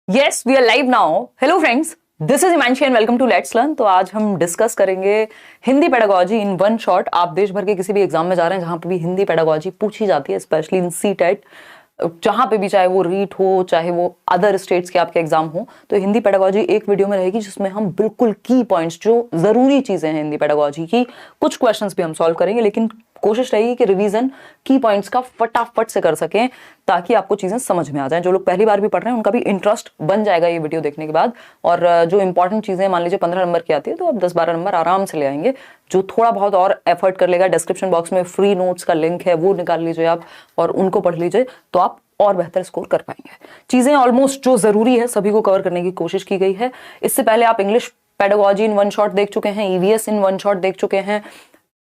Yes we are live now. Hello friends, this is Himanshi and welcome to let's learn. तो आज हम discuss करेंगे Hindi pedagogy in one shot. आप देश भर के किसी भी एग्जाम में जा रहे हैं जहां पे भी हिंदी पेडागोजी पूछी जाती है, स्पेशली इन सीटेट, जहां पे भी, चाहे वो रीट हो चाहे वो अदर स्टेट्स के आपके एग्जाम हो, तो हिंदी पेडागोजी एक वीडियो में रहेगी जिसमें हम बिल्कुल की पॉइंट्स, जो जरूरी चीजें हैं हिंदी पेडागोजी की, कुछ क्वेश्चंस भी हम सॉल्व करेंगे, लेकिन कोशिश रहेगी कि रिवीजन की पॉइंट्स का फटाफट से कर सकें ताकि आपको चीजें समझ में आ जाएं। जो लोग पहली बार भी पढ़ रहे हैं उनका भी इंटरेस्ट बन जाएगा ये वीडियो देखने के बाद। और जो इंपॉर्टेंट चीजें मान लीजिए 15 नंबर की आती है तो आप 10-12 नंबर आराम से ले आएंगे। जो थोड़ा बहुत और एफर्ट कर लेगा, डिस्क्रिप्शन बॉक्स में फ्री नोट्स का लिंक है, वो निकाल लीजिए आप और उनको पढ़ लीजिए तो आप और बेहतर स्कोर कर पाएंगे। चीजें ऑलमोस्ट जो जरूरी है सभी को कवर करने की कोशिश की गई है। इससे पहले आप English pedagogy in one shot देख चुके हैं, ईवीएस इन वन शॉट देख चुके हैं।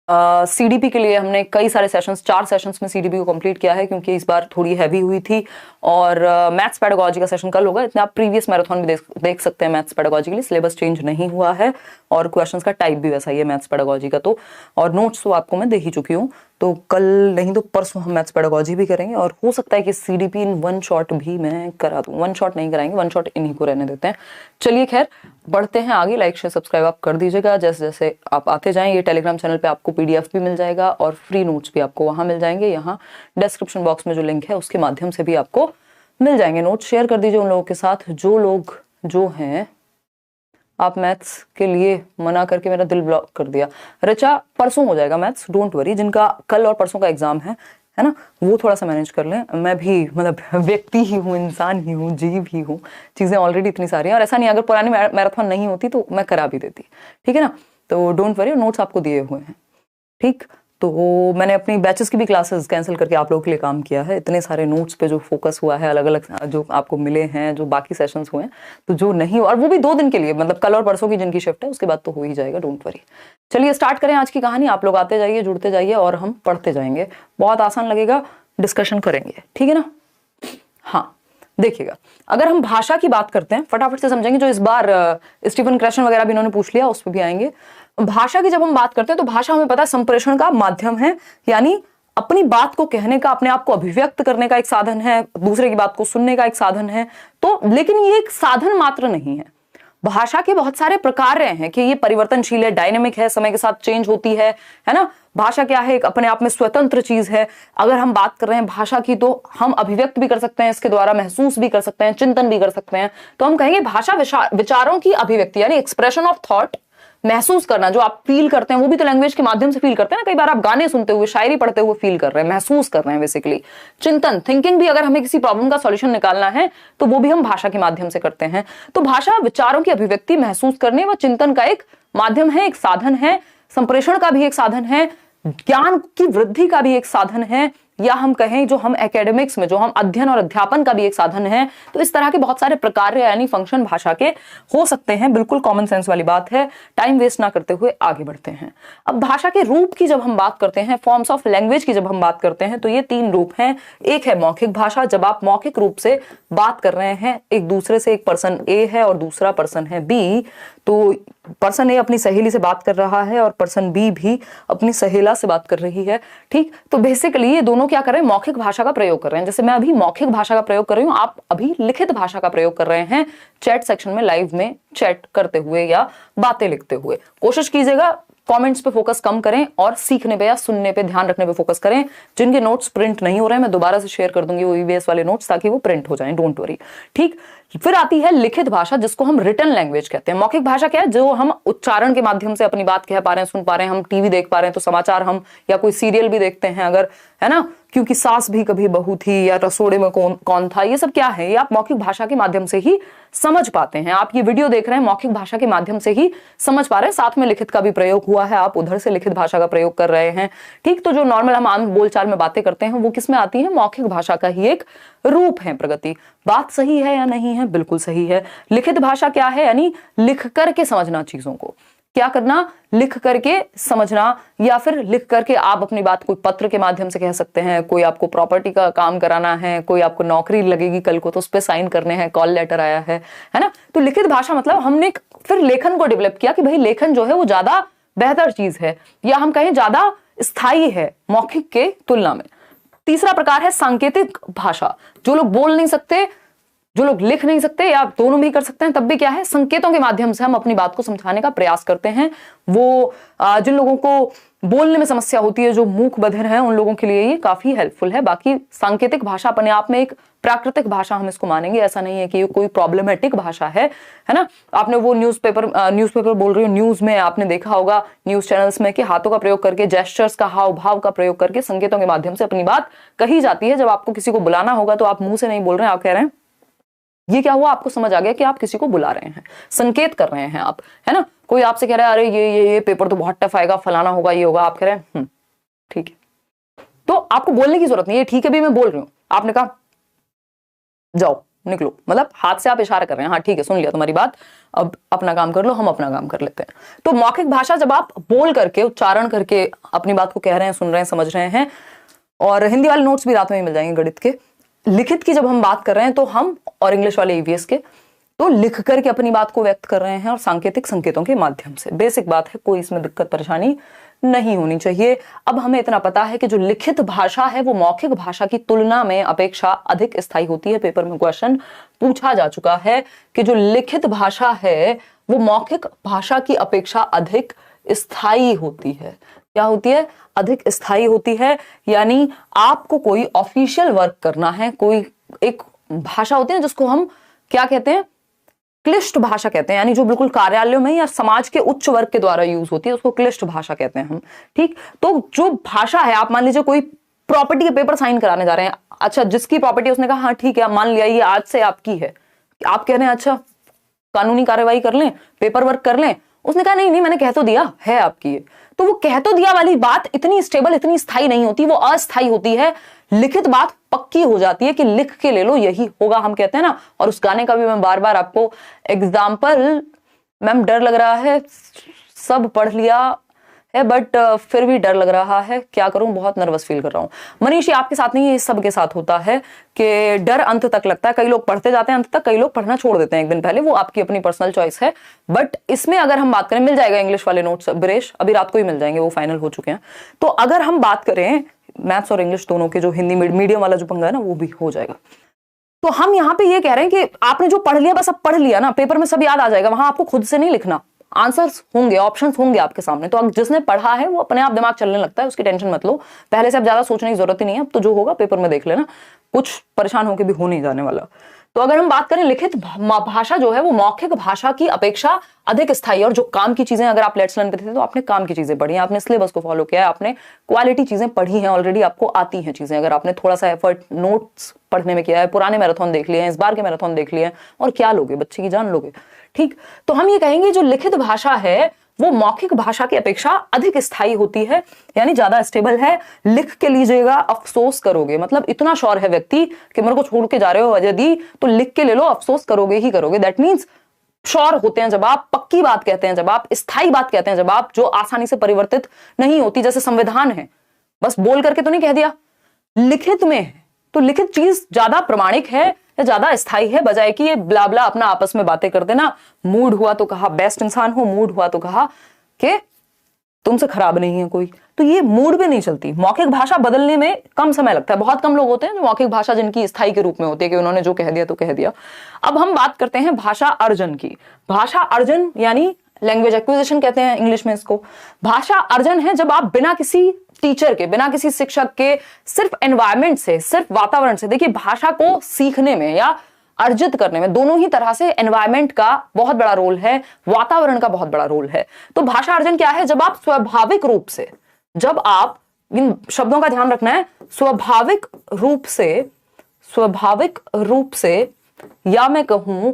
सीडीपी के लिए हमने कई सारे सेशंस, 4 सेशंस में सीडीपी को कंप्लीट किया है क्योंकि इस बार थोड़ी हैवी हुई थी। और मैथ्स पेडागोजी का सेशन कल होगा। इतने आप प्रीवियस मैराथन भी देख सकते हैं मैथ्स पेडागोजी के लिए। सिलेबस चेंज नहीं हुआ है और क्वेश्चंस का टाइप भी वैसा ही है मैथ्स पेडागोजी का। तो और नोट्स तो आपको मैं दे ही चुकी हूँ, तो कल नहीं तो परसों हम मैथ्स पेडागोजी भी करेंगे। और हो सकता है कि सीडीपी इन वन शॉट भी मैं करा दूं। वन शॉट नहीं कराएंगे, वन शॉट इन्हीं को रहने देते हैं। चलिए खैर बढ़ते हैं आगे। लाइक शेयर सब्सक्राइब आप कर दीजिएगा जैसे जैसे आप आते जाएं। ये टेलीग्राम चैनल पे आपको पीडीएफ भी मिल जाएगा और फ्री नोट्स भी आपको वहां मिल जाएंगे। यहाँ डिस्क्रिप्शन बॉक्स में जो लिंक है उसके माध्यम से भी आपको मिल जाएंगे। नोट्स शेयर कर दीजिए उन लोगों के साथ जो लोग जो हैं। आप मैथ्स के लिए मना करके मेरा दिल ब्लॉक कर दिया। रचा परसों हो जाएगा मैथ्स, डोंट वरी। जिनका कल और परसों का एग्जाम है ना, वो थोड़ा सा मैनेज कर लें। मैं भी मतलब व्यक्ति ही हूँ, इंसान ही हूँ, जीव ही हूँ। चीजें ऑलरेडी इतनी सारी हैं और ऐसा नहीं, अगर पुरानी मैराथन नहीं होती तो मैं करा भी देती, ठीक है ना। तो डोंट वरी, नोट्स आपको दिए हुए हैं, ठीक। तो मैंने अपनी बैचेस की भी क्लासेस कैंसिल करके आप लोगों के लिए काम किया है। इतने सारे नोट्स पे जो फोकस हुआ है, अलग अलग जो आपको मिले हैं, जो बाकी सेशंस हुए हैं, तो जो नहीं, और वो भी 2 दिन के लिए, मतलब कल और परसों की जिनकी शिफ्ट है उसके बाद तो हो ही जाएगा, डोंट वरी। चलिए स्टार्ट करें आज की कहानी। आप लोग आते जाइए, जुड़ते जाइए और हम पढ़ते जाएंगे। बहुत आसान लगेगा, डिस्कशन करेंगे, ठीक है ना। हाँ देखिएगा, अगर हम भाषा की बात करते हैं, फटाफट से समझेंगे। जो इस बार स्टीफन क्रैशन वगैरह भी इन्होंने पूछ लिया, उस पर भी आएंगे। भाषा की जब हम बात करते हैं तो भाषा हमें पता है संप्रेषण का माध्यम है, यानी अपनी बात को कहने का, अपने आप को अभिव्यक्त करने का एक साधन है, दूसरे की बात को सुनने का एक साधन है। तो लेकिन ये एक साधन मात्र नहीं है। भाषा के बहुत सारे प्रकार हैं कि ये परिवर्तनशील है, डायनेमिक है, समय के साथ चेंज होती है ना। भाषा क्या है, एक अपने आप में स्वतंत्र चीज है। अगर हम बात कर रहे हैं भाषा की तो हम अभिव्यक्त भी कर सकते हैं इसके द्वारा, महसूस भी कर सकते हैं, चिंतन भी कर सकते हैं। तो हम कहेंगे भाषा विचारों की अभिव्यक्ति, यानी एक्सप्रेशन ऑफ थॉट। महसूस करना, जो आप फील करते हैं वो भी तो लैंग्वेज के माध्यम से फील करते हैं ना। कई बार आप गाने सुनते हुए, शायरी पढ़ते हुए फील कर रहे हैं, महसूस कर रहे हैं बेसिकली। चिंतन, थिंकिंग भी, अगर हमें किसी प्रॉब्लम का सॉल्यूशन निकालना है तो वो भी हम भाषा के माध्यम से करते हैं। तो भाषा विचारों की अभिव्यक्ति, महसूस करने व चिंतन का एक माध्यम है, एक साधन है। संप्रेषण का भी एक साधन है, ज्ञान की वृद्धि का भी एक साधन है, या हम कहें जो हम एकेडमिक्स में, जो हम अध्ययन और अध्यापन का भी एक साधन है। तो इस तरह के बहुत सारे प्रकार यानी फंक्शन भाषा के हो सकते हैं। बिल्कुल कॉमन सेंस वाली बात है। टाइम वेस्ट ना करते हुए आगे बढ़ते हैं। अब भाषा के रूप की जब हम बात करते हैं, फॉर्म्स ऑफ लैंग्वेज की जब हम बात करते हैं, तो ये 3 रूप हैं। एक है मौखिक भाषा, जब आप मौखिक रूप से बात कर रहे हैं एक दूसरे से, एक पर्सन ए है और दूसरा पर्सन है बी, तो पर्सन ए अपनी सहेली से बात कर रहा है और पर्सन बी भी अपनी सहेला से बात कर रही है, ठीक। तो बेसिकली ये दोनों क्या कर रहे हैं, मौखिक भाषा का प्रयोग कर रहे हैं। जैसे मैं अभी मौखिक भाषा का प्रयोग कर रही हूं, आप अभी लिखित भाषा का प्रयोग कर रहे हैं चैट सेक्शन में, लाइव में चैट करते हुए या बातें लिखते हुए। कोशिश कीजिएगा कमेंट्स पे फोकस कम करें और सीखने पे या सुनने पे, ध्यान रखने पे फोकस करें। जिनके नोट्स प्रिंट नहीं हो रहे हैं, मैं दोबारा से शेयर कर दूंगी वो ईवीएस वाले नोट्स, ताकि वो प्रिंट हो जाएं, डोंट वरी, ठीक। फिर आती है लिखित भाषा, जिसको हम रिटन लैंग्वेज कहते हैं। मौखिक भाषा क्या है, जो हम उच्चारण के माध्यम से अपनी बात कह पा रहे हैं, सुन पा रहे हैं। हम टीवी देख पा रहे हैं तो समाचार हम, या कोई सीरियल भी देखते हैं अगर, है ना, क्योंकि सास भी कभी बहू थी, या रसोड़े में कौन कौन था, ये सब क्या है, ये आप मौखिक भाषा के माध्यम से ही समझ पाते हैं। आप ये वीडियो देख रहे हैं, मौखिक भाषा के माध्यम से ही समझ पा रहे हैं। साथ में लिखित का भी प्रयोग हुआ है, आप उधर से लिखित भाषा का प्रयोग कर रहे हैं, ठीक। तो जो नॉर्मल हम आम बोलचाल में बातें करते हैं वो किस में आती है, मौखिक भाषा का ही एक रूप है। प्रगति, बात सही है या नहीं है, बिल्कुल सही है। लिखित भाषा क्या है, यानी लिख करके समझना चीजों को। क्या करना, लिख करके समझना, या फिर लिख करके आप अपनी बात कोई पत्र के माध्यम से कह सकते हैं। कोई आपको प्रॉपर्टी का काम कराना है, कोई आपको नौकरी लगेगी कल को तो उस पर साइन करने हैं, कॉल लेटर आया है ना। तो लिखित भाषा मतलब हमने फिर लेखन को डेवलप किया कि भाई लेखन जो है वो ज्यादा बेहतर चीज है, या हम कहें ज्यादा स्थायी है मौखिक के तुलना में। तीसरा प्रकार है सांकेतिक भाषा। जो लोग बोल नहीं सकते जो लोग लिख नहीं सकते या दोनों भी कर सकते हैं, तब भी क्या है, संकेतों के माध्यम से हम अपनी बात को समझाने का प्रयास करते हैं। वो जिन लोगों को बोलने में समस्या होती है, जो मूक बधिर हैं, उन लोगों के लिए ये काफी हेल्पफुल है। बाकी सांकेतिक भाषा अपने आप में एक प्राकृतिक भाषा हम इसको मानेंगे, ऐसा नहीं है कि ये कोई प्रॉब्लमेटिक भाषा है ना। आपने वो न्यूज़पेपर बोल रही हो, न्यूज में आपने देखा होगा, न्यूज चैनल्स में, कि हाथों का प्रयोग करके, जेस्चर्स का, हाव भाव का प्रयोग करके, संकेतों के माध्यम से अपनी बात कही जाती है। जब आपको किसी को बुलाना होगा तो आप मुंह से नहीं बोल रहे हैं, आप कह रहे हैं, ये क्या हुआ, आपको समझ आ गया कि आप किसी को बुला रहे हैं, संकेत कर रहे हैं आप, है ना। कोई आपसे कह रहा है, अरे ये पेपर तो बहुत टफ आएगा, फलाना होगा, ये होगा, आप कह रहे हैं ठीक है। तो आपको बोलने की जरूरत नहीं है, ठीक है भी मैं बोल रही हूं, आपने कहा जाओ निकलो, मतलब हाथ से आप इशारा कर रहे हैं, हाँ ठीक है सुन लिया तुम्हारी बात, अब अपना काम कर लो, हम अपना काम कर लेते हैं। तो मौखिक भाषा जब आप बोल करके, उच्चारण करके अपनी बात को कह रहे हैं, सुन रहे हैं, समझ रहे हैं, और हिंदी वाले नोट्स भी रात में ही मिल जाएंगे गणित के। लिखित की जब हम बात कर रहे हैं तो हम, और इंग्लिश वाले ईवीएस के, तो लिख करके अपनी बात को व्यक्त कर रहे हैं, और सांकेतिक संकेतों के माध्यम से। बेसिक बात है, कोई इसमें दिक्कत परेशानी नहीं होनी चाहिए। अब हमें इतना पता है कि जो लिखित भाषा है वो मौखिक भाषा की तुलना में अपेक्षा अधिक स्थायी होती है। पेपर में क्वेश्चन पूछा जा चुका है कि जो लिखित भाषा है वो मौखिक भाषा की अपेक्षा अधिक स्थायी होती है। क्या होती है? अधिक स्थायी होती है। यानी आपको कोई ऑफिशियल वर्क करना है, कोई एक भाषा होती है जिसको हम क्या कहते हैं, क्लिष्ट भाषा कहते हैं, यानी जो बिल्कुल कार्यालयों में या समाज के उच्च वर्ग के द्वारा यूज होती है, उसको क्लिष्ट भाषा कहते हैं हम। ठीक, तो जो भाषा है, आप मान लीजिए कोई प्रॉपर्टी के पेपर साइन कराने जा रहे हैं, अच्छा जिसकी प्रॉपर्टी, उसने कहा हाँ ठीक है मान लिया ये आज से आपकी है, आप कह रहे हैं अच्छा कानूनी कार्यवाही कर लें, पेपर वर्क कर लें, उसने कहा नहीं नहीं मैंने कह तो दिया है आपकी है। तो वो कह तो दिया वाली बात इतनी स्टेबल, इतनी स्थायी नहीं होती, वो अस्थायी होती है। लिखित बात पक्की हो जाती है कि लिख के ले लो यही होगा, हम कहते हैं ना। और उस गाने का भी मैं बार बार आपको एग्जाम्पल, मैम डर लग रहा है, सब पढ़ लिया है बट फिर भी डर लग रहा है, क्या करूं, बहुत नर्वस फील कर रहा हूं। मनीषी आपके साथ नहीं, ये सबके साथ होता है कि डर अंत तक लगता है। कई लोग पढ़ते जाते हैं अंत तक, कई लोग पढ़ना छोड़ देते हैं एक दिन पहले, वो आपकी अपनी पर्सनल चॉइस है। बट इसमें अगर हम बात करें, मिल जाएगा इंग्लिश वाले नोट्स ब्रेश, अभी रात को ही मिल जाएंगे, वो फाइनल हो चुके हैं। तो अगर हम बात करें मैथ्स और इंग्लिश दोनों के, जो हिंदी मीडियम वाला जो पंगा है ना, वो भी हो जाएगा। तो हम यहाँ पे ये कह रहे हैं कि आपने जो पढ़ लिया बस अब पढ़ लिया ना, पेपर में सब याद आ जाएगा, वहां आपको खुद से नहीं लिखना, आंसर्स होंगे, ऑप्शंस होंगे आपके सामने। तो अब जिसने पढ़ा है वो अपने आप दिमाग चलने लगता है, उसकी टेंशन मत लो, पहले से अब ज्यादा सोचने की जरूरत ही नहीं है। अब तो जो होगा पेपर में देख लेना, कुछ परेशान होकर भी हो नहीं जाने वाला। तो अगर हम बात करें लिखित भाषा जो है वो मौखिक भाषा की अपेक्षा अधिक स्थायी, और जो काम की चीजें, अगर आप लेट्स लर्न पे थे तो आपने काम की चीजें पढ़ी हैं, आपने सिलेबस को फॉलो किया है, आपने क्वालिटी चीजें पढ़ी हैं ऑलरेडी, आपको आती हैं चीजें। अगर आपने थोड़ा सा एफर्ट नोट्स पढ़ने में किया है, पुराने मैराथन देख लिए हैं, इस बार के मैराथन देख लिए हैं, और क्या लोगे, बच्चे की जान लोगे। ठीक, तो हम ये कहेंगे जो लिखित भाषा है वो मौखिक भाषा की अपेक्षा अधिक स्थायी होती है, यानी ज्यादा स्टेबल है। लिख के लीजिएगा, अफसोस करोगे, मतलब इतना श्योर है व्यक्ति कि मेरे को छोड़ के जा रहे हो वजह दी, तो लिख के ले लो, अफसोस करोगे ही करोगे। दैट मीन्स श्योर होते हैं जब आप, पक्की बात कहते हैं जब आप, स्थायी बात कहते हैं जब आप, जो आसानी से परिवर्तित नहीं होती। जैसे संविधान है, बस बोल करके तो नहीं कह दिया, लिखित में है, तो लिखित चीज ज्यादा प्रमाणिक है, ज्यादा स्थायी है, बजाय कि ये ब्ला ब्ला अपना आपस में बातें कर देना। मूड हुआ तो कहा बेस्ट इंसान हो, मूड हुआ तो कहा कि तुमसे खराब नहीं है कोई, तो ये मूड पे नहीं चलती। मौखिक भाषा बदलने में कम समय लगता है, बहुत कम लोग होते हैं जो मौखिक भाषा जिनकी स्थायी के रूप में होती है कि उन्होंने जो कह दिया तो कह दिया। अब हम बात करते हैं भाषा अर्जन की। भाषा अर्जन यानी लैंग्वेज एक्विजिशन कहते हैं इंग्लिश में इसको। भाषा अर्जन है जब आप बिना किसी टीचर के, बिना किसी शिक्षक के, सिर्फ एनवायरमेंट से, सिर्फ वातावरण से, देखिए भाषा को सीखने में या अर्जित करने में दोनों ही तरह से एनवायरमेंट का बहुत बड़ा रोल है, वातावरण का बहुत बड़ा रोल है। तो भाषा अर्जन क्या है? जब आप स्वाभाविक रूप से, जब आप, इन शब्दों का ध्यान रखना है, स्वाभाविक रूप से या मैं कहूं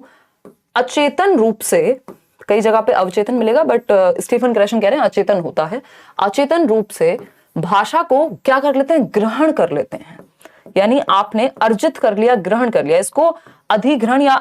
अचेतन रूप से, कई जगह पे अवचेतन मिलेगा बट स्टीफन ग्रेशन कह रहे हैं अचेतन होता है, अचेतन रूप से भाषा को क्या कर लेते हैं? ग्रहण कर लेते हैं। यानी आपने अर्जित कर लिया, ग्रहण कर लिया। इसको अधिग्रहण या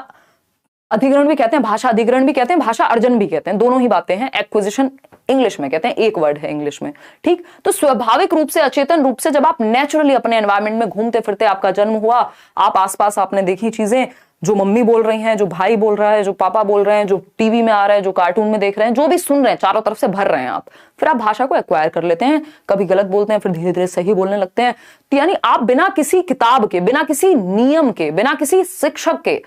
अधिग्रहण भी कहते हैं, भाषा अधिग्रहण भी कहते हैं, भाषा अर्जन भी कहते हैं, दोनों ही बातें हैं। एक्विजिशन इंग्लिश में कहते हैं, एक वर्ड है इंग्लिश में। ठीक, तो स्वाभाविक रूप से, अचेतन रूप से, जब आप नेचुरली अपने एनवायरमेंट में घूमते फिरते, आपका जन्म हुआ, आप आसपास आपने देखी चीजें, जो मम्मी बोल रही हैं, जो भाई बोल रहा है, जो पापा बोल रहे हैं, जो टीवी में आ रहा है, जो कार्टून में देख रहे हैं, जो भी सुन रहे हैं, चारों तरफ से भर रहे हैं आप, फिर आप भाषा को एक्वायर कर लेते हैं। कभी गलत बोलते हैं, फिर धीरे धीरे सही बोलने लगते हैं। तो यानी आप बिना किसी किताब के, बिना किसी नियम के, बिना किसी शिक्षक के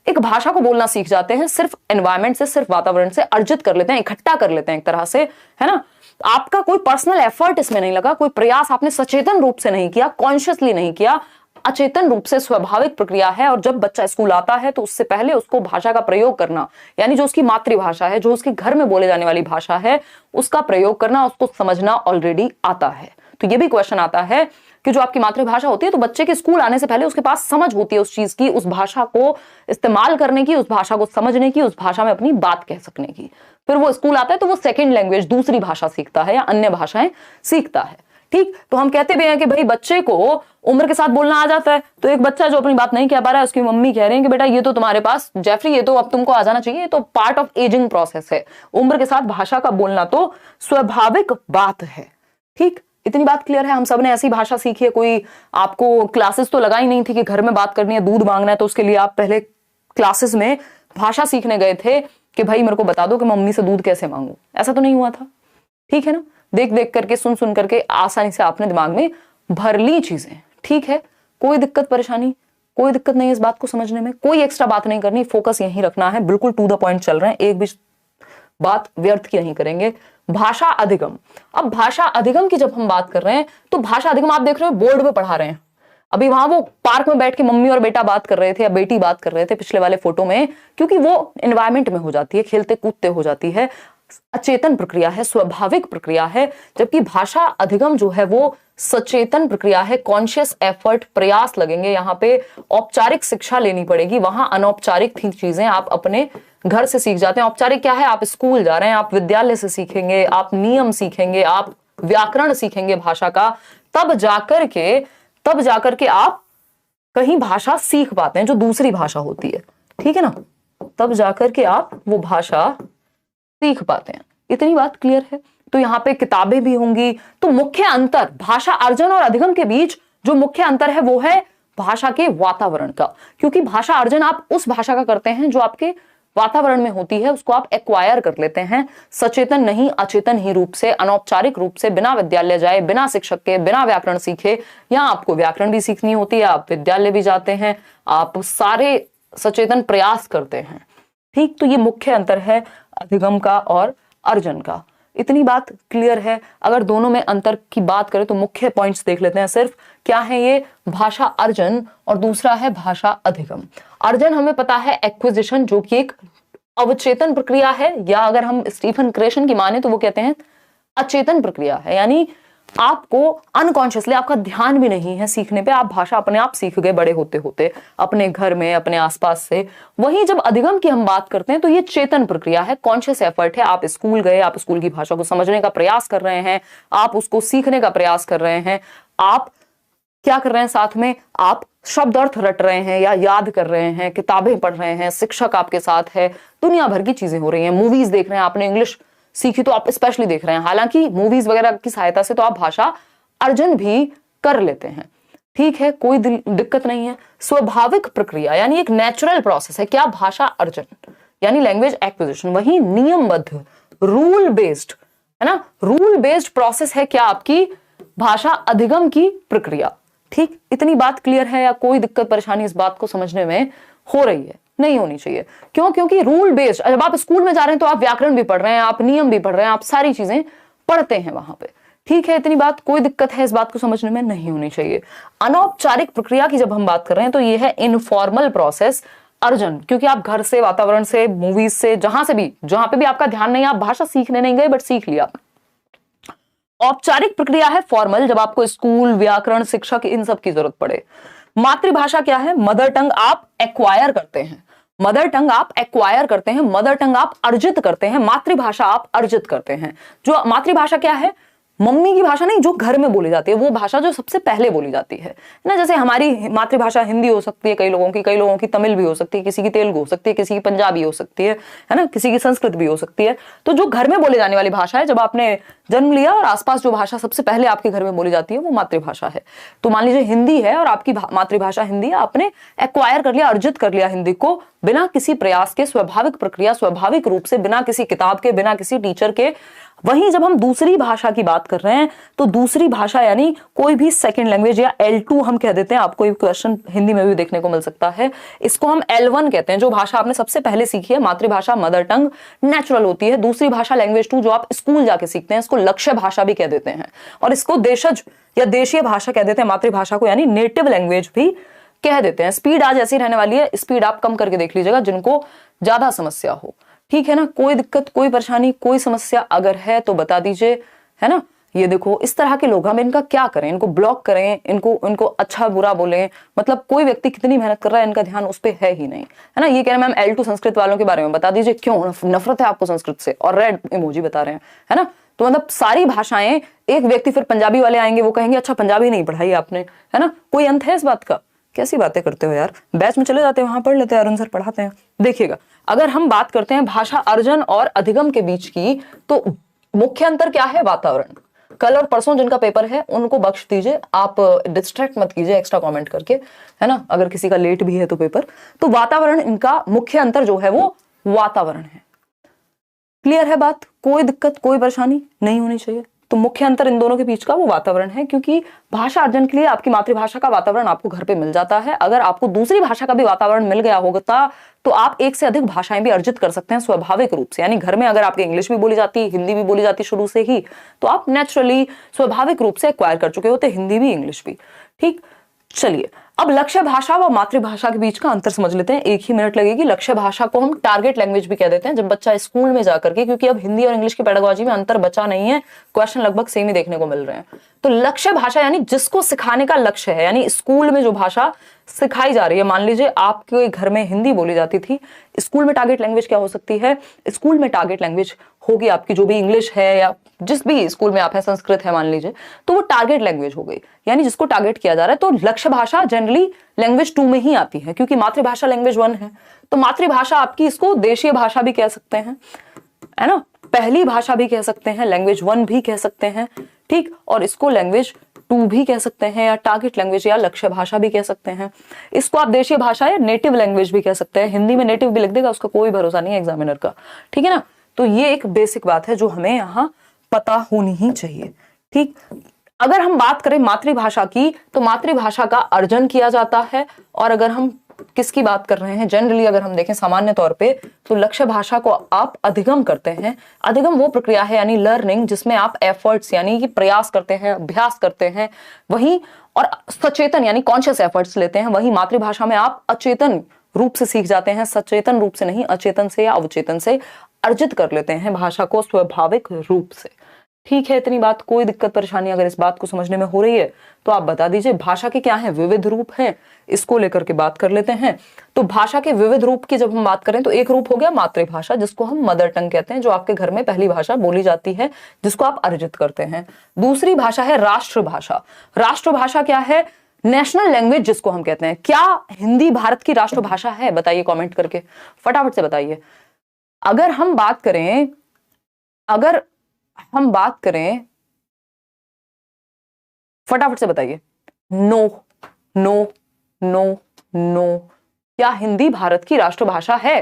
एक भाषा को बोलना सीख जाते हैं, सिर्फ एनवायरमेंट से, सिर्फ वातावरण से अर्जित कर लेते हैं, इकट्ठा कर लेते हैं एक तरह से, है ना। आपका कोई पर्सनल एफर्ट इसमें नहीं लगा, कोई प्रयास आपने सचेतन रूप से नहीं किया, कॉन्शियसली नहीं किया, अचेतन रूप से स्वाभाविक प्रक्रिया है। और जब बच्चा स्कूल आता है तो उससे पहले उसको भाषा का प्रयोग करना, यानी जो उसकी मातृभाषा है, जो उसके घर में बोले जाने वाली भाषा है, उसका प्रयोग करना, उसको समझना ऑलरेडी आता है। तो ये भी क्वेश्चन आता है कि जो आपकी मातृभाषा होती है, तो बच्चे के स्कूल आने से पहले उसके पास समझ होती है उस चीज की, उस भाषा को इस्तेमाल करने की, उस भाषा को समझने की, उस भाषा में अपनी बात कह सकने की। फिर वो स्कूल आता है तो वो सेकेंड लैंग्वेज, दूसरी भाषा सीखता है या अन्य भाषाएं सीखता है। ठीक, तो हम कहते भी हैं कि भाई बच्चे को उम्र के साथ बोलना आ जाता है। तो एक बच्चा जो अपनी बात नहीं कह पा रहा है, उसकी मम्मी कह रही है कि बेटा ये तो तुम्हारे पास, जेफरी ये तो अब तुमको आ जाना चाहिए, ये तो पार्ट ऑफ एजिंग प्रोसेस है। उम्र के साथ भाषा का बोलना तो स्वाभाविक बात है। ठीक, इतनी बात क्लियर है। हम सब ने ऐसी भाषा सीखी है, कोई आपको क्लासेस तो लगाई नहीं थी कि घर में बात करनी है, दूध मांगना है तो उसके लिए आप पहले क्लासेस में भाषा सीखने गए थे कि भाई मेरे को बता दो कि मम्मी से दूध कैसे मांगू। ऐसा तो नहीं हुआ था, ठीक है ना। देख देख करके, सुन सुन करके आसानी से आपने दिमाग में भर ली चीजें। ठीक है, कोई दिक्कत परेशानी, कोई दिक्कत नहीं है इस बात को समझने में, कोई एक्स्ट्रा बात नहीं करनी, फोकस यहीं रखना है, बिल्कुल टू द पॉइंट चल रहे हैं, एक भी बात व्यर्थ की नहीं करेंगे। भाषा अधिगम। अब भाषा अधिगम की जब हम बात कर रहे हैं तो भाषा अधिगम आप देख रहे हो बोर्ड पे पढ़ा रहे हैं। अभी वहां वो पार्क में बैठ के मम्मी और बेटा बात कर रहे थे या बेटी बात कर रहे थे पिछले वाले फोटो में, क्योंकि वो एनवायरमेंट में हो जाती है, खेलते कूदते हो जाती है, अचेतन प्रक्रिया है, स्वाभाविक प्रक्रिया है। जबकि भाषा अधिगम जो है वो सचेतन प्रक्रिया है, कॉन्शियस एफर्ट, प्रयास लगेंगे, यहाँ पे औपचारिक शिक्षा लेनी पड़ेगी। वहां अनौपचारिक थी चीजें आप अपने घर से सीख जाते हैं। औपचारिक क्या है, आप स्कूल जा रहे हैं, आप विद्यालय से सीखेंगे, आप नियम सीखेंगे, आप व्याकरण सीखेंगे भाषा का, तब जाकर के आप कहीं भाषा सीख पाते हैं जो दूसरी भाषा होती है। ठीक है ना, तब जाकर के आप वो भाषा सीख पाते हैं। इतनी बात क्लियर है। तो यहाँ पे किताबें भी होंगी। तो मुख्य अंतर भाषा अर्जन और अधिगम के बीच जो मुख्य अंतर है वो है भाषा के वातावरण का, क्योंकि भाषा अर्जन आप उस भाषा का करते हैं जो आपके वातावरण में होती है, उसको आप एक्वायर कर लेते हैं, सचेतन नहीं अचेतन ही रूप से, अनौपचारिक रूप से, बिना विद्यालय जाए, बिना शिक्षक के, बिना व्याकरण सीखे। यहाँ आपको व्याकरण भी सीखनी होती है, आप विद्यालय भी जाते हैं, आप सारे सचेतन प्रयास करते हैं। ठीक, तो ये मुख्य अंतर है अधिगम का और अर्जन का। इतनी बात क्लियर है। अगर दोनों में अंतर की बात करें तो मुख्य पॉइंट्स देख लेते हैं सिर्फ। क्या है ये, भाषा अर्जन और दूसरा है भाषा अधिगम। अर्जन हमें पता है एक्विजिशन, जो कि एक अवचेतन प्रक्रिया है, या अगर हम स्टीफन क्रेशन की माने तो वो कहते हैं अचेतन प्रक्रिया है, यानी आपको अनकॉन्शियसली, आपका ध्यान भी नहीं है सीखने पे, आप भाषा अपने आप सीख गए बड़े होते होते अपने घर में, अपने आसपास से। वहीं जब अधिगम की हम बात करते हैं तो ये चेतन प्रक्रिया है, कॉन्शियस एफर्ट है। आप स्कूल गए, आप स्कूल की भाषा को समझने का प्रयास कर रहे हैं, आप उसको सीखने का प्रयास कर रहे हैं, आप क्या कर रहे हैं, साथ में आप शब्द अर्थ रट रहे हैं या याद कर रहे हैं, किताबें पढ़ रहे हैं, शिक्षक आपके साथ है, दुनिया भर की चीजें हो रही हैं, मूवीज देख रहे हैं, आपने इंग्लिश सीखी तो आप स्पेशली देख रहे हैं। हालांकि मूवीज वगैरह की सहायता से तो आप भाषा अर्जन भी कर लेते हैं। ठीक है, कोई दिक्कत नहीं है। स्वाभाविक प्रक्रिया यानी एक नेचुरल प्रोसेस है क्या, भाषा अर्जन यानी लैंग्वेज एक्विजिशन। वही नियमबद्ध, रूल बेस्ड, है ना, रूल बेस्ड प्रोसेस है क्या आपकी भाषा अधिगम की प्रक्रिया। ठीक, इतनी बात क्लियर है या कोई दिक्कत परेशानी इस बात को समझने में हो रही है? नहीं होनी चाहिए। क्यों? क्योंकि रूल बेस्ड, जब आप स्कूल में जा रहे हैं तो आप व्याकरण भी पढ़ रहे हैं, आप नियम भी पढ़ रहे हैं, आप सारी चीजें पढ़ते हैं वहां पे। ठीक है, इतनी बात, कोई दिक्कत है इस बात को समझने में नहीं होनी चाहिए। अनौपचारिक प्रक्रिया की जब हम बात कर रहे हैं तो ये है इनफॉर्मल प्रोसेस अर्जन, क्योंकि आप घर से, वातावरण से, मूवीज से, जहां से भी, जहां पे भी आपका ध्यान नहीं, आप भाषा सीखने नहीं गए बट सीख लिया। औपचारिक प्रक्रिया है फॉर्मल, जब आपको स्कूल, व्याकरण, शिक्षक, इन सब की जरूरत पड़े। मातृभाषा क्या है, मदर टंग आप एक्वायर करते हैं, मदर टंग आप एक्वायर करते हैं, मदर टंग आप अर्जित करते हैं, मातृभाषा आप अर्जित करते हैं। जो मातृभाषा क्या है, मम्मी की भाषा नहीं, जो घर में बोली जाती है, वो भाषा जो सबसे पहले बोली जाती है ना। जैसे हमारी मातृभाषा हिंदी हो सकती है कई लोगों की तमिल भी हो सकती है, किसी की तेलुगु हो सकती है, किसी की पंजाबी हो सकती है ना, किसी की संस्कृत भी हो सकती है। तो जो घर में बोले जाने वाली भाषा है, जब आपने जन्म लिया और आसपास जो भाषा सबसे पहले आपके घर में बोली जाती है वो मातृभाषा है। तो मान लीजिए हिंदी है और आपकी मातृभाषा हिंदी है, आपने एक्वायर कर लिया, अर्जित कर लिया हिंदी को बिना किसी प्रयास के, स्वाभाविक प्रक्रिया, स्वाभाविक रूप से, बिना किसी किताब के, बिना किसी टीचर के। वहीं जब हम दूसरी भाषा की बात कर रहे हैं तो दूसरी भाषा यानी कोई भी सेकंड लैंग्वेज या L2 हम कह देते हैं, आपको एक क्वेश्चन हिंदी में भी देखने को मिल सकता है, इसको हम L1 कहते हैं। जो भाषा आपने सबसे पहले सीखी है, मातृभाषा मदर टंग नेचुरल होती है। दूसरी भाषा लैंग्वेज 2 जो आप स्कूल जाके सीखते हैं, इसको लक्ष्य भाषा भी कह देते हैं और इसको देशज या देशीय भाषा कह देते हैं मातृभाषा को, यानी नेटिव लैंग्वेज भी कह देते हैं। स्पीड आज ऐसी रहने वाली है, स्पीड आप कम करके देख लीजिएगा जिनको ज्यादा समस्या हो, ठीक है ना। कोई दिक्कत, कोई परेशानी, कोई समस्या अगर है तो बता दीजिए, है ना। ये देखो इस तरह के लोग, हम इनका क्या करें, इनको ब्लॉक करें, इनको अच्छा बुरा बोलें, मतलब कोई व्यक्ति कितनी मेहनत कर रहा है इनका ध्यान उस पर है ही नहीं, है ना। ये कह रहे हैं मैम L2 संस्कृत वालों के बारे में बता दीजिए, क्यों नफरत है आपको संस्कृत से, और रेड इमोजी बता रहे हैं, है ना। तो मतलब सारी भाषाएं, एक व्यक्ति, फिर पंजाबी वाले आएंगे वो कहेंगे अच्छा पंजाबी नहीं पढ़ाई आपने, है ना। कोई अंत है इस बात का? कैसी बातें करते हो यार, बैच में चले जाते हैं, वहां पढ़ लेते हैं, अरुण सर पढ़ाते हैं। देखिएगा, अगर हम बात करते हैं भाषा अर्जन और अधिगम के बीच की, तो मुख्य अंतर क्या है? वातावरण। कल और परसों जिनका पेपर है उनको बख्श दीजिए, आप डिस्ट्रैक्ट मत कीजिए एक्स्ट्रा कमेंट करके, है ना। अगर किसी का लेट भी है तो पेपर, तो वातावरण, इनका मुख्य अंतर जो है वो वातावरण है। क्लियर है बात? कोई दिक्कत, कोई परेशानी नहीं होनी चाहिए। तो मुख्य अंतर इन दोनों के बीच का वो वातावरण है, क्योंकि भाषा अर्जन के लिए आपकी मातृभाषा का वातावरण आपको घर पे मिल जाता है। अगर आपको दूसरी भाषा का भी वातावरण मिल गया होगा तो आप एक से अधिक भाषाएं भी अर्जित कर सकते हैं स्वाभाविक रूप से। यानी घर में अगर आपकी इंग्लिश भी बोली जाती, हिंदी भी बोली जाती शुरू से ही, तो आप नेचुरली स्वाभाविक रूप से एक्वायर कर चुके होते हिंदी भी, इंग्लिश भी, ठीक। चलिए, अब लक्ष्य भाषा व मातृभाषा के बीच का अंतर समझ लेते हैं, एक ही मिनट लगेगी। लक्ष्य भाषा को हम टारगेट लैंग्वेज भी कह देते हैं जब बच्चा स्कूल में जाकर के, क्योंकि अब हिंदी और इंग्लिश की पेडागोजी में अंतर बचा नहीं है, क्वेश्चन लगभग सेम ही देखने को मिल रहे हैं। तो लक्ष्य भाषा यानी जिसको सिखाने का लक्ष्य है, यानी स्कूल में जो भाषा सिखाई जा रही है। मान लीजिए आपके घर में हिंदी बोली जाती थी, स्कूल में टारगेट लैंग्वेज क्या हो सकती है? स्कूल में टारगेट लैंग्वेज होगी आपकी जो भी इंग्लिश है, या जिस भी स्कूल में आप है, संस्कृत है मान लीजिए, तो वो टारगेट लैंग्वेज हो गई, यानी जिसको टारगेट किया जा रहा है। तो लक्ष्य भाषा जनरली लैंग्वेज 2 में ही आती है, क्योंकि मातृभाषा लैंग्वेज 1 है। तो मातृभाषा आपकी, इसको देशीय भाषा भी कह सकते हैं, है ना, पहली भाषा भी कह सकते हैं, लैंग्वेज 1 भी कह सकते हैं, ठीक। और इसको लैंग्वेज 2 भी कह सकते हैं, या टारगेट लैंग्वेज या लक्ष्य भाषा भी कह सकते हैं। इसको आप देशीय भाषा या नेटिव लैंग्वेज भी कह सकते हैं। हिंदी में नेटिव भी लिख देगा, उसका कोई भरोसा नहीं है एग्जामिनर का, ठीक है ना। तो ये एक बेसिक बात है जो हमें यहाँ पता होनी ही चाहिए, ठीक। अगर हम बात करें मातृभाषा की, तो मातृभाषा का अर्जन किया जाता है। और अगर हम किसकी बात कर रहे हैं, जनरली अगर हम देखें सामान्य तौर पे, तो लक्ष्य भाषा को आप अधिगम करते हैं। अधिगम वो प्रक्रिया है, यानी लर्निंग, जिसमें आप एफर्ट्स यानी कि प्रयास करते हैं, अभ्यास करते हैं, वहीं और सचेतन यानी कॉन्शियस एफर्ट्स लेते हैं। वहीं मातृभाषा में आप अचेतन रूप से सीख जाते हैं, सचेतन रूप से नहीं, अचेतन से या अवचेतन से अर्जित कर लेते हैं भाषा को स्वाभाविक रूप से, ठीक है। इतनी बात, कोई दिक्कत परेशानी अगर इस बात को समझने में हो रही है तो आप बता दीजिए। भाषा के क्या है? विविध रूप हैं, इसको लेकर के बात कर लेते हैं। तो भाषा के विविध रूप की जब हम बात करें तो एक रूप हो गया मातृभाषा, जिसको हम मदर टंग कहते हैं, जो आपके घर में पहली भाषा बोली जाती है, जिसको आप अर्जित करते हैं। दूसरी भाषा है राष्ट्रभाषा। राष्ट्रभाषा क्या है? नेशनल लैंग्वेज जिसको हम कहते हैं। क्या हिंदी भारत की राष्ट्रभाषा है? बताइए कमेंट करके, फटाफट से बताइए। अगर हम बात करें फटाफट से बताइए। No no no no. क्या हिंदी भारत की राष्ट्रभाषा है?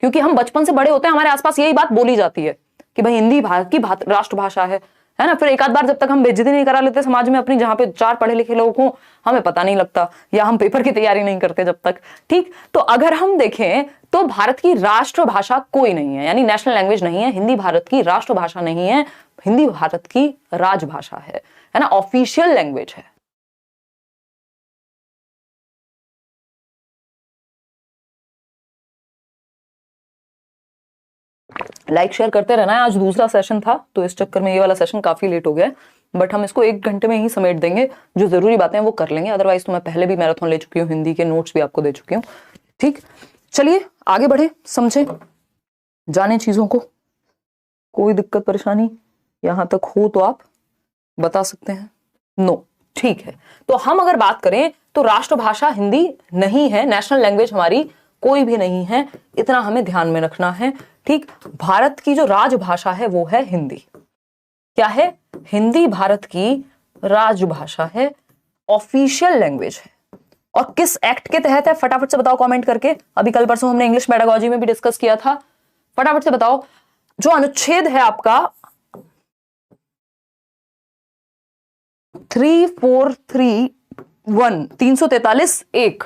क्योंकि हम बचपन से बड़े होते हैं, हमारे आसपास यही बात बोली जाती है कि भाई हिंदी भारत की राष्ट्रभाषा है ना। फिर एक आध बार जब तक हम बेइज्जती नहीं करा लेते समाज में अपनी, जहां पे 4 पढ़े लिखे लोग हों, हमें पता नहीं लगता, या हम पेपर की तैयारी नहीं करते जब तक, ठीक। तो अगर हम देखें तो भारत की राष्ट्रभाषा कोई नहीं है, यानी नेशनल लैंग्वेज नहीं है। हिंदी भारत की राष्ट्रभाषा नहीं है, हिंदी भारत की राजभाषा है ना, ऑफिशियल लैंग्वेज है। लाइक शेयर करते रहना है। आज दूसरा सेशन था तो इस चक्कर में ये वाला सेशन काफी लेट हो गया, बट हम इसको 1 घंटे में ही समेट देंगे। जो जरूरी बातें हैं वो कर लेंगे, अदरवाइज तो मैं पहले भी मैराथन ले चुकी हूँ, हिंदी के नोट्स भी आपको दे चुकी हूँ, ठीक। चलिए आगे बढ़े, समझे, जाने चीजों को। कोई दिक्कत परेशानी यहां तक हो तो आप बता सकते हैं। नो, ठीक है। तो हम अगर बात करें तो राष्ट्रभाषा हिंदी नहीं है, नेशनल लैंग्वेज हमारी कोई भी नहीं है, इतना हमें ध्यान में रखना है, ठीक। भारत की जो राजभाषा है वो है हिंदी। क्या है? हिंदी भारत की राजभाषा है, ऑफिशियल लैंग्वेज है। और किस एक्ट के तहत है? फटाफट से बताओ कमेंट करके। अभी कल परसों हमने इंग्लिश पेडागोजी में भी डिस्कस किया था, फटाफट से बताओ। जो अनुच्छेद है आपका 3431, 343(1),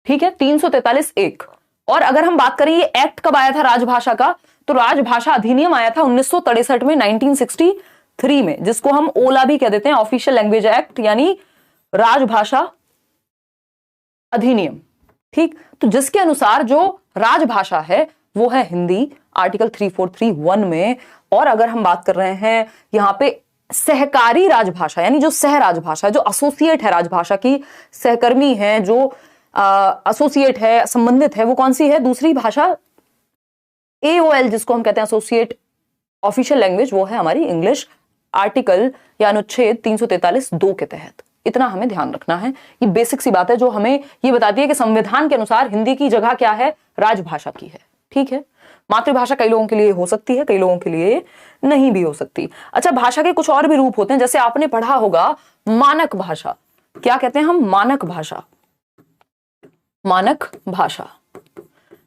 ठीक है, 343(1). और अगर हम बात करें ये एक्ट कब आया था राजभाषा का, तो राजभाषा अधिनियम आया था 1963 में, 1963 में, जिसको हम ओला भी कह देते हैं, ऑफिशियल लैंग्वेज एक्ट, यानी राजभाषा अधिनियम। ठीक, तो जिसके अनुसार जो राजभाषा है वो है हिंदी, आर्टिकल 3431 में। और अगर हम बात कर रहे हैं यहां पे सहकारी राजभाषा, यानी जो सह राजभाषा, जो एसोसिएट है राजभाषा की, सहकर्मी है, जो एसोसिएट है, संबंधित है, वो कौन सी है? दूसरी भाषा AOL, जिसको हम कहते हैं एसोसिएट ऑफिशियल लैंग्वेज, वो है हमारी इंग्लिश, आर्टिकल या अनुच्छेद 343(2) के तहत। इतना हमें ध्यान रखना है। ये बेसिक सी बात है जो हमें ये बताती है कि संविधान के अनुसार हिंदी की जगह क्या है? राजभाषा की है। ठीक है, मातृभाषा कई लोगों के लिए हो सकती है, कई लोगों के लिए नहीं भी हो सकती। अच्छा, भाषा के कुछ और भी रूप होते हैं, जैसे आपने पढ़ा होगा मानक भाषा। क्या कहते हैं हम? मानक भाषा। मानक भाषा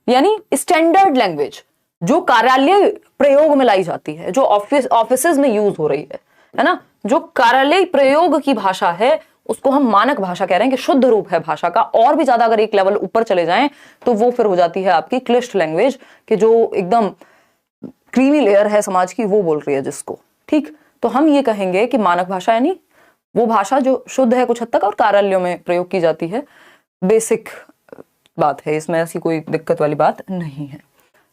यानी स्टैंडर्ड लैंग्वेज, जो कार्यालय प्रयोग में लाई जाती है, जो ऑफिसेज में यूज हो रही है ना, जो कार्यालय प्रयोग की भाषा है, उसको हम मानक भाषा कह रहे हैं कि शुद्ध रूप है भाषा का। और भी ज्यादा अगर एक लेवल ऊपर चले जाएं तो वो फिर हो जाती है आपकी क्लिष्ट लैंग्वेज, कि जो एकदम क्रीमी लेयर है समाज की, वो बोल रही है जिसको। ठीक, तो हम ये कहेंगे कि मानक भाषा यानी वो भाषा जो शुद्ध है कुछ हद तक और कार्यालयों में प्रयोग की जाती है। बेसिक बात है, इसमें ऐसी कोई दिक्कत वाली बात नहीं है।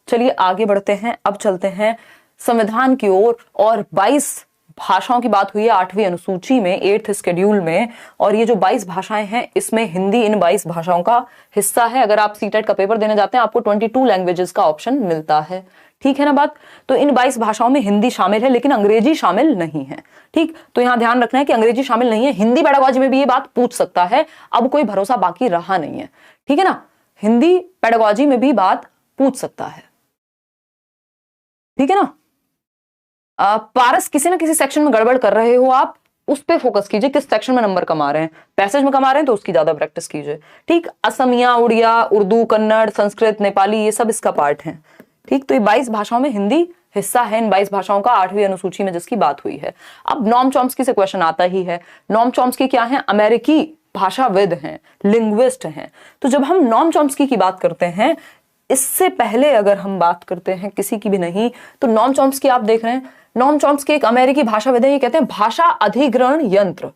चलिए आगे बढ़ते हैं, अब चलते हैं संविधान की ओर। और 22 भाषाओं की बात हुई है 8वीं अनुसूची में, 8th शेड्यूल में। और ये जो 22 भाषाएं हैं, इसमें हिंदी इन 22 भाषाओं का हिस्सा है। अगर आप सीटेट का पेपर देने जाते हैं, आपको 22 लैंग्वेजेस का ऑप्शन मिलता है। ठीक है ना बात? तो इन 22 भाषाओं में हिंदी शामिल है, लेकिन अंग्रेजी शामिल नहीं है। ठीक, तो यहां ध्यान रखना है कि अंग्रेजी शामिल नहीं है। हिंदी पेडागोजी में भी ये बात पूछ सकता है, अब कोई भरोसा बाकी रहा नहीं है। ठीक है ना, हिंदी पेडागोजी में भी बात पूछ सकता है। ठीक है ना? पारस, किसी ना किसी सेक्शन में गड़बड़ कर रहे हो आप, उस पे फोकस कीजिए, किस सेक्शन में नंबर कमा रहे हैं। पैसेज में कमा रहे हैं तो उसकी ज्यादा प्रैक्टिस कीजिए। ठीक, असमिया, उड़िया, उर्दू, कन्नड़, संस्कृत, नेपाली, ये सब इसका पार्ट है। ठीक, तो ये 22 भाषाओं में हिंदी हिस्सा है, इन 22 भाषाओं का 8वीं अनुसूची में जिसकी बात हुई है। अब नॉम चॉम्स्की से क्वेश्चन आता ही है। नॉम चॉम्स्की क्या है? अमेरिकी भाषाविद हैं, लिंग्विस्ट हैं। तो जब हम नॉम चॉम्स्की की बात करते हैं, इससे पहले अगर हम बात करते हैं किसी की भी नहीं, तो नॉम चॉम्स्की आप देख रहे हैं, नॉम चॉम्स्की एक अमेरिकी भाषाविद है। ये कहते हैं भाषा अधिग्रहण यंत्र,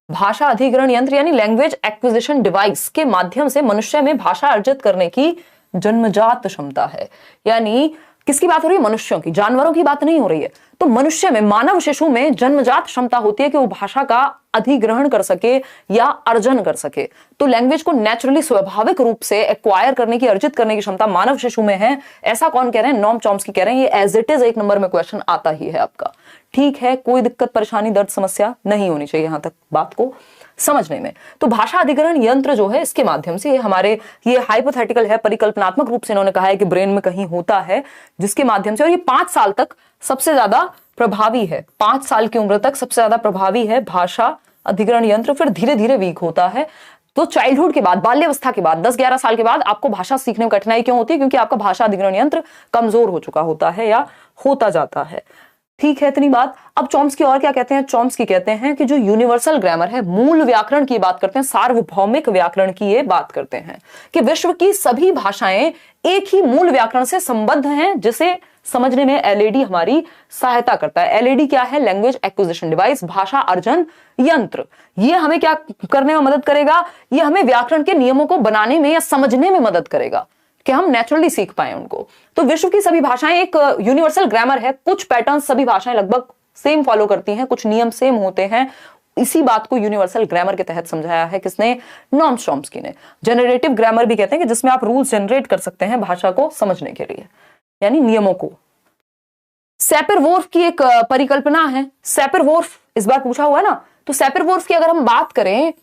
भाषा अधिग्रहण यंत्र यानी लैंग्वेज एक्विजिशन डिवाइस के माध्यम से मनुष्य में भाषा अर्जित करने की जन्मजात क्षमता है। यानी किसकी बात हो रही है? मनुष्यों की, जानवरों की बात नहीं हो रही है। तो मनुष्य में, मानव शिशु में जन्मजात क्षमता होती है कि वो भाषा का अधिग्रहण कर सके या अर्जन कर सके। तो लैंग्वेज को नेचुरली, स्वाभाविक रूप से एक्वायर करने की, अर्जित करने की क्षमता मानव शिशु में है। ऐसा कौन कह रहे हैं? नॉम चॉम्स्की कह रहे हैं। ये एज इट इज 1 नंबर में क्वेश्चन आता ही है आपका। ठीक है, कोई दिक्कत, परेशानी, दर्द, समस्या नहीं होनी चाहिए यहां तक बात को समझने में। तो भाषा अधिग्रहण यंत्र जो है, इसके माध्यम से हमारे, ये हाइपोथेटिकल है, परिकल्पनात्मक रूप से इन्होंने कहा है कि ब्रेन में कहीं होता है, जिसके माध्यम से, और ये 5 साल तक सबसे ज्यादा प्रभावी है, 5 साल की उम्र तक सबसे ज्यादा प्रभावी है भाषा अधिग्रहण यंत्र। फिर धीरे धीरे वीक होता है। तो चाइल्डहुड के बाद, बाल्यावस्था के बाद, 10-11 साल के बाद आपको भाषा सीखने में कठिनाई क्यों होती है? क्योंकि आपका भाषा अधिग्रहण यंत्र कमजोर हो चुका होता है या होता जाता है। ठीक है, इतनी बात। अब चॉम्स्की और क्या कहते हैं? चॉम्स्की कहते हैं कि जो यूनिवर्सल ग्रामर है, मूल व्याकरण की बात करते हैं, सार्वभौमिक व्याकरण की ये बात करते हैं कि विश्व की सभी भाषाएं एक ही मूल व्याकरण से संबद्ध हैं, जिसे समझने में एलएडी हमारी सहायता करता है। एलएडी क्या है? लैंग्वेज एक्विजिशन डिवाइस, भाषा अर्जन यंत्र। ये हमें क्या करने में मदद करेगा? ये हमें व्याकरण के नियमों को बनाने में या समझने में मदद करेगा कि हम नेचुरली सीख पाए उनको। तो विश्व की सभी भाषाएं एक यूनिवर्सल ग्रामर है, कुछ पैटर्न सभी भाषाएं लगभग सेम फॉलो करती हैं, कुछ नियम सेम होते हैं। इसी बात को यूनिवर्सल ग्रामर के तहत समझाया है किसने? नॉम चॉम्स्की ने। जनरेटिव ग्रामर भी कहते हैं कि जिसमें आप रूल्स जनरेट कर सकते हैं भाषा को समझने के लिए, यानी नियमों को। सैपर-वोल्फ की एक परिकल्पना है। सैपर-वोल्फ इस बार पूछा हुआ है ना, तो सैपर-वोल्फ की अगर हम बात करें,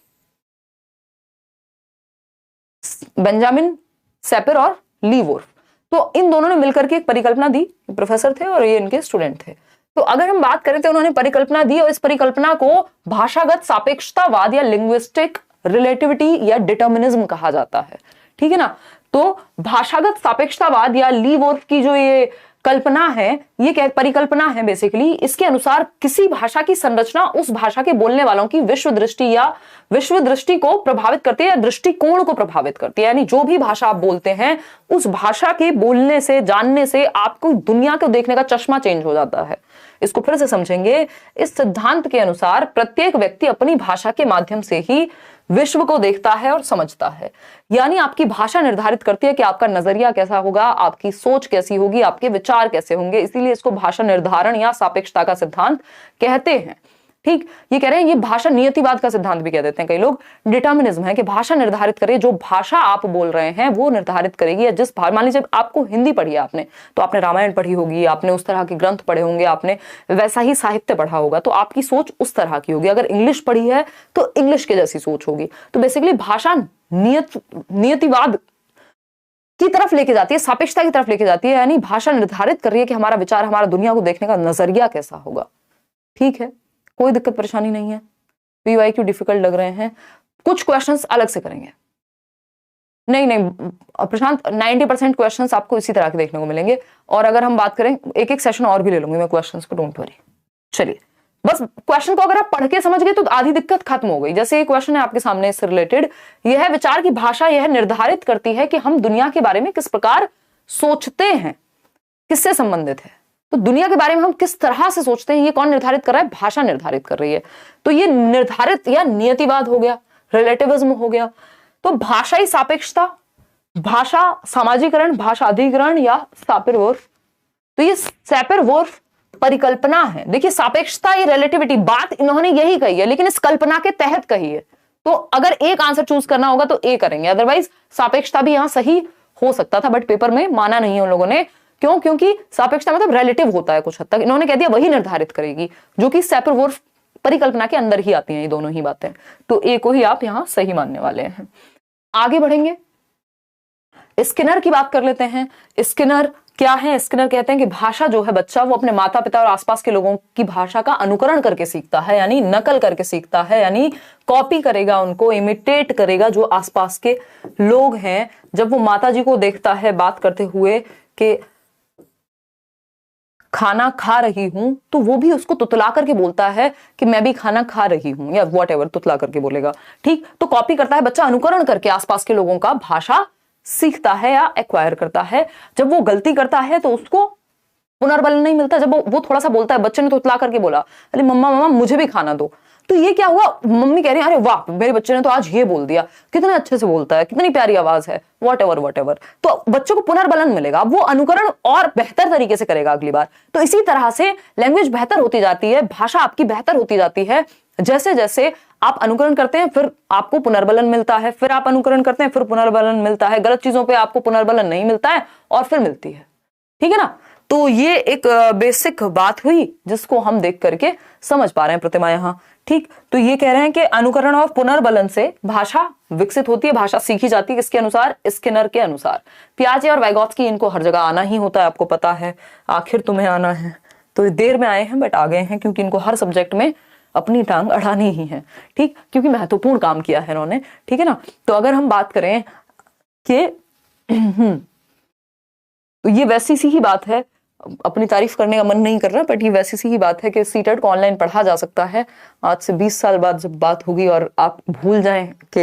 बेंजामिन सैपर और ली वोल्फ, तो इन दोनों ने मिलकर के एक परिकल्पना दी। प्रोफेसर थे और ये इनके स्टूडेंट थे। तो अगर हम बात करें तो उन्होंने परिकल्पना दी और इस परिकल्पना को भाषागत सापेक्षतावाद या लिंग्विस्टिक रिलेटिविटी या डिटर्मिनिज्म कहा जाता है। ठीक है ना। तो भाषागत सापेक्षतावाद या लीवोर्फ की जो ये कल्पना है, ये क्या परिकल्पना है बेसिकली, इसके अनुसार किसी भाषा की संरचना उस भाषा के बोलने वालों की विश्व दृष्टि या विश्व दृष्टि को प्रभावित करती है या दृष्टिकोण को प्रभावित करती है। यानी जो भी भाषा आप बोलते हैं उस भाषा के बोलने से, जानने से आपको दुनिया को देखने का चश्मा चेंज हो जाता है। इसको फिर से समझेंगे। इस सिद्धांत के अनुसार प्रत्येक व्यक्ति अपनी भाषा के माध्यम से ही विश्व को देखता है और समझता है। यानी आपकी भाषा निर्धारित करती है कि आपका नजरिया कैसा होगा, आपकी सोच कैसी होगी, आपके विचार कैसे होंगे। इसीलिए इसको भाषा निर्धारण या सापेक्षता का सिद्धांत कहते हैं। ठीक, ये कह रहे हैं, ये भाषा नियतिवाद का सिद्धांत भी कह देते हैं कई लोग। डिटर्मिनिज्म है कि भाषा निर्धारित करे, जो भाषा आप बोल रहे हैं वो निर्धारित करेगी। या जिस मान लीजिए आपको हिंदी पढ़ी है आपने, तो आपने रामायण पढ़ी होगी, आपने उस तरह के ग्रंथ पढ़े होंगे, आपने वैसा ही साहित्य पढ़ा होगा, तो आपकी सोच उस तरह की होगी। अगर इंग्लिश पढ़ी है तो इंग्लिश के जैसी सोच होगी। तो बेसिकली भाषा नियतिवाद की तरफ लेके जाती है, सापेक्षता की तरफ लेके जाती है। यानी भाषा निर्धारित कर रही है कि हमारा विचार, हमारा दुनिया को देखने का नजरिया कैसा होगा। ठीक है, कोई दिक्कत परेशानी नहीं है। पीवाईक्यू डिफिकल्ट लग रहे हैं, कुछ क्वेश्चंस अलग से करेंगे। नहीं प्रशांत, 90% क्वेश्चंस आपको इसी तरह के देखने को मिलेंगे। और अगर हम बात करें, एक एक सेशन और भी ले लूंगी मैं क्वेश्चंस को, डोंट वरी। चलिए, बस क्वेश्चन को अगर आप पढ़ के समझ गए तो आधी दिक्कत खत्म हो गई। जैसे ये क्वेश्चन है आपके सामने इससे रिलेटेड, यह है विचार की भाषा यह निर्धारित करती है कि हम दुनिया के बारे में किस प्रकार सोचते हैं, किससे संबंधित है। तो दुनिया के बारे में हम किस तरह से सोचते हैं, ये कौन निर्धारित कर रहा है? भाषा निर्धारित कर रही है। तो ये निर्धारित या नियतिवाद हो गया, रिलेटिविज्म हो गया। तो भाषाई सापेक्षता, भाषा सामाजिकरण, भाषा अधिकरण या सैपर-वुर्फ। तो ये सैपर-वुर्फ परिकल्पना है। देखिए, सापेक्षता, ये रिलेटिविटी, बात इन्होंने यही कही है लेकिन इस कल्पना के तहत कही है। तो अगर एक आंसर चूज करना होगा तो ए करेंगे, अदरवाइज सापेक्षता भी यहां सही हो सकता था, बट पेपर में माना नहीं है उन लोगों ने। क्यों? क्योंकि सापेक्षता मतलब रिलेटिव होता है कुछ हद तक। इन्होंने कह दिया वही निर्धारित करेगी, जो कि सैपर-वुर्फ परिकल्पना के अंदर ही आती हैं ये दोनों ही बातें। तो ए को ही आप यहां सही मानने वाले हैं। आगे बढ़ेंगे, स्किनर की बात कर लेते हैं। स्किनर क्या है? स्किनर कहते हैं कि भाषा जो है, बच्चा वो अपने माता पिता और आसपास के लोगों की भाषा का अनुकरण करके सीखता है, यानी नकल करके सीखता है, यानी कॉपी करेगा, उनको इमिटेट करेगा जो आसपास के लोग हैं। जब वो माता जी को देखता है बात करते हुए कि खाना खा रही हूं, तो वो भी उसको तुतला करके बोलता है कि मैं भी खाना खा रही हूं, या व्हाटएवर तुतला करके बोलेगा। ठीक, तो कॉपी करता है बच्चा, अनुकरण करके आसपास के लोगों का भाषा सीखता है या एक्वायर करता है। जब वो गलती करता है तो उसको पुनर्बल नहीं मिलता। जब वो थोड़ा सा बोलता है, बच्चे ने तुतला करके बोला, अरे मम्मा मम्मा मुझे भी खाना दो, तो ये क्या हुआ? मम्मी कह रही है, अरे वाह मेरे बच्चे ने तो आज ये बोल दिया, कितने अच्छे से बोलता है, कितनी प्यारी आवाज है, व्हाटएवर। तो बच्चों को पुनर्बलन मिलेगा, वो अनुकरण और बेहतर तरीके से करेगा अगली बार। तो इसी तरह से लैंग्वेज बेहतर होती जाती है, भाषा आपकी बेहतर होती जाती है। जैसे जैसे आप अनुकरण करते हैं फिर आपको पुनर्बलन मिलता है, फिर आप अनुकरण करते हैं फिर पुनर्बलन मिलता है। गलत चीजों पे आपको पुनर्बलन नहीं मिलता है और फिर मिलती है। ठीक है ना। तो ये एक बेसिक बात हुई जिसको हम देख करके समझ पा रहे हैं प्रतिमा यहाँ। ठीक, तो ये कह रहे हैं कि अनुकरण और पुनर्बलन से भाषा विकसित होती है, भाषा सीखी जाती है। किसके अनुसार? स्किनर के अनुसार। पियाजे और वाइगोत्स्की, इनको हर जगह आना ही होता है, आपको पता है। आखिर तुम्हें आना है, तो देर में आए हैं बट आ गए हैं, क्योंकि इनको हर सब्जेक्ट में अपनी टांग अड़ानी ही है। ठीक, क्योंकि महत्वपूर्ण काम किया है इन्होंने। ठीक है ना। तो अगर हम बात करें कि तो ये वैसी सी ही बात है, अपनी तारीफ करने का मन नहीं कर रहा, बट ये वैसी सी ही बात है कि सीटेट को ऑनलाइन पढ़ा जा सकता है। आज से 20 साल बाद जब बात होगी और आप भूल जाएं कि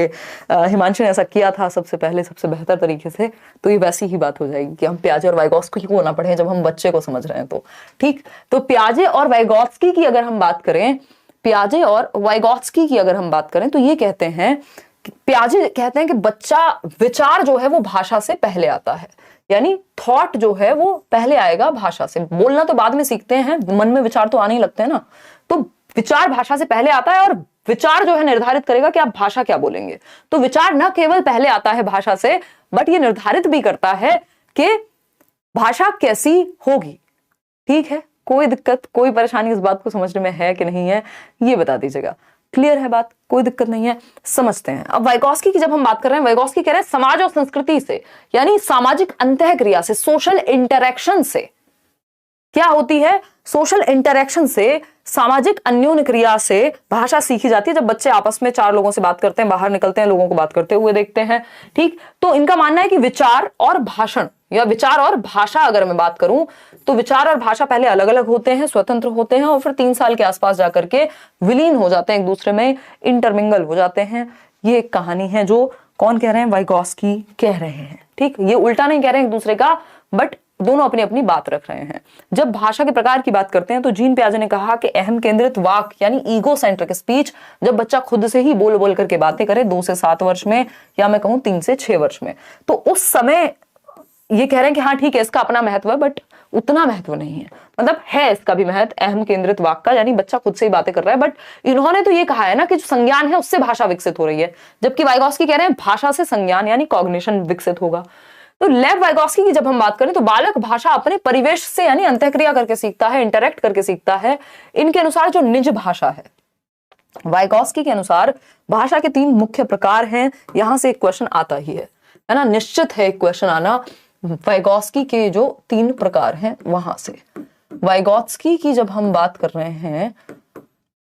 हिमांशु ने ऐसा किया था सबसे पहले सबसे बेहतर तरीके से, तो ये वैसी ही बात हो जाएगी कि हम पियाजे और वाइगोत्स्की को ना पढ़ें जब हम बच्चे को समझ रहे हैं। तो ठीक, तो पियाजे और वाइगोत्स्की की अगर हम बात करें, पियाजे और वाइगोत्स्की की अगर हम बात करें, तो ये कहते हैं, पियाजे कहते हैं कि बच्चा विचार जो है वो भाषा से पहले आता है, यानी थॉट जो है वो पहले आएगा भाषा से। बोलना तो बाद में सीखते हैं, मन में विचार तो आने ही लगते हैं ना। तो विचार भाषा से पहले आता है और विचार जो है निर्धारित करेगा कि आप भाषा क्या बोलेंगे। तो विचार न केवल पहले आता है भाषा से, बट ये निर्धारित भी करता है कि भाषा कैसी होगी। ठीक है, कोई दिक्कत, कोई परेशानी इस बात को समझने में है कि नहीं है, ये बता दीजिएगा। क्लियर है बात? कोई दिक्कत नहीं है, समझते हैं। अब वाइगोत्स्की की जब हम बात कर रहे हैं, वाइगोत्स्की कह रहे हैं समाज और संस्कृति से, यानी सामाजिक अंतःक्रिया से, सोशल इंटरेक्शन से क्या होती है? सोशल इंटरेक्शन से, सामाजिक अन्योन्य क्रिया से भाषा सीखी जाती है। जब बच्चे आपस में चार लोगों से बात करते हैं, बाहर निकलते हैं, लोगों को बात करते हुए देखते हैं, ठीक। तो इनका मानना है कि विचार और भाषण या विचार और भाषा, अगर मैं बात करूं तो विचार और भाषा पहले अलग अलग होते हैं, स्वतंत्र होते हैं, और फिर 3 साल के आसपास जाकर के विलीन हो जाते हैं, एक दूसरे में इंटरमिंगल हो जाते हैं। ये एक कहानी है जो कौन कह रहे हैं? वाइगॉस्की कह रहे हैं, ठीक। ये उल्टा नहीं कह रहे हैं एक दूसरे का, बट दोनों अपनी अपनी बात रख रहे हैं। जब भाषा के प्रकार की बात करते हैं तो जीन पियाजे ने कहा कि अहम केंद्रित वाक यानी ईगो सेंट्रिक स्पीच, जब बच्चा खुद से ही बोल बोल करके बातें करे 2 से 7 वर्ष में, या मैं कहूं 3 से 6 वर्ष में, तो उस समय ये कह रहे हैं कि हाँ ठीक है, इसका अपना महत्व है, बट उतना महत्व नहीं है। मतलब है इसका भी महत्व अहम केंद्रित वाक का, यानी बच्चा खुद से ही बातें कर रहा है, बट इन्होंने तो ये कहा है ना कि जो संज्ञान है उससे भाषा विकसित हो रही है, जबकि वाइगॉस्की कह रहे हैं भाषा से संज्ञान यानी कॉग्निशन विकसित होगा। तो लेव वाइगॉस्की की जब हम बात करें तो बालक भाषा अपने परिवेश से यानी अंतःक्रिया करके सीखता है, इंटरेक्ट करके सीखता है। इनके अनुसार जो निज भाषा है, वाइगॉस्की के अनुसार भाषा के 3 मुख्य प्रकार हैं। यहां से एक क्वेश्चन आता ही है ना, निश्चित है एक क्वेश्चन आना। वाइगॉस्की के जो 3 प्रकार हैं वहां से, वाइगॉत्स्की की जब हम बात कर रहे हैं,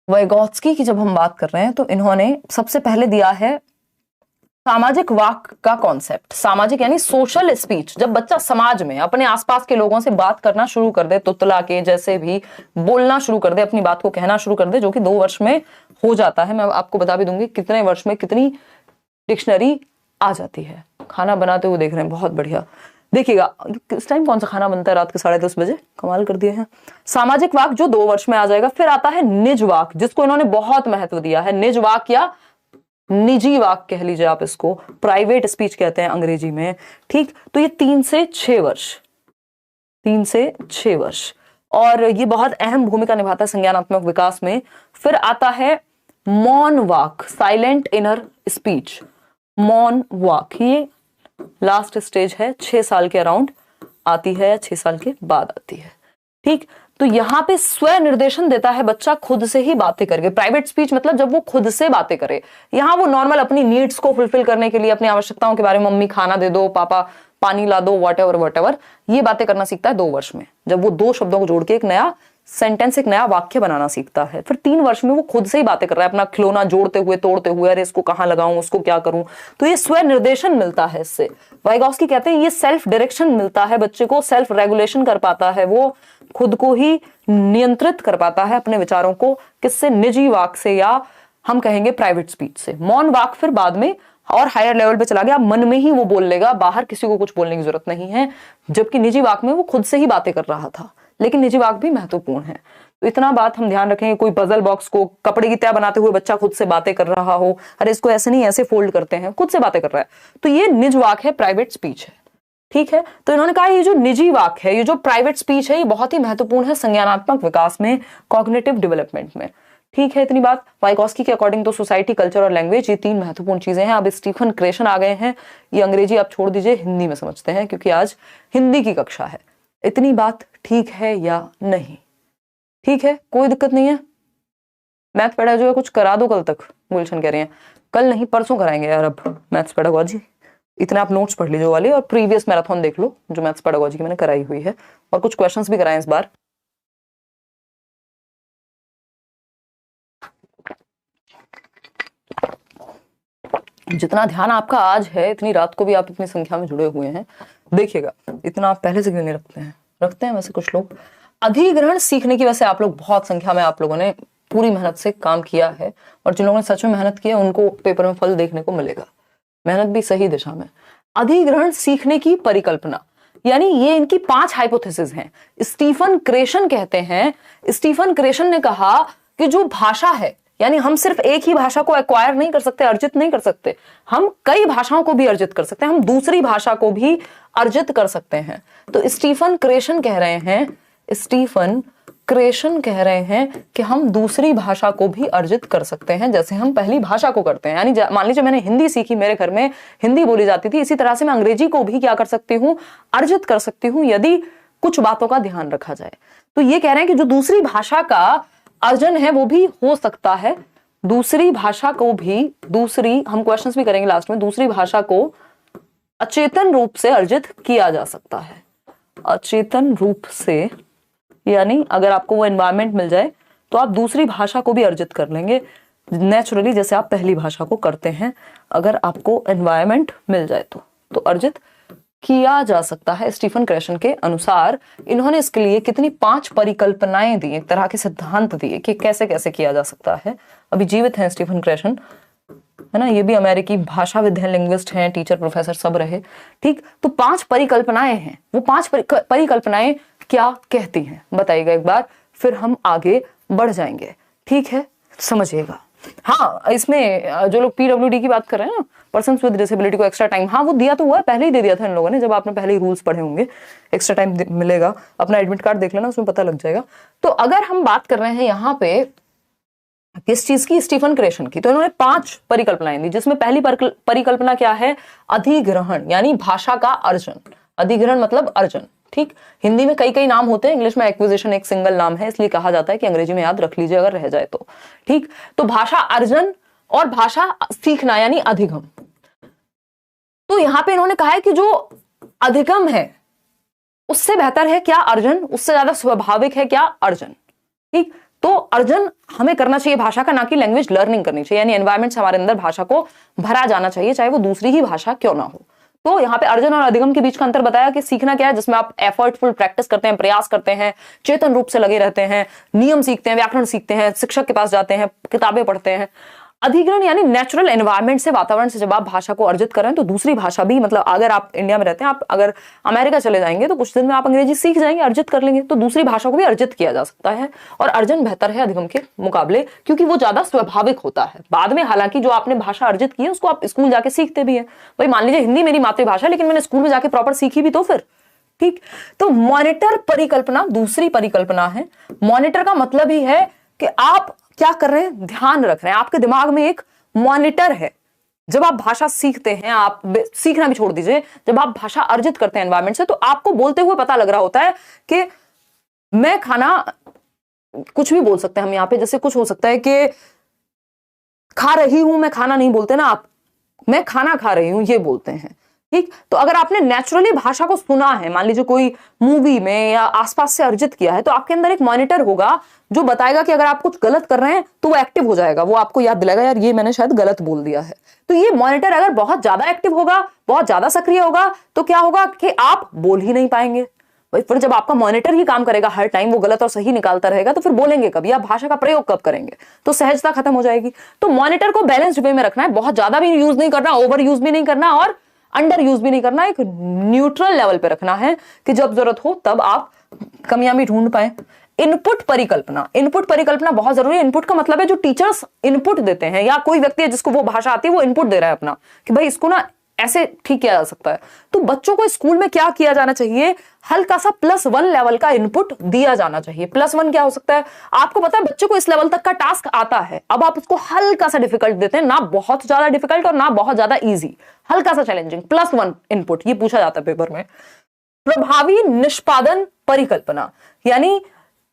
वाइगॉत्स्की की जब हम बात कर रहे हैं तो इन्होंने सबसे पहले दिया है सामाजिक वाक का कॉन्सेप्ट। सामाजिक यानी सोशल स्पीच, जब बच्चा समाज में अपने आसपास के लोगों से बात करना शुरू कर दे, तुतला के जैसे भी बोलना शुरू कर दे, अपनी बात को कहना शुरू कर दे, जो कि 2 वर्ष में हो जाता है। मैं आपको बता भी दूंगी कितने वर्ष में कितनी डिक्शनरी आ जाती है। खाना बनाते हुए देख रहे हैं, बहुत बढ़िया। देखिएगा इस टाइम कौन सा खाना बनता है, रात के 10:30 बजे, कमाल कर दिए हैं। सामाजिक वाक जो 2 वर्ष में आ जाएगा। फिर आता है निज वाक, जिसको इन्होंने बहुत महत्व दिया है। निज वाक या निजी वाक कह लीजिए आप, इसको प्राइवेट स्पीच कहते हैं अंग्रेजी में, ठीक। तो ये 3 से 6 वर्ष, 3 से 6 वर्ष, और ये बहुत अहम भूमिका निभाता है संज्ञानात्मक विकास में। फिर आता है मौन वाक, साइलेंट इनर स्पीच, मौन वाक, ये लास्ट स्टेज है, 6 साल के अराउंड आती है, 6 साल के बाद आती है, ठीक। तो यहां पे स्व निर्देशन देता है बच्चा, खुद से ही बातें करके। प्राइवेट स्पीच मतलब जब वो खुद से बातें करे, यहां वो नॉर्मल अपनी नीड्स को फुलफिल करने के लिए, अपनी आवश्यकताओं के बारे में, मम्मी खाना दे दो, पापा पानी ला दो, वॉट एवर, ये बातें करना सीखता है 2 वर्ष में, जब वो 2 शब्दों को जोड़ के एक नया सेंटेंस, एक नया वाक्य बनाना सीखता है। फिर 3 वर्ष में वो खुद से ही बातें कर रहा है, अपना खिलौना जोड़ते हुए, तोड़ते हुए, अरे इसको कहां लगाऊं, उसको क्या करूं। तो ये स्व निर्देशन मिलता है इससे। वाइगॉस्की कहते हैं ये सेल्फ डायरेक्शन मिलता है बच्चे को, सेल्फ रेगुलेशन कर पाता है, वो खुद को ही नियंत्रित कर पाता है अपने विचारों को। किससे? निजी वाक से, या हम कहेंगे प्राइवेट स्पीच से। मौन वाक फिर बाद में और हायर लेवल पे चला गया, मन में ही वो बोल लेगा, बाहर किसी को कुछ बोलने की जरूरत नहीं है। जबकि निजी वाक में वो खुद से ही बातें कर रहा था, लेकिन निजी वाक भी महत्वपूर्ण है। तो इतना बात हम ध्यान रखेंगे। कोई पजल बॉक्स को कपड़े की तह बनाते हुए बच्चा खुद से बातें कर रहा हो, अरे इसको ऐसे नहीं ऐसे फोल्ड करते हैं, खुद से बातें कर रहा है, तो ये निज वाक है, प्राइवेट स्पीच है, ठीक है। तो इन्होंने कहा ये जो निजी वाक है, ये जो प्राइवेट स्पीच है, ये बहुत ही महत्वपूर्ण है संज्ञानात्मक विकास में, कॉग्निटिव डेवलपमेंट में, ठीक है। इतनी बात। वाइगॉस्की के अकॉर्डिंग तो सोसाइटी, कल्चर और लैंग्वेज, ये 3 महत्वपूर्ण चीजें हैं। अब स्टीफन क्रेशन आ गए हैं, ये अंग्रेजी आप छोड़ दीजिए, हिंदी में समझते हैं, क्योंकि आज हिंदी की कक्षा है। इतनी बात ठीक है या नहीं? ठीक है, कोई दिक्कत नहीं है। मैथ पढ़ा जो है कुछ करा दो कल तक, गुलशन कह रहे हैं। कल नहीं, परसों कराएंगे यार अब मैथ्स पेडागोजी। इतने आप नोट्स पढ़ लीजिए वाले, और प्रीवियस मैराथन देख लो जो मैथ्स पेडागोजी की मैंने कराई हुई है, और कुछ क्वेश्चंस भी कराए इस बार। जितना ध्यान आपका आज है, इतनी रात को भी आप इतनी संख्या में जुड़े हुए हैं, देखिएगा इतना आप पहले से क्यों नहीं रखते हैं? रखते हैं वैसे कुछ लोग। अधिग्रहण सीखने की वैसे आप लोग बहुत संख्या में, आप लोगों ने पूरी मेहनत से काम किया है, और जिन लोगों ने सच में मेहनत की है उनको पेपर में फल देखने को मिलेगा। मेहनत भी सही दिशा में। अधिग्रहण सीखने की परिकल्पना, यानी ये इनकी 5 हाइपोथेसिस हैं। स्टीफन क्रेशन कहते हैं, स्टीफन क्रेशन ने कहा कि जो भाषा है, यानी हम सिर्फ एक ही भाषा को एक्वायर नहीं कर सकते, अर्जित नहीं कर सकते, हम कई भाषाओं को भी अर्जित कर सकते हैं, हम दूसरी भाषा को भी अर्जित कर सकते हैं। तो स्टीफन क्रेशन कह रहे हैं, स्टीफन क्रेशन कह रहे हैं कि हम दूसरी भाषा को भी अर्जित कर सकते हैं, जैसे हम पहली भाषा को करते हैं। यानी मान लीजिए मैंने हिंदी सीखी, मेरे घर में हिंदी बोली जाती थी, इसी तरह से मैं अंग्रेजी को भी क्या कर सकती हूँ? अर्जित कर सकती हूँ, यदि कुछ बातों का ध्यान रखा जाए। तो ये कह रहे हैं कि जो दूसरी भाषा का अर्जन है वो भी हो सकता है, दूसरी भाषा को भी, दूसरी, हम क्वेश्चंस भी करेंगे लास्ट में, दूसरी भाषा को अचेतन रूप से अर्जित किया जा सकता है, अचेतन रूप से यानी अगर आपको वो एनवायरमेंट मिल जाए तो आप दूसरी भाषा को भी अर्जित कर लेंगे नेचुरली, जैसे आप पहली भाषा को करते हैं। अगर आपको एनवायरमेंट मिल जाए तो अर्जित किया जा सकता है। स्टीफन क्रेशन के अनुसार इन्होंने इसके लिए कितनी 5 परिकल्पनाएं दी, एक तरह के सिद्धांत दिए कि कैसे कैसे किया जा सकता है। अभी जीवित हैं स्टीफन क्रेशन, है ना, ये भी अमेरिकी भाषा विद्वान लिंग्विस्ट हैं, टीचर प्रोफेसर सब रहे। ठीक, तो 5 परिकल्पनाएं हैं। वो 5 परिकल्पनाएं क्या कहती हैं बताइएगा एक बार, फिर हम आगे बढ़ जाएंगे। ठीक है, समझिएगा। हाँ, इसमें जो लोग पीडब्ल्यूडी की बात कर रहे हैं ना, पर्सन विद डिसेबिलिटी को एक्स्ट्रा टाइम, हाँ वो दिया तो हुआ है, पहले ही दे दिया था इन लोगों ने, जब आपने पहले ही रूल्स पढ़े होंगे। एक्स्ट्रा टाइम मिलेगा, अपना एडमिट कार्ड देख लेना, उसमें पता लग जाएगा। तो अगर हम बात कर रहे हैं यहाँ पे किस चीज की, स्टीफन क्रेशन की, तो इन्होंने 5 परिकल्पनाएं दी, जिसमें पहली परिकल्पना क्या है, अधिग्रहण, यानी भाषा का अर्जन। अधिग्रहण मतलब अर्जन। ठीक, हिंदी में कई कई नाम होते हैं, इंग्लिश में एक्विजिशन एक सिंगल नाम है, इसलिए कहा जाता है कि अंग्रेजी में याद रख लीजिए अगर रह जाए तो। ठीक, तो भाषा अर्जन और भाषा सीखना यानी अधिगम। तो यहां पे इन्होंने कहा है कि जो अधिगम है उससे बेहतर है क्या अर्जन, उससे ज्यादा स्वाभाविक है क्या अर्जन। ठीक, तो अर्जन हमें करना चाहिए भाषा का, ना कि लैंग्वेज लर्निंग करनी चाहिए, यानी एनवायरमेंट से हमारे अंदर भाषा को भरा जाना चाहिए, चाहे वो दूसरी ही भाषा क्यों ना हो। तो यहाँ पे अर्जन और अधिगम के बीच का अंतर बताया कि सीखना क्या है, जिसमें आप एफर्टफुल प्रैक्टिस करते हैं, प्रयास करते हैं, चेतन रूप से लगे रहते हैं, नियम सीखते हैं, व्याकरण सीखते हैं, शिक्षक के पास जाते हैं, किताबें पढ़ते हैं। अधिग्रहण यानी नेचुरल एनवायरनमेंट से, वातावरण से जब आप भाषा को अर्जित करें तो दूसरी भाषा भी, मतलब अगर आप इंडिया में रहते हैं, आप अगर अमेरिका चले जाएंगे तो कुछ दिन में आप अंग्रेजी सीख जाएंगे, अर्जित कर लेंगे, तो दूसरी भाषा को भी अर्जित किया जा सकता है। और अर्जन बेहतर है अधिगम के मुकाबले, क्योंकि वो ज्यादा स्वाभाविक होता है। बाद में हालांकि जो आपने भाषा अर्जित की है उसको आप स्कूल जाके सीखते भी है। भाई मान लीजिए हिंदी मेरी मातृभाषा, लेकिन मैंने स्कूल में जाके प्रॉपर सीखी भी तो फिर। ठीक, तो मॉनिटर परिकल्पना दूसरी परिकल्पना है। मॉनिटर का मतलब ही है कि आप क्या कर रहे हैं, ध्यान रख रहे हैं, आपके दिमाग में एक मॉनिटर है। जब आप भाषा सीखते हैं, आप सीखना भी छोड़ दीजिए, जब आप भाषा अर्जित करते हैं एनवायरमेंट से, तो आपको बोलते हुए पता लग रहा होता है कि मैं खाना, कुछ भी बोल सकते हैं हम यहाँ पे, जैसे कुछ हो सकता है कि खा रही हूं, मैं खाना नहीं बोलते ना आप, मैं खाना खा रही हूं ये बोलते हैं। ठीक, तो अगर आपने नेचुरली भाषा को सुना है, मान लीजिए कोई मूवी में या आसपास से अर्जित किया है, तो आपके अंदर एक मॉनिटर होगा जो बताएगा कि अगर आप कुछ गलत कर रहे हैं तो वो एक्टिव हो जाएगा, वो आपको याद दिलाएगा यार ये मैंने शायद गलत बोल दिया है। तो ये मॉनिटर अगर बहुत ज्यादा एक्टिव होगा, बहुत ज्यादा सक्रिय होगा, तो क्या होगा कि आप बोल ही नहीं पाएंगे। भाई फिर जब आपका मॉनिटर ही काम करेगा हर टाइम, वो गलत और सही निकालता रहेगा, तो फिर बोलेंगे कब या भाषा का प्रयोग कब करेंगे, तो सहजता खत्म हो जाएगी। तो मॉनिटर को बैलेंस्ड वे में रखना है, बहुत ज्यादा भी यूज नहीं करना, ओवर यूज भी नहीं करना और अंडर यूज भी नहीं करना, एक न्यूट्रल लेवल पे रखना है कि जब जरूरत हो तब आप कमियां भी ढूंढ पाए। इनपुट परिकल्पना, इनपुट परिकल्पना बहुत जरूरी है। इनपुट का मतलब है जो टीचर्स इनपुट देते हैं, या कोई व्यक्ति है जिसको वो भाषा आती है वो इनपुट दे रहा है अपना कि भाई इसको ना ऐसे ठीक किया जा सकता है। तो बच्चों को स्कूल में क्या किया जाना चाहिए, हल्का सा +1 लेवल का इनपुट दिया जाना चाहिए। +1 क्या हो सकता है, आपको पता है बच्चे को इस लेवल तक का टास्क आता है, अब आप उसको हल्का सा डिफिकल्ट देते हैं, ना बहुत ज्यादा डिफिकल्ट और ना बहुत ज्यादा इजी, हल्का सा चैलेंजिंग, +1 इनपुट, ये पूछा जाता है पेपर में। प्रभावी निष्पादन परिकल्पना यानी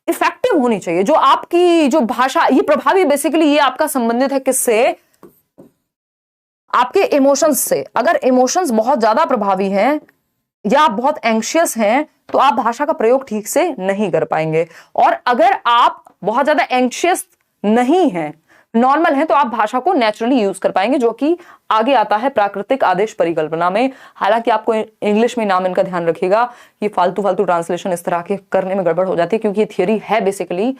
इफेक्टिव होनी चाहिए जो आपकी जो भाषा, ये प्रभावी बेसिकली ये आपका संबंधित है किससे, आपके इमोशंस से। अगर इमोशंस बहुत ज्यादा प्रभावी हैं या आप बहुत एंग्शियस हैं तो आप भाषा का प्रयोग ठीक से नहीं कर पाएंगे, और अगर आप बहुत ज्यादा एंग्शियस नहीं हैं, नॉर्मल है, तो आप भाषा को नेचुरली यूज कर पाएंगे, जो कि आगे आता है प्राकृतिक आदेश परिकल्पना में। हालांकि आपको इंग्लिश में नाम इनका ध्यान रखिएगा, ये फालतू फालतू ट्रांसलेशन इस तरह के करने में गड़बड़ हो जाती है, क्योंकि ये थियरी है बेसिकली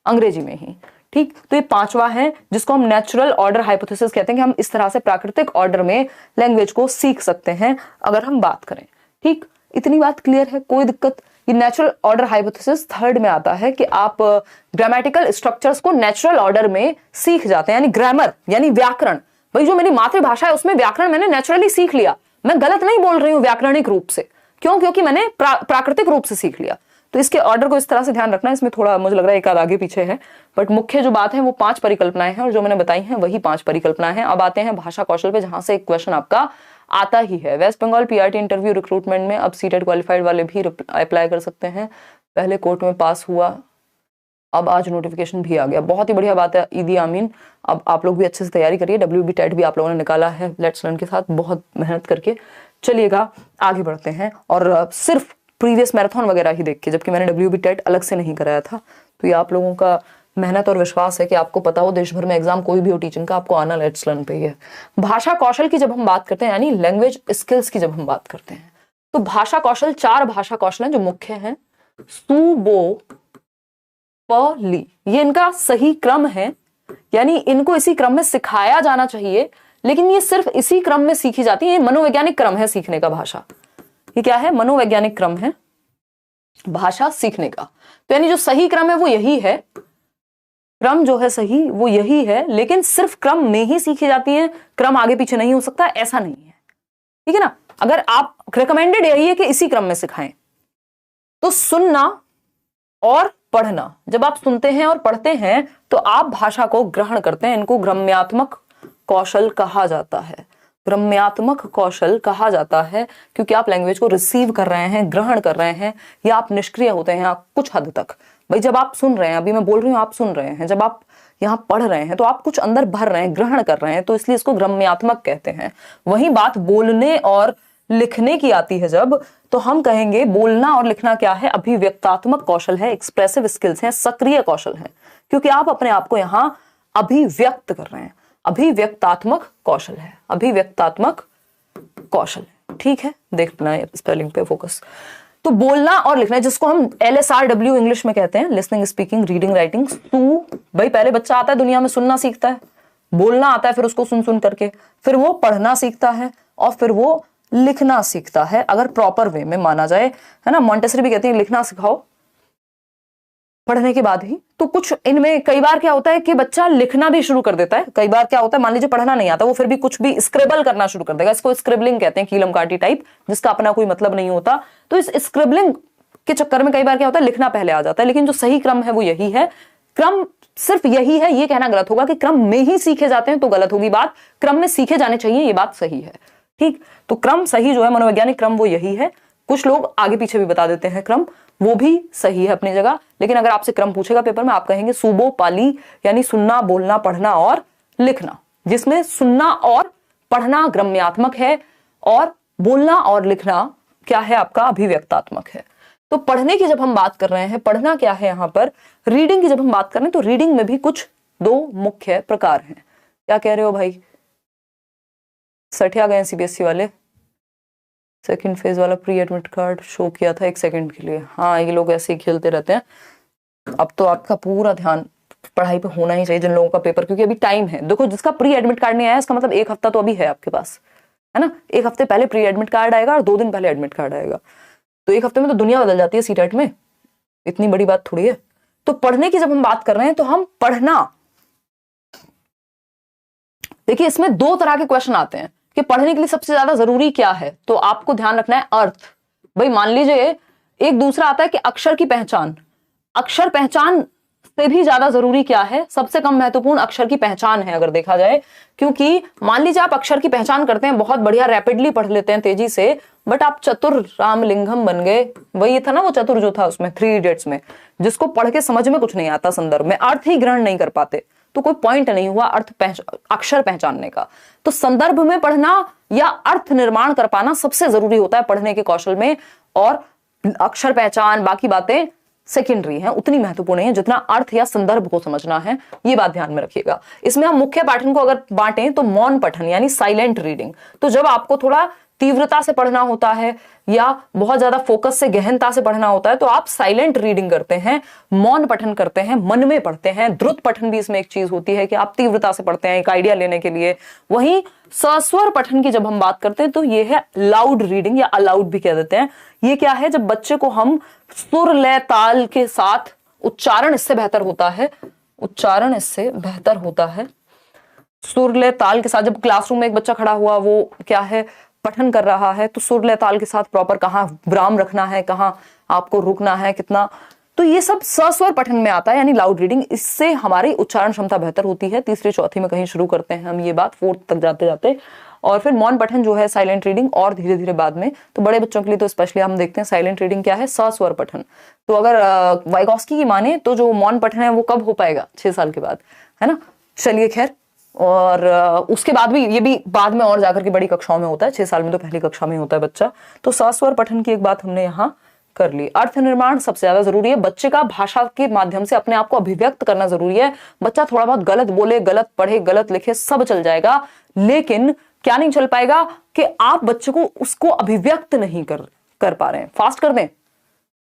अंग्रेजी में ही। ठीक, तो ये 5वां है जिसको हम नेचुरल ऑर्डर हाइपोथेसिस कहते हैं कि हम इस तरह से प्राकृतिक ऑर्डर में लैंग्वेज को सीख सकते हैं अगर हम बात करें। ठीक, इतनी बात क्लियर है, कोई दिक्कत। ये नेचुरल ऑर्डर हाइपोथेसिस 3rd में आता है कि आप ग्रामेटिकल स्ट्रक्चर्स को नेचुरल ऑर्डर में सीख जाते हैं, यानी ग्रामर यानी व्याकरण। भाई जो मेरी मातृभाषा है उसमें व्याकरण मैंने नेचुरली सीख लिया, मैं गलत नहीं बोल रही हूं व्याकरणिक रूप से, क्यों, क्योंकि मैंने प्राकृतिक रूप से सीख लिया। तो इसके ऑर्डर को इस तरह से ध्यान रखना, इसमें थोड़ा मुझे लग रहा है एक आध आगे पीछे है, बट मुख्य जो बात है वो 5 परिकल्पनाएं हैं, और जो मैंने बताई हैं वही 5 परिकल्पनाएं हैं। अब आते हैं भाषा कौशल पे, जहां से एक क्वेश्चन आपका आता ही है। West Bengal PRT interview recruitment में अब सीटेट क्वालिफाइड वाले भी अप्लाई कर सकते हैं। पहले कोर्ट में पास हुआ, अब आज नोटिफिकेशन भी आ गया, बहुत ही बढ़िया बात है, ईदी आमीन। अब आप लोग भी अच्छे से तैयारी करिए, WB टेट भी आप लोगों ने निकाला है लेट्स लर्न के साथ बहुत मेहनत करके। चलिएगा आगे बढ़ते हैं, और सिर्फ प्रीवियस मैराथन वगैरह ही देख के, जबकि मैंने WB टेट अलग से नहीं कराया था। तो ये आप लोगों का मेहनत और विश्वास है कि आपको पता हो, देश भर में एग्जाम कोई भी हो टीचिंग का, आपको आना लेट्स लर्न पे ही है। भाषा कौशल की जब हम बात करते हैं, यानी लैंग्वेज स्किल्स की जब हम बात करते हैं, तो भाषा कौशल 4 भाषा कौशल हैं जो मुख्य हैं। सु, बो, प, ली, ये इनका सही क्रम है, यानी इनको इसी क्रम में सिखाया जाना चाहिए, लेकिन ये सिर्फ इसी क्रम में सीखी जाती है। ये मनोवैज्ञानिक क्रम है सीखने का भाषा। ये क्या है? मनोवैज्ञानिक क्रम है भाषा सीखने का। तो यानी जो सही क्रम है वो यही है, क्रम जो है सही वो यही है, लेकिन सिर्फ क्रम में ही सीखी जाती है, क्रम आगे पीछे नहीं हो सकता, ऐसा नहीं है। ठीक है ना? अगर आप रिकमेंडेड यही है कि इसी क्रम में सिखाएं। तो सुनना और पढ़ना, जब आप सुनते हैं और पढ़ते हैं तो आप भाषा को ग्रहण करते हैं। इनको ग्रम्यात्मक कौशल कहा जाता है। ग्रम्यात्मक कौशल कहा जाता है क्योंकि आप लैंग्वेज को रिसीव कर रहे हैं, ग्रहण कर रहे हैं, या आप निष्क्रिय होते हैं कुछ हद तक। भाई जब आप सुन रहे हैं, अभी मैं बोल रही हूं आप सुन रहे हैं, जब आप यहाँ पढ़ रहे हैं तो आप कुछ अंदर भर रहे हैं, ग्रहण कर रहे हैं, तो इसलिए इसको ग्रम्यात्मक कहते हैं। वही बात बोलने और लिखने की आती है जब, तो हम कहेंगे बोलना और लिखना क्या है? अभिव्यक्तात्मक कौशल है, एक्सप्रेसिव स्किल्स हैं, सक्रिय कौशल है, क्योंकि आप अपने आप को यहां अभिव्यक्त कर रहे हैं। अभिव्यक्तात्मक कौशल है, अभिव्यक्तात्मक कौशल। ठीक है, देखना है स्पेलिंग पे फोकस। तो बोलना और लिखना, जिसको हम LSRW इंग्लिश में कहते हैं, लिसनिंग, स्पीकिंग, रीडिंग, राइटिंग। भाई पहले बच्चा आता है दुनिया में सुनना सीखता है, बोलना आता है, फिर उसको सुन सुन करके, फिर वो पढ़ना सीखता है, और फिर वो लिखना सीखता है, अगर प्रॉपर वे में माना जाए, है ना। मॉन्टेसरी भी कहती है लिखना सिखाओ पढ़ने के बाद ही। तो कुछ इनमें कई बार क्या होता है कि बच्चा लिखना भी शुरू कर देता है। कई बार क्या होता है, मान लीजिए पढ़ना नहीं आता, वो फिर भी कुछ भी स्क्रिबल करना शुरू कर देगा। इसको स्क्रिबलिंग कहते हैं, कीलम काटी टाइप, जिसका अपना कोई मतलब नहीं होता। तो इस स्क्रिबलिंग के चक्कर में कई बार क्या होता है, लिखना पहले आ जाता है। लेकिन जो सही क्रम है वो यही है। क्रम सिर्फ यही है, ये कहना गलत होगा कि क्रम में ही सीखे जाते हैं, तो गलत होगी बात। क्रम में सीखे जाने चाहिए, ये बात सही है। ठीक, तो क्रम सही जो है, मनोवैज्ञानिक क्रम वो यही है। कुछ लोग आगे पीछे भी बता देते हैं क्रम, वो भी सही है अपनी जगह। लेकिन अगर आपसे क्रम पूछेगा पेपर में, आप कहेंगे सुबो पाली, यानी सुनना, बोलना, पढ़ना और लिखना, जिसमें सुनना और पढ़ना ग्रम्यात्मक है, और बोलना और लिखना क्या है आपका? अभिव्यक्तात्मक है। तो पढ़ने की जब हम बात कर रहे हैं, पढ़ना क्या है यहाँ पर, रीडिंग की जब हम बात कर रहे हैं, तो रीडिंग में भी कुछ 2 मुख्य प्रकार हैं। क्या कह रहे हो भाई? सठिया गए CBSE वाले? सेकंड फेज वाला प्री एडमिट कार्ड शो किया था 1 सेकंड के लिए। हाँ, ये लोग ऐसे ही खेलते रहते हैं। अब तो आपका पूरा ध्यान पढ़ाई पे होना ही चाहिए, जिन लोगों का पेपर, क्योंकि अभी टाइम है। देखो, जिसका प्री एडमिट कार्ड नहीं आया, इसका मतलब 1 हफ्ता तो अभी है आपके पास, है ना। 1 हफ्ते पहले प्री एडमिट कार्ड आएगा और 2 दिन पहले एडमिट कार्ड आएगा। तो 1 हफ्ते में तो दुनिया बदल जाती है CTET में, इतनी बड़ी बात थोड़ी है। तो पढ़ने की जब हम बात कर रहे हैं, तो हम पढ़ना, देखिए इसमें 2 तरह के क्वेश्चन आते हैं कि पढ़ने के लिए सबसे ज्यादा जरूरी क्या है। तो आपको ध्यान रखना है अर्थ। भाई मान लीजिए एक दूसरा आता है कि अक्षर की पहचान। अक्षर पहचान से भी ज्यादा जरूरी क्या है? सबसे कम महत्वपूर्ण अक्षर की पहचान है, अगर देखा जाए। क्योंकि मान लीजिए आप अक्षर की पहचान करते हैं, बहुत बढ़िया, रैपिडली पढ़ लेते हैं, तेजी से, बट आप चतुर रामलिंगम बन गए। वही था ना वो चतुर जो था उसमें 3 इडियट्स में, जिसको पढ़ के समझ में कुछ नहीं आता, संदर्भ में अर्थ ही ग्रहण नहीं कर पाते, तो कोई पॉइंट नहीं हुआ अक्षर पहचानने का। तो संदर्भ में पढ़ना या अर्थ निर्माण कर पाना सबसे जरूरी होता है पढ़ने के कौशल में, और अक्षर पहचान बाकी बातें सेकेंडरी हैं, उतनी महत्वपूर्ण नहीं है जितना अर्थ या संदर्भ को समझना है। ये बात ध्यान में रखिएगा। इसमें हम मुख्य पाठन को अगर बांटें तो मौन पठन यानी साइलेंट रीडिंग। तो जब आपको थोड़ा तीव्रता से पढ़ना होता है या बहुत ज्यादा फोकस से, गहनता से पढ़ना होता है, तो आप साइलेंट रीडिंग करते हैं, मौन पठन करते हैं, मन में पढ़ते हैं। द्रुत पठन भी इसमें एक चीज होती है कि आप तीव्रता से पढ़ते हैं एक आइडिया लेने के लिए। वहीं सस्वर पठन की जब हम बात करते हैं तो ये है लाउड रीडिंग या अलाउड भी कह देते हैं। ये क्या है? जब बच्चे को हम सुर लय ताल के साथ, उच्चारण इससे बेहतर होता है, उच्चारण इससे बेहतर होता है, सुर लय ताल के साथ। जब क्लासरूम में एक बच्चा खड़ा हुआ, वो क्या है, पठन कर रहा है, तो सुर लय ताल के साथ प्रॉपर कहाँ विराम रखना है, कहाँ आपको रुकना है, कितना, तो ये सब सस्वर पठन में आता है, यानी लाउड रीडिंग। इससे हमारी उच्चारण क्षमता बेहतर होती है। तीसरी चौथी में कहीं शुरू करते हैं हम ये बात, 4th तक जाते जाते। और फिर मौन पठन जो है साइलेंट रीडिंग, और धीरे धीरे बाद में। तो बड़े बच्चों के लिए तो स्पेशली हम देखते हैं साइलेंट रीडिंग क्या है, सस्वर पठन। तो अगर वाइगॉस्की की माने तो जो मौन पठन है वो कब हो पाएगा? 6 साल के बाद, है ना। चलिए खैर, और उसके बाद भी, ये भी बाद में और जाकर के बड़ी कक्षाओं में होता है, 6 साल में तो पहली कक्षा में होता है बच्चा। तो सस्वर पठन की एक बात हमने यहाँ कर ली। अर्थ निर्माण सबसे ज्यादा जरूरी है। बच्चे का भाषा के माध्यम से अपने आप को अभिव्यक्त करना जरूरी है। बच्चा थोड़ा बहुत गलत बोले, गलत पढ़े, गलत लिखे, सब चल जाएगा, लेकिन क्या नहीं चल पाएगा कि आप बच्चे को उसको अभिव्यक्त नहीं कर पा रहे हैं। फास्ट कर दें,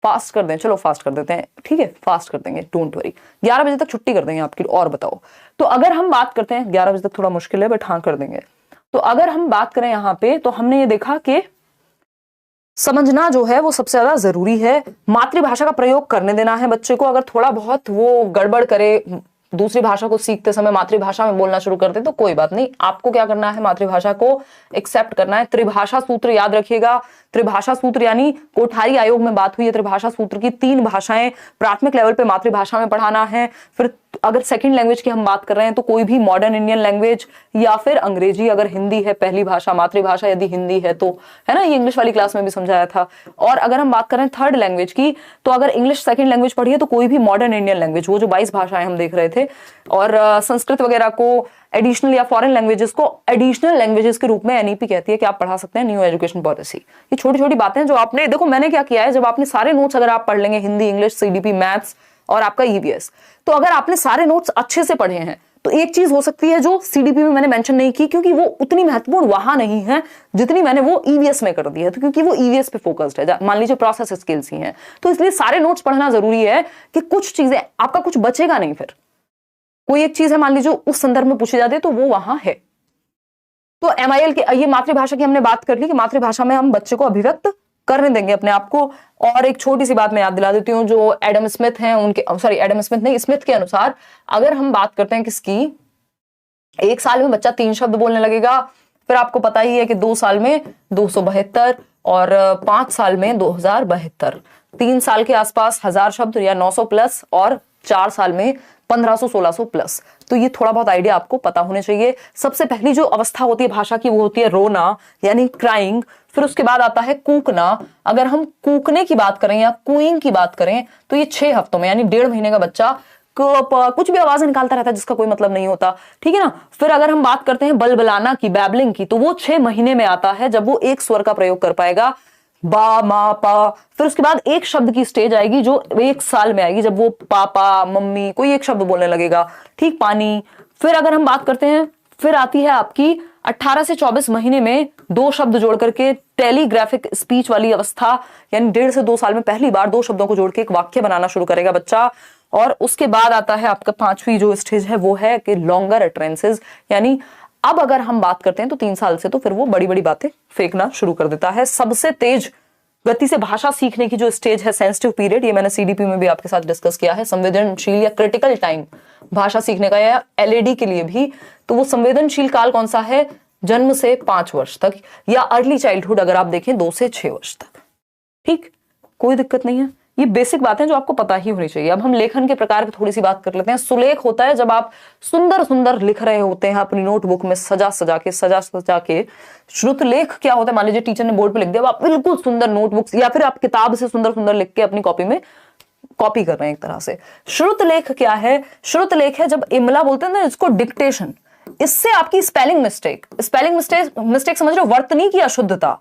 फास्ट कर दें, चलो फास्ट कर देते हैं, ठीक है, फास्ट कर देंगे, डोंट वरी। 11 बजे तक छुट्टी कर देंगे आपकी। और बताओ, तो अगर हम बात करते हैं, 11 बजे तक थोड़ा मुश्किल है बट हाँ कर देंगे। तो अगर हम बात करें यहां पे, तो हमने ये देखा कि समझना जो है वो सबसे ज्यादा जरूरी है। मातृभाषा का प्रयोग करने देना है बच्चे को। अगर थोड़ा बहुत वो गड़बड़ करे, दूसरी भाषा को सीखते समय मातृभाषा में बोलना शुरू कर दे तो कोई बात नहीं, आपको क्या करना है, मातृभाषा को एक्सेप्ट करना है। त्रिभाषा सूत्र याद रखिएगा। त्रिभाषा सूत्र यानी कोठारी आयोग में बात हुई है त्रिभाषा सूत्र की। 3 भाषाएं प्राथमिक लेवल पे मातृभाषा में पढ़ाना है। फिर अगर सेकंड लैंग्वेज की हम बात कर रहे हैं तो कोई भी मॉडर्न इंडियन लैंग्वेज या फिर अंग्रेजी, अगर हिंदी है पहली भाषा, मातृभाषा यदि हिंदी है तो, है ना, ये इंग्लिश वाली क्लास में भी समझाया था। और अगर हम बात करें थर्ड लैंग्वेज की, तो अगर इंग्लिश सेकंड लैंग्वेज पढ़ी है तो कोई भी मॉडर्न इंडियन लैंग्वेज, वो जो 22 भाषाएं हम देख रहे थे, और संस्कृत वगैरह को एडिशनल या फॉरेन लैंग्वेजेस को एडिशनल लैंग्वेजेस के रूप में एनईपी कहती है कि आप पढ़ा सकते हैं, न्यू एजुकेशन पॉलिसी। ये छोटी छोटी बातें जो आपने, देखो मैंने क्या किया है, जब आपने सारे नोट्स अगर आप पढ़ लेंगे, हिंदी, इंग्लिश, सीडीपी, मैथ्स और आपका ईवीएस, तो अगर आपने सारे नोट्स अच्छे से पढ़े हैं तो एक चीज हो सकती है जो सीडीपी में मैंने मेंशन नहीं की, क्योंकि वो उतनी महत्वपूर्ण वहां नहीं है जितनी मैंने वो ईवीएस में कर दी है, तो क्योंकि वो ईवीएस पे फोकस्ड है, मान लीजिए प्रोसेस स्किल्स ही हैं, तो इसलिए सारे नोट्स पढ़ना जरूरी है कि कुछ चीजें आपका कुछ बचेगा नहीं। फिर कोई एक चीज है मान लीजिए उस संदर्भ में पूछी जाती है तो वो वहां है। तो एमआईएल की ये मातृभाषा की हमने बात कर ली कि मातृभाषा में हम बच्चे को अभिव्यक्त करने देंगे अपने आप को। और एक छोटी सी बात मैं याद दिला देती हूँ, जो एडम स्मिथ हैं उनके, सॉरी एडम स्मिथ नहीं, स्मिथ के अनुसार अगर हम बात करते हैं किसकी, 1 साल में बच्चा 3 शब्द बोलने लगेगा, फिर आपको पता ही है कि 2 साल में 272 और 5 साल में 2072, 3 साल के आसपास 1000 शब्द या 900 प्लस, और 4 साल में 1500-1600 प्लस। तो ये थोड़ा बहुत आइडिया आपको पता होने चाहिए। सबसे पहली जो अवस्था होती है भाषा की वो होती है रोना यानी क्राइंग। फिर उसके बाद आता है कूकना। अगर हम कूकने की बात करें या कूइंग की बात करें तो ये 6 हफ्तों में यानी 1.5 महीने का बच्चा कुछ भी आवाज निकालता रहता है जिसका कोई मतलब नहीं होता, ठीक है ना। फिर अगर हम बात करते हैं बलबलाना की, बैबलिंग की, तो वो 6 महीने में आता है जब वो एक स्वर का प्रयोग कर पाएगा, बा, मा, पा। फिर उसके बाद एक शब्द की स्टेज आएगी जो 1 साल में आएगी, जब वो पापा, मम्मी, कोई एक शब्द बोलने लगेगा, ठीक, पानी। फिर अगर हम बात करते हैं, फिर आती है आपकी 18 से 24 महीने में 2 शब्द जोड़ करके टेलीग्राफिक स्पीच वाली अवस्था, यानी 1.5 से 2 साल में पहली बार 2 शब्दों को जोड़ के एक वाक्य बनाना शुरू करेगा बच्चा। और उसके बाद आता है आपका 5वीं जो स्टेज है वो है कि लॉन्गर अटरेंसेस, यानी अब अगर हम बात करते हैं तो 3 साल से तो फिर वो बड़ी बड़ी बातें फेंकना शुरू कर देता है। सबसे तेज गति से भाषा सीखने की जो स्टेज है सेंसिटिव पीरियड, ये मैंने सीडीपी में भी आपके साथ डिस्कस किया है, संवेदनशील या क्रिटिकल टाइम भाषा सीखने का, या एलएडी के लिए भी। तो वो संवेदनशील काल कौन सा है, जन्म से 5 वर्ष तक, या अर्ली चाइल्डहुड अगर आप देखें 2 से 6 वर्ष तक, ठीक, कोई दिक्कत नहीं है। ये बेसिक बातें जो आपको पता ही होनी चाहिए। अब हम लेखन के प्रकार पे थोड़ी सी बात कर लेते हैं। सुलेख होता है जब आप सुंदर सुंदर लिख रहे होते हैं अपनी नोटबुक में सजा सजा के। श्रुतलेख क्या होता है, मान लीजिए टीचर ने बोर्ड पे लिख दिया, आप बिल्कुल सुंदर नोटबुक या फिर आप किताब से सुंदर सुंदर लिख के अपनी कॉपी में कॉपी कर रहे हैं एक तरह से। श्रुतलेख क्या है, श्रुतलेख है जब इमला बोलते हैं ना इसको, डिक्टेशन, इससे आपकी स्पेलिंग मिस्टेक समझ रहे हो, वर्तनी की अशुद्धता,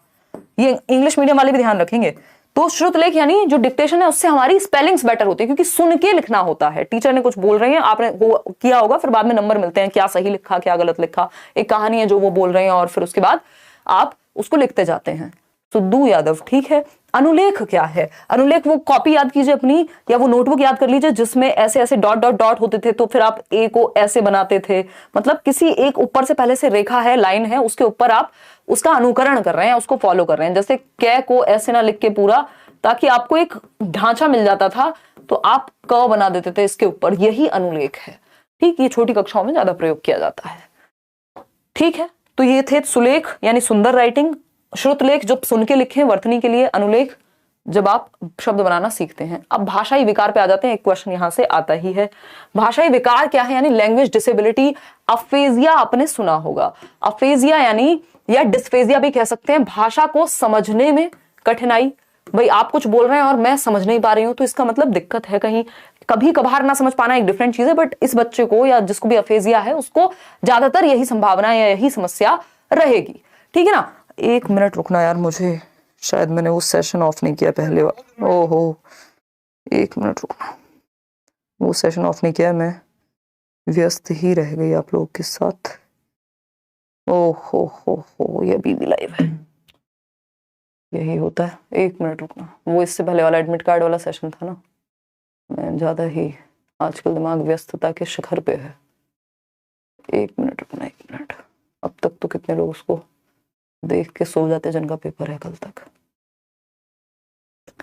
ये इंग्लिश मीडियम वाले भी ध्यान रखेंगे। तो श्रुतलेख यानी जो डिक्टेशन है उससे हमारी स्पेलिंग्स बेटर होती है, क्योंकि सुन के लिखना होता है। टीचर ने कुछ बोल रहे हैं, आपने वो किया होगा, फिर बाद में नंबर मिलते हैं, क्या सही लिखा क्या गलत लिखा, एक कहानी है जो वो बोल रहे हैं और फिर उसके बाद आप उसको लिखते जाते हैं। सुद्धू यादव, ठीक है। अनुलेख क्या है, अनुलेख वो कॉपी याद कीजिए अपनी, या वो नोटबुक याद कर लीजिए जिसमें ऐसे ऐसे डॉट डॉट डॉट होते थे, तो फिर आप ए को ऐसे बनाते थे, मतलब किसी एक ऊपर से पहले से रेखा है, लाइन है, उसके ऊपर आप उसका अनुकरण कर रहे हैं, उसको फॉलो कर रहे हैं। जैसे कै को ऐसे ना लिख के पूरा, ताकि आपको एक ढांचा मिल जाता था, तो आप क बना देते थे इसके ऊपर, यही अनुलेख है, ठीक। ये छोटी कक्षाओं में ज्यादा प्रयोग किया जाता है, ठीक है। तो ये थे सुलेख यानी सुंदर राइटिंग, श्रुतलेख जब सुन के लिखे वर्तनी के लिए, अनुलेख जब आप शब्द बनाना सीखते हैं। अब भाषाई विकार पे आ जाते हैं, एक क्वेश्चन यहां से आता ही है, भाषाई विकार क्या है, यानी लैंग्वेज डिसेबिलिटी। अफेजिया आपने सुना होगा, अफेजिया यानी या डिस्फेजिया भी कह सकते हैं, भाषा को समझने में कठिनाई। भाई आप कुछ बोल रहे हैं और मैं समझ नहीं पा रही हूं, तो इसका मतलब दिक्कत है कहीं। कभी कभार ना समझ पाना एक डिफरेंट चीज है, बट इस बच्चे को या जिसको भी अफेजिया है उसको ज्यादातर यही संभावना या यही समस्या रहेगी, ठीक है ना। 1 मिनट रुकना यार, मुझे शायद मैंने वो सेशन ऑफ नहीं किया पहले वाला। ओहो, 1 मिनट रुकना, वो सेशन ऑफ नहीं किया, मैं व्यस्त ही रह गई आप लोगों के साथ। ओहो, ये अभी भी लाइव है, यही होता है। 1 मिनट रुकना, वो इससे पहले वाला एडमिट कार्ड वाला सेशन था ना, मैं ज्यादा ही आजकल दिमाग व्यस्तता के शिखर पे है। 1 मिनट रुकना, 1 मिनट। अब तक तो कितने लोग उसको देख के सो जाते जिनका पेपर है कल तक।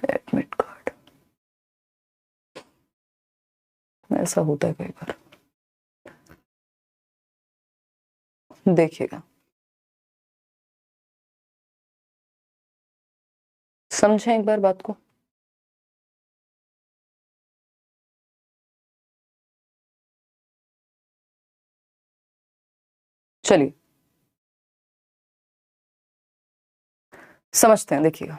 एडमिट कार्ड, ऐसा होता है कई बार, देखिएगा, समझें एक बार बात को। चलिए समझते हैं, देखिएगा,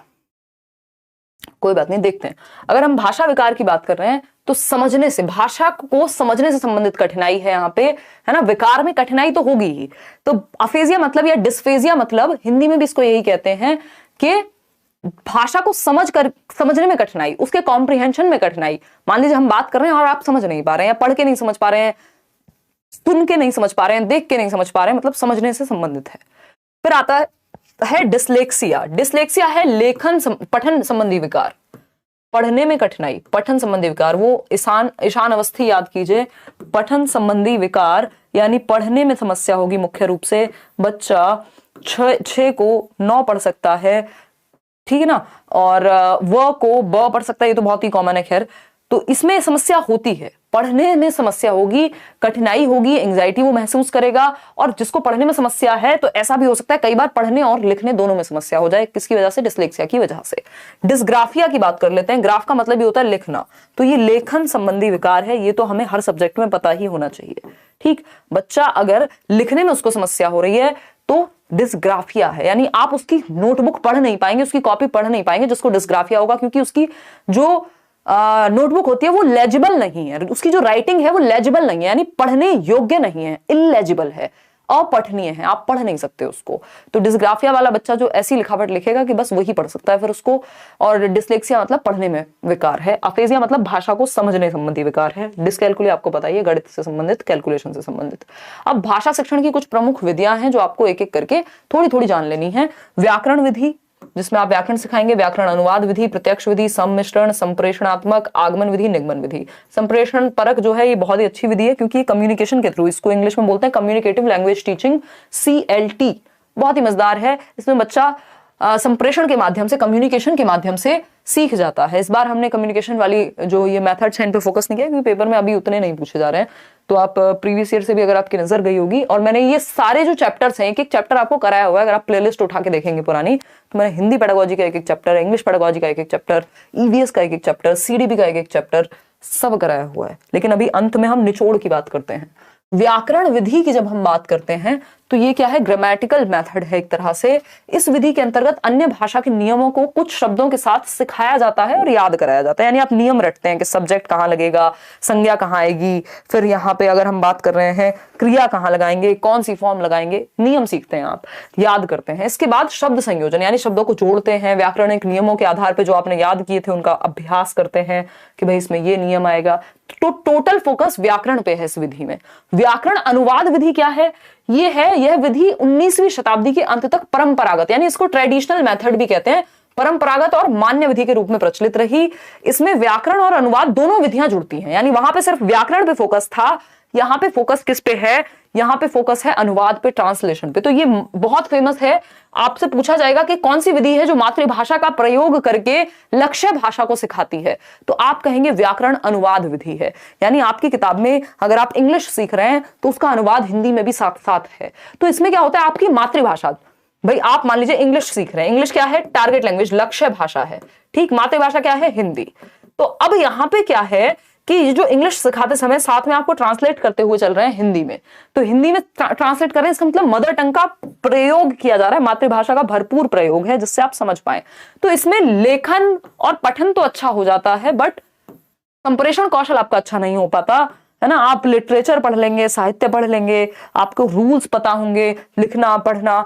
कोई बात नहीं, देखते हैं। अगर हम भाषा विकार की बात कर रहे हैं तो समझने से, भाषा को समझने से संबंधित कठिनाई है यहाँ पे, है ना। विकार में कठिनाई तो होगी ही। तो अफेजिया मतलब या डिस्फेजिया मतलब, हिंदी में भी इसको यही कहते हैं कि भाषा को समझने में कठिनाई, उसके कॉम्प्रिहेंशन में कठिनाई। मान लीजिए हम बात कर रहे हैं और आप समझ नहीं पा रहे हैं, या पढ़ के नहीं समझ पा रहे हैं, सुन के नहीं समझ पा रहे हैं, देख के नहीं समझ पा रहे हैं, मतलब समझने से संबंधित है। फिर आता है डिसलेक्सिया। डिसलेक्सिया है लेखन पठन संबंधी विकार, पढ़ने में कठिनाई, पठन संबंधी विकार। वो ईशान अवस्थी याद कीजिए, पठन संबंधी विकार यानी पढ़ने में समस्या होगी मुख्य रूप से। बच्चा 6 को 9 पढ़ सकता है, ठीक है ना, और व को ब पढ़ सकता है, ये तो बहुत ही कॉमन है। खैर, तो इसमें समस्या होती है, पढ़ने में समस्या होगी, कठिनाई होगी, एंजाइटी वो महसूस करेगा। और जिसको पढ़ने में समस्या है तो ऐसा भी हो सकता है कई बार पढ़ने और लिखने दोनों में समस्या हो जाए। किसकी वजह से? डिसलेक्सिया की वजह से। डिसग्राफिया की बात कर लेते हैं। ग्राफ का मतलब ये होता है लिखना, तो ये लेखन संबंधी विकार है। ये तो हमें हर सब्जेक्ट में पता ही होना चाहिए, ठीक। बच्चा अगर लिखने में उसको समस्या हो रही है तो डिसग्राफिया है, यानी आप उसकी नोटबुक पढ़ नहीं पाएंगे, उसकी कॉपी पढ़ नहीं पाएंगे, जिसको डिसग्राफिया होगा, क्योंकि उसकी जो नोटबुक होती है वो लेजिबल नहीं है, उसकी जो राइटिंग है वो लेजिबल नहीं है, यानी पढ़ने योग्य नहीं है, इलेजिबल है, अपठनीय है, आप पढ़ नहीं सकते उसको। तो डिसग्राफिया वाला बच्चा जो ऐसी लिखावट लिखेगा कि बस वही पढ़ सकता है फिर उसको। और डिसलेक्सिया मतलब पढ़ने में विकार है। अफेजिया मतलब भाषा को समझने संबंधी विकार है। डिसकैलकुलिया आपको पता ही है, गणित से संबंधित, कैलकुलेशन से संबंधित। अब भाषा शिक्षण की कुछ प्रमुख विधियां हैं जो आपको एक एक करके थोड़ी थोड़ी जान लेनी है। व्याकरण विधि, जिसमें आप व्याकरण सिखाएंगे, व्याकरण अनुवाद विधि, प्रत्यक्ष विधि, सम्मिश्रण, संप्रेषणात्मक, आगमन विधि, निगमन विधि। संप्रेषण परक जो है ये बहुत ही अच्छी विधि है, क्योंकि कम्युनिकेशन के थ्रू, इसको इंग्लिश में बोलते हैं कम्युनिकेटिव लैंग्वेज टीचिंग, CLT, बहुत ही मजेदार है। इसमें बच्चा संप्रेषण के माध्यम से, कम्युनिकेशन के माध्यम से सीख जाता है। इस बार हमने कम्युनिकेशन वाली जो ये मेथड्स हैं इन पे फोकस नहीं किया, क्योंकि पेपर में अभी उतने नहीं पूछे जा रहे हैं। तो आप प्रीवियस ईयर से भी अगर आपकी नजर गई होगी, और मैंने ये सारे जो चैप्टर्स हैं, एक एक चैप्टर आपको कराया हुआ है। अगर आप प्लेलिस्ट उठा के देखेंगे पुरानी, तो मैंने हिंदी पेडागोजी का एक एक चैप्टर, इंग्लिश पेडागोजी का एक एक चैप्टर, EVS का एक एक चैप्टर, CDB का एक एक चैप्टर, सब कराया हुआ है। लेकिन अभी अंत में हम निचोड़ की बात करते हैं। व्याकरण विधि की जब हम बात करते हैं तो ये क्या है? ग्रामेटिकल मेथड है एक तरह से। इस विधि के अंतर्गत अन्य भाषा के नियमों को कुछ शब्दों के साथ सिखाया जाता है और याद कराया जाता है। यानी आप नियम रटते हैं कि सब्जेक्ट कहाँ लगेगा, संज्ञा कहाँ आएगी, फिर यहाँ पे अगर हम बात कर रहे हैं क्रिया कहाँ लगाएंगे, कौन सी फॉर्म लगाएंगे, नियम सीखते हैं आप, याद करते हैं। इसके बाद शब्द संयोजन, यानी शब्दों को जोड़ते हैं, व्याकरणिक नियमों के आधार पर जो आपने याद किए थे उनका अभ्यास करते हैं कि भाई इसमें ये नियम आएगा। तो टोटल फोकस व्याकरण पे है इस विधि में। व्याकरण अनुवाद विधि क्या है? यह विधि 19वीं शताब्दी के अंत तक परंपरागत, यानी इसको ट्रेडिशनल मेथड भी कहते हैं, परंपरागत और मान्य विधि के रूप में प्रचलित रही। इसमें व्याकरण और अनुवाद दोनों विधियां जुड़ती हैं, यानी वहां पे सिर्फ व्याकरण पे फोकस था, यहां पे फोकस किस पे है? यहां पे फोकस है अनुवाद पे, ट्रांसलेशन पे। तो ये बहुत फेमस है। आपसे पूछा जाएगा कि कौन सी विधि है जो मातृभाषा का प्रयोग करके लक्ष्य भाषा को सिखाती है, तो आप कहेंगे व्याकरण अनुवाद विधि है। यानी आपकी किताब में अगर आप इंग्लिश सीख रहे हैं तो उसका अनुवाद हिंदी में भी साथ साथ है। तो इसमें क्या होता है? आपकी मातृभाषा, भाई आप मान लीजिए इंग्लिश सीख रहे हैं, इंग्लिश क्या है? टारगेट लैंग्वेज, लक्ष्य भाषा है, ठीक। मातृभाषा क्या है? हिंदी। तो अब यहां पे क्या है कि जो इंग्लिश सिखाते समय साथ में आपको ट्रांसलेट करते हुए चल रहे हैं हिंदी में, तो हिंदी में ट्रांसलेट कर रहे हैं, इसका मतलब मदर टंग का प्रयोग किया जा रहा है, मातृभाषा का भरपूर प्रयोग है जिससे आप समझ पाए। तो इसमें लेखन और पठन तो अच्छा हो जाता है, बट संप्रेषण कौशल आपका अच्छा नहीं हो पाता, है ना। आप लिटरेचर पढ़ लेंगे, साहित्य पढ़ लेंगे, आपको रूल्स पता होंगे, लिखना, पढ़ना,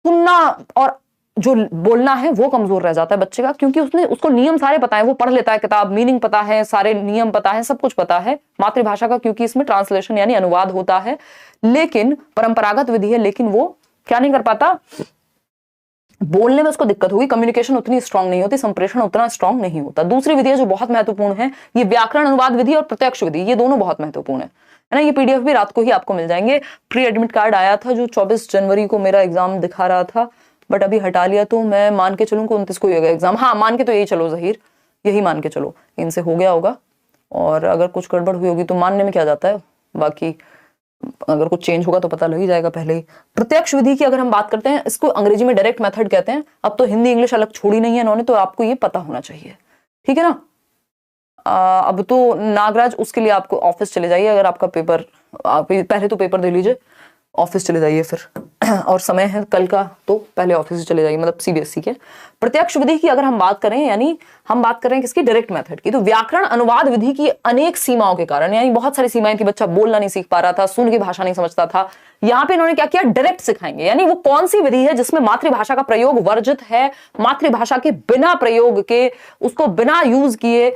सुनना और जो बोलना है वो कमजोर रह जाता है बच्चे का, क्योंकि उसको नियम सारे पता है, वो पढ़ लेता है किताब, मीनिंग पता है, सारे नियम पता है, सब कुछ पता है मातृभाषा का, क्योंकि इसमें ट्रांसलेशन यानी अनुवाद होता है, लेकिन परंपरागत विधि है, लेकिन वो क्या नहीं कर पाता, बोलने में उसको दिक्कत होगी, कम्युनिकेशन उतनी स्ट्रांग नहीं होती, संप्रेषण उतना स्ट्रांग नहीं होता। दूसरी विधि जो बहुत महत्वपूर्ण है, ये व्याकरण अनुवाद विधि और प्रत्यक्ष विधि, ये दोनों बहुत महत्वपूर्ण है ना। ये पीडीएफ भी रात को ही आपको मिल जाएंगे। प्री एडमिट कार्ड आया था जो 24 जनवरी को मेरा एग्जाम दिखा रहा था, बट अभी हटा लिया, तो मैं मान के चलूं कि 29 को ही होगा एग्जाम। हाँ, मान के तो यही चलो जहीर, यही मान के चलो, इनसे हो गया होगा, और अगर कुछ गड़बड़ हुई होगी तो मानने में क्या जाता है, बाकी अगर कुछ चेंज होगा तो पता लग ही जाएगा पहले ही। प्रत्यक्ष विधि की अगर हम बात करते हैं, इसको अंग्रेजी में डायरेक्ट मेथड कहते हैं। अब तो हिंदी इंग्लिश अलग छोड़ी नहीं है इन्होंने, तो आपको ये पता होना चाहिए, ठीक है ना। अब तो नागराज, उसके लिए आपको ऑफिस चले जाइए, अगर आपका पेपर, आप पहले तो पेपर दे लीजिए, ऑफिस चले जाइए फिर और समय है कल का, तो पहले ऑफिस चले जाइए, मतलब सीबीएसई के। प्रत्यक्ष विधि की अगर हम बात करें, यानी हम बात करें किसकी, डायरेक्ट मेथड की, तो व्याकरण अनुवाद विधि की अनेक सीमाओं के कारण, यानी बहुत सारी सीमाएं थी, बच्चा बोलना नहीं सीख पा रहा था, सुन की भाषा नहीं समझता था, यहाँ पे इन्होंने क्या किया, डायरेक्ट सिखाएंगे। यानी वो कौन सी विधि है जिसमें मातृभाषा का प्रयोग वर्जित है, मातृभाषा के बिना प्रयोग के, उसको बिना यूज किए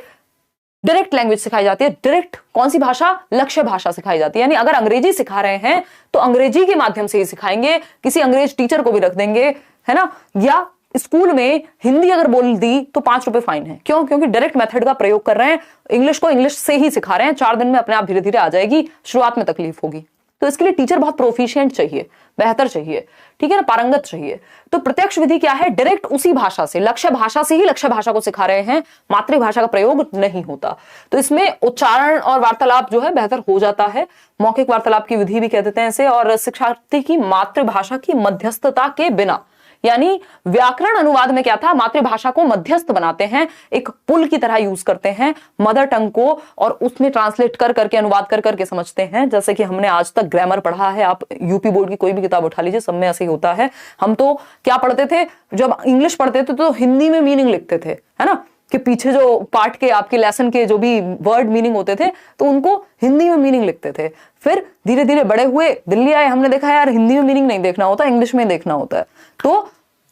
डायरेक्ट लैंग्वेज सिखाई जाती है। डायरेक्ट कौन सी भाषा, लक्ष्य भाषा सिखाई जाती है। यानी अगर अंग्रेजी सिखा रहे हैं तो अंग्रेजी के माध्यम से ही सिखाएंगे, किसी अंग्रेज टीचर को भी रख देंगे, है ना। या स्कूल में हिंदी अगर बोल दी तो 5 रुपए फाइन है, क्यों, क्योंकि डायरेक्ट मेथड का प्रयोग कर रहे हैं, इंग्लिश को इंग्लिश से ही सिखा रहे हैं, 4 दिन में अपने आप धीरे धीरे आ जाएगी, शुरुआत में तकलीफ होगी, तो इसके लिए टीचर बहुत प्रोफिशिएंट चाहिए, बेहतर चाहिए, ठीक है ना, पारंगत चाहिए। तो प्रत्यक्ष विधि क्या है, डायरेक्ट उसी भाषा से, लक्ष्य भाषा से ही लक्ष्य भाषा को सिखा रहे हैं, मातृभाषा का प्रयोग नहीं होता, तो इसमें उच्चारण और वार्तालाप जो है बेहतर हो जाता है। मौखिक वार्तालाप की विधि भी कह देते हैं इसे, और शिक्षार्थी की मातृभाषा की मध्यस्थता के बिना, यानी व्याकरण अनुवाद में क्या था, मातृभाषा को मध्यस्थ बनाते हैं, एक पुल की तरह यूज करते हैं मदर टंग को, और उसमें ट्रांसलेट कर करके, अनुवाद कर करके समझते हैं। जैसे कि हमने आज तक ग्रामर पढ़ा है, आप यूपी बोर्ड की कोई भी किताब उठा लीजिए, सब में ऐसे ही होता है। हम तो क्या पढ़ते थे, जब इंग्लिश पढ़ते थे तो हिंदी में मीनिंग लिखते थे, है ना, कि पीछे जो पार्ट के आपके लेसन के जो भी वर्ड मीनिंग होते थे तो उनको हिंदी में मीनिंग लिखते थे। फिर धीरे धीरे बड़े हुए, दिल्ली आए, हमने देखा यार हिंदी में मीनिंग नहीं देखना होता, इंग्लिश में देखना होता है। तो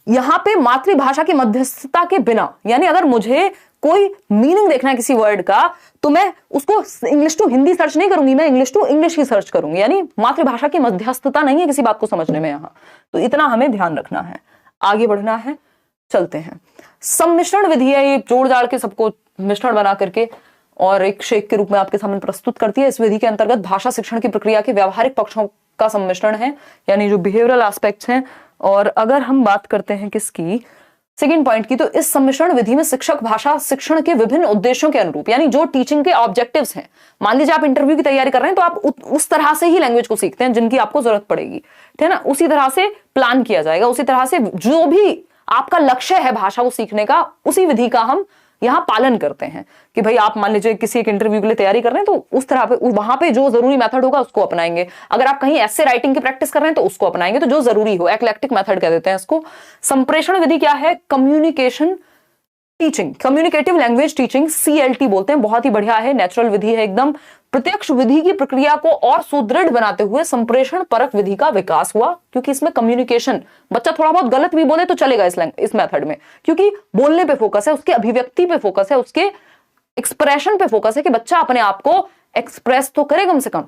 यहां पे मातृभाषा की मध्यस्थता के बिना, यानी अगर मुझे कोई मीनिंग देखना है किसी वर्ड का, तो मैं उसको इंग्लिश टू हिंदी सर्च नहीं करूंगी, मैं इंग्लिश टू इंग्लिश ही सर्च करूंगी, यानी मातृभाषा की मध्यस्थता नहीं है किसी बात को समझने में यहां। तो इतना हमें ध्यान रखना है, आगे बढ़ना है, चलते हैं। सम्मिश्रण विधि है, ये जोड़ जाड़ के सबको मिश्रण बना करके और एक शेक के रूप में आपके सामने प्रस्तुत करती है। इस विधि के अंतर्गत भाषा शिक्षण की प्रक्रिया के व्यावहारिक पक्षों का सम्मिश्रण है, यानी जो बिहेवियरल एस्पेक्ट्स हैं। और अगर हम बात करते हैं किसकी, सेकेंड पॉइंट की, तो इस सम्मिश्रण विधि में शिक्षक भाषा शिक्षण के विभिन्न उद्देश्यों के अनुरूप, यानी जो टीचिंग के ऑब्जेक्टिव्स हैं, मान लीजिए आप इंटरव्यू की तैयारी कर रहे हैं तो आप उस तरह से ही लैंग्वेज को सीखते हैं जिनकी आपको जरूरत पड़ेगी, ठीक है ना, उसी तरह से प्लान किया जाएगा, उसी तरह से जो भी आपका लक्ष्य है भाषा को सीखने का, उसी विधि का हम यहां पालन करते हैं। कि भाई आप मान लीजिए किसी एक इंटरव्यू के लिए तैयारी कर रहे हैं तो उस तरह पे वहां पे जो जरूरी मेथड होगा उसको अपनाएंगे। अगर आप कहीं ऐसे राइटिंग की प्रैक्टिस कर रहे हैं तो उसको अपनाएंगे, तो जो जरूरी हो, एक्लेक्टिक मेथड कह देते हैं इसको। संप्रेषण विधि क्या है, communication teaching, communicative language teaching, CLT बोलते हैं, बहुत ही बढ़िया है, नेचुरल विधि है एकदम। प्रत्यक्ष विधि की प्रक्रिया को और सुदृढ़ बनाते हुए संप्रेषण परक विधि का विकास हुआ, क्योंकि इसमें कम्युनिकेशन, बच्चा थोड़ा बहुत गलत भी बोले तो चलेगा इस मेथड में, क्योंकि बोलने पे फोकस है, उसके अभिव्यक्ति पे फोकस है, उसके एक्सप्रेशन पे फोकस है कि बच्चा अपने आप को एक्सप्रेस तो करे कम से कम,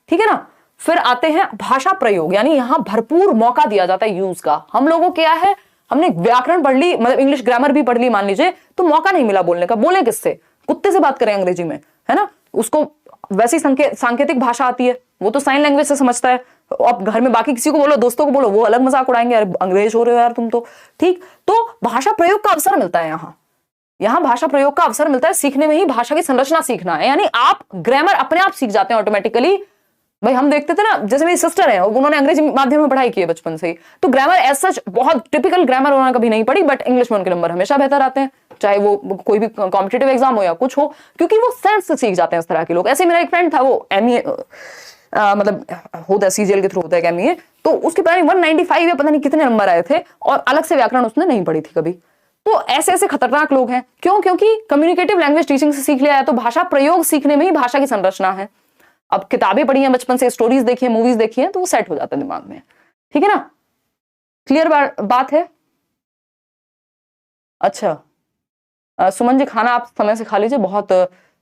ठीक है ना। फिर आते हैं भाषा प्रयोग, यानी यहां भरपूर मौका दिया जाता है यूज का। हम लोगों क्या है, हमने व्याकरण पढ़ ली, मतलब इंग्लिश ग्रामर भी पढ़ ली मान लीजिए, तो मौका नहीं मिला बोलने का। बोले किससे, कुत्ते से बात करें अंग्रेजी में, है ना, उसको वैसी सांकेतिक भाषा आती है, वो तो साइन लैंग्वेज से समझता है। अब घर में बाकी किसी को बोलो, दोस्तों को बोलो, वो अलग मजाक उड़ाएंगे, यार अंग्रेज हो रहे हो यार तुम तो, ठीक। तो भाषा प्रयोग का अवसर मिलता है यहां भाषा प्रयोग का अवसर मिलता है। सीखने में ही भाषा की संरचना सीखना है, यानी आप ग्रामर अपने आप सीख जाते हैं ऑटोमेटिकली। भाई हम देखते थे ना, जैसे मेरी सिस्टर है, उन्होंने अंग्रेजी माध्यम में पढ़ाई की है बचपन से ही, तो ग्रामर एज सच बहुत टिपिकल ग्रामर उन्होंने कभी नहीं पढ़ी, बट इंग्लिश में उनके नंबर हमेशा बेहतर आते हैं, चाहे वो कोई भी कॉम्पिटिटिव एग्जाम हो या कुछ हो, क्योंकि वो सेंस से सीख जाते हैं इस तरह के लोग। ऐसे मेरा एक फ्रेंड था, वो ME मतलब होता है CGL के थ्रू होता है ME, तो उसके पता नहीं 195 या पता नहीं कितने नंबर आए थे, और अलग से व्याकरण उसने नहीं पढ़ी थी कभी। तो ऐसे ऐसे खतरनाक लोग हैं, क्यों, क्योंकि कम्युनिकेटिव लैंग्वेज टीचिंग से सीख लिया है। तो भाषा प्रयोग सीखने में ही भाषा की संरचना है। अब किताबें पढ़ी हैं बचपन से, स्टोरीज देखी है, मूवीज देखी है, तो वो सेट हो जाता है दिमाग में, ठीक है ना। क्लियर बात है। अच्छा सुमन जी, खाना आप समय से खा लीजिए, बहुत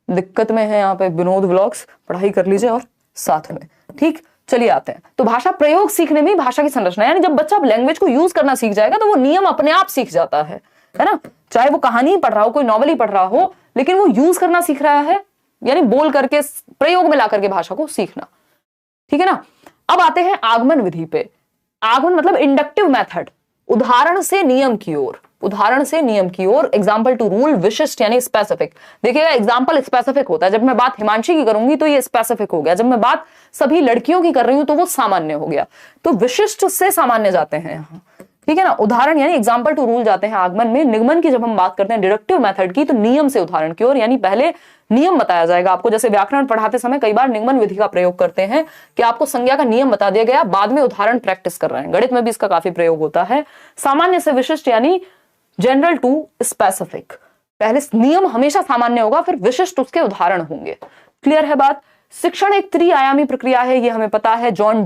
दिक्कत में है यहाँ पे विनोद व्लॉग्स, पढ़ाई कर लीजिए और साथ में। ठीक, चलिए आते हैं। तो भाषा प्रयोग सीखने में भाषा की संरचना, यानी जब बच्चा लैंग्वेज को यूज करना सीख जाएगा तो वो नियम अपने आप सीख जाता है ना। चाहे वो कहानी ही पढ़ रहा हो, कोई नॉवल ही पढ़ रहा हो, लेकिन वो यूज करना सीख रहा है, यानी बोल करके प्रयोग में ला करके भाषा को सीखना। ठीक है ना। अब आते हैं आगमन विधि पे। आगमन मतलब इंडक्टिव मेथड, उदाहरण से नियम की ओर, उदाहरण से नियम की ओर। एग्जाम्पल टू रूल, विशिष्ट यानी स्पेसिफिक। देखिएगा एग्जाम्पल स्पेसिफिक होता है, जब मैं बात हिमांशी की करूंगी तो ये स्पेसिफिक हो गया, जब मैं बात सभी लड़कियों की कर रही हूं तो वो सामान्य हो गया। तो विशिष्ट से सामान्य जाते हैं यहाँ, ठीक है ना। उदाहरण यानी एग्जाम्पल टू रूल जाते हैं आगमन में। निगमन की जब हम बात करते हैं डिडक्टिव मेथड की, तो नियम से उदाहरण की ओर, यानी पहले नियम बताया जाएगा आपको। जैसे व्याकरण पढ़ाते समय कई बार निगमन विधि का प्रयोग करते हैं कि आपको संज्ञा का नियम बता दिया गया, बाद में उदाहरण प्रैक्टिस कर रहे हैं। गणित में भी इसका काफी प्रयोग होता है। सामान्य से विशिष्ट यानी जनरल टू स्पेसिफिक, पहले नियम हमेशा सामान्य होगा, फिर विशिष्ट उसके उदाहरण होंगे। क्लियर है बात। शिक्षण एक त्रिआयामी प्रक्रिया है, ये हमें पता है। जॉन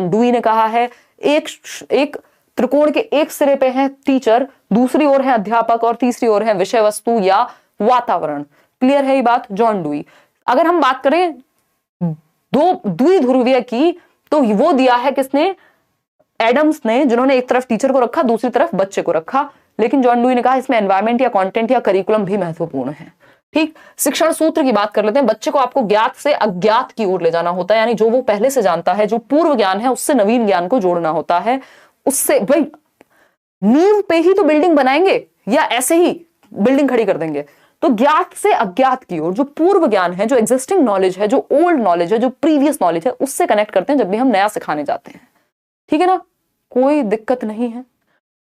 डुई ने कहा है, एक त्रिकोण के एक सिरे पे है टीचर, दूसरी ओर है अध्यापक और तीसरी ओर है विषय वस्तु या वातावरण। क्लियर है ये बात, जॉन डुई। अगर हम बात करें दो द्विध्रुवीय की, तो वो दिया है किसने, एडम्स ने, जिन्होंने एक तरफ टीचर को रखा, दूसरी तरफ बच्चे को रखा। लेकिन जॉन डुई ने कहा इसमें एनवायरमेंट या कंटेंट या करिकुलम भी महत्वपूर्ण है। ठीक, शिक्षण सूत्र की बात कर लेते हैं। बच्चे को आपको ज्ञात से अज्ञात की ओर ले जाना होता है, यानी जो वो पहले से जानता है, जो पूर्व ज्ञान है, उससे नवीन ज्ञान को जोड़ना होता है। उससे भाई नींव पे ही तो बिल्डिंग बनाएंगे या ऐसे ही बिल्डिंग खड़ी कर देंगे। तो ज्ञात से अज्ञात की ओर, जो पूर्व ज्ञान है, जो एग्जिस्टिंग नॉलेज है, जो ओल्ड नॉलेज है, जो प्रीवियस नॉलेज है, उससे कनेक्ट करते हैं जब भी हम नया सिखाने जाते हैं। ठीक है ना, कोई दिक्कत नहीं है।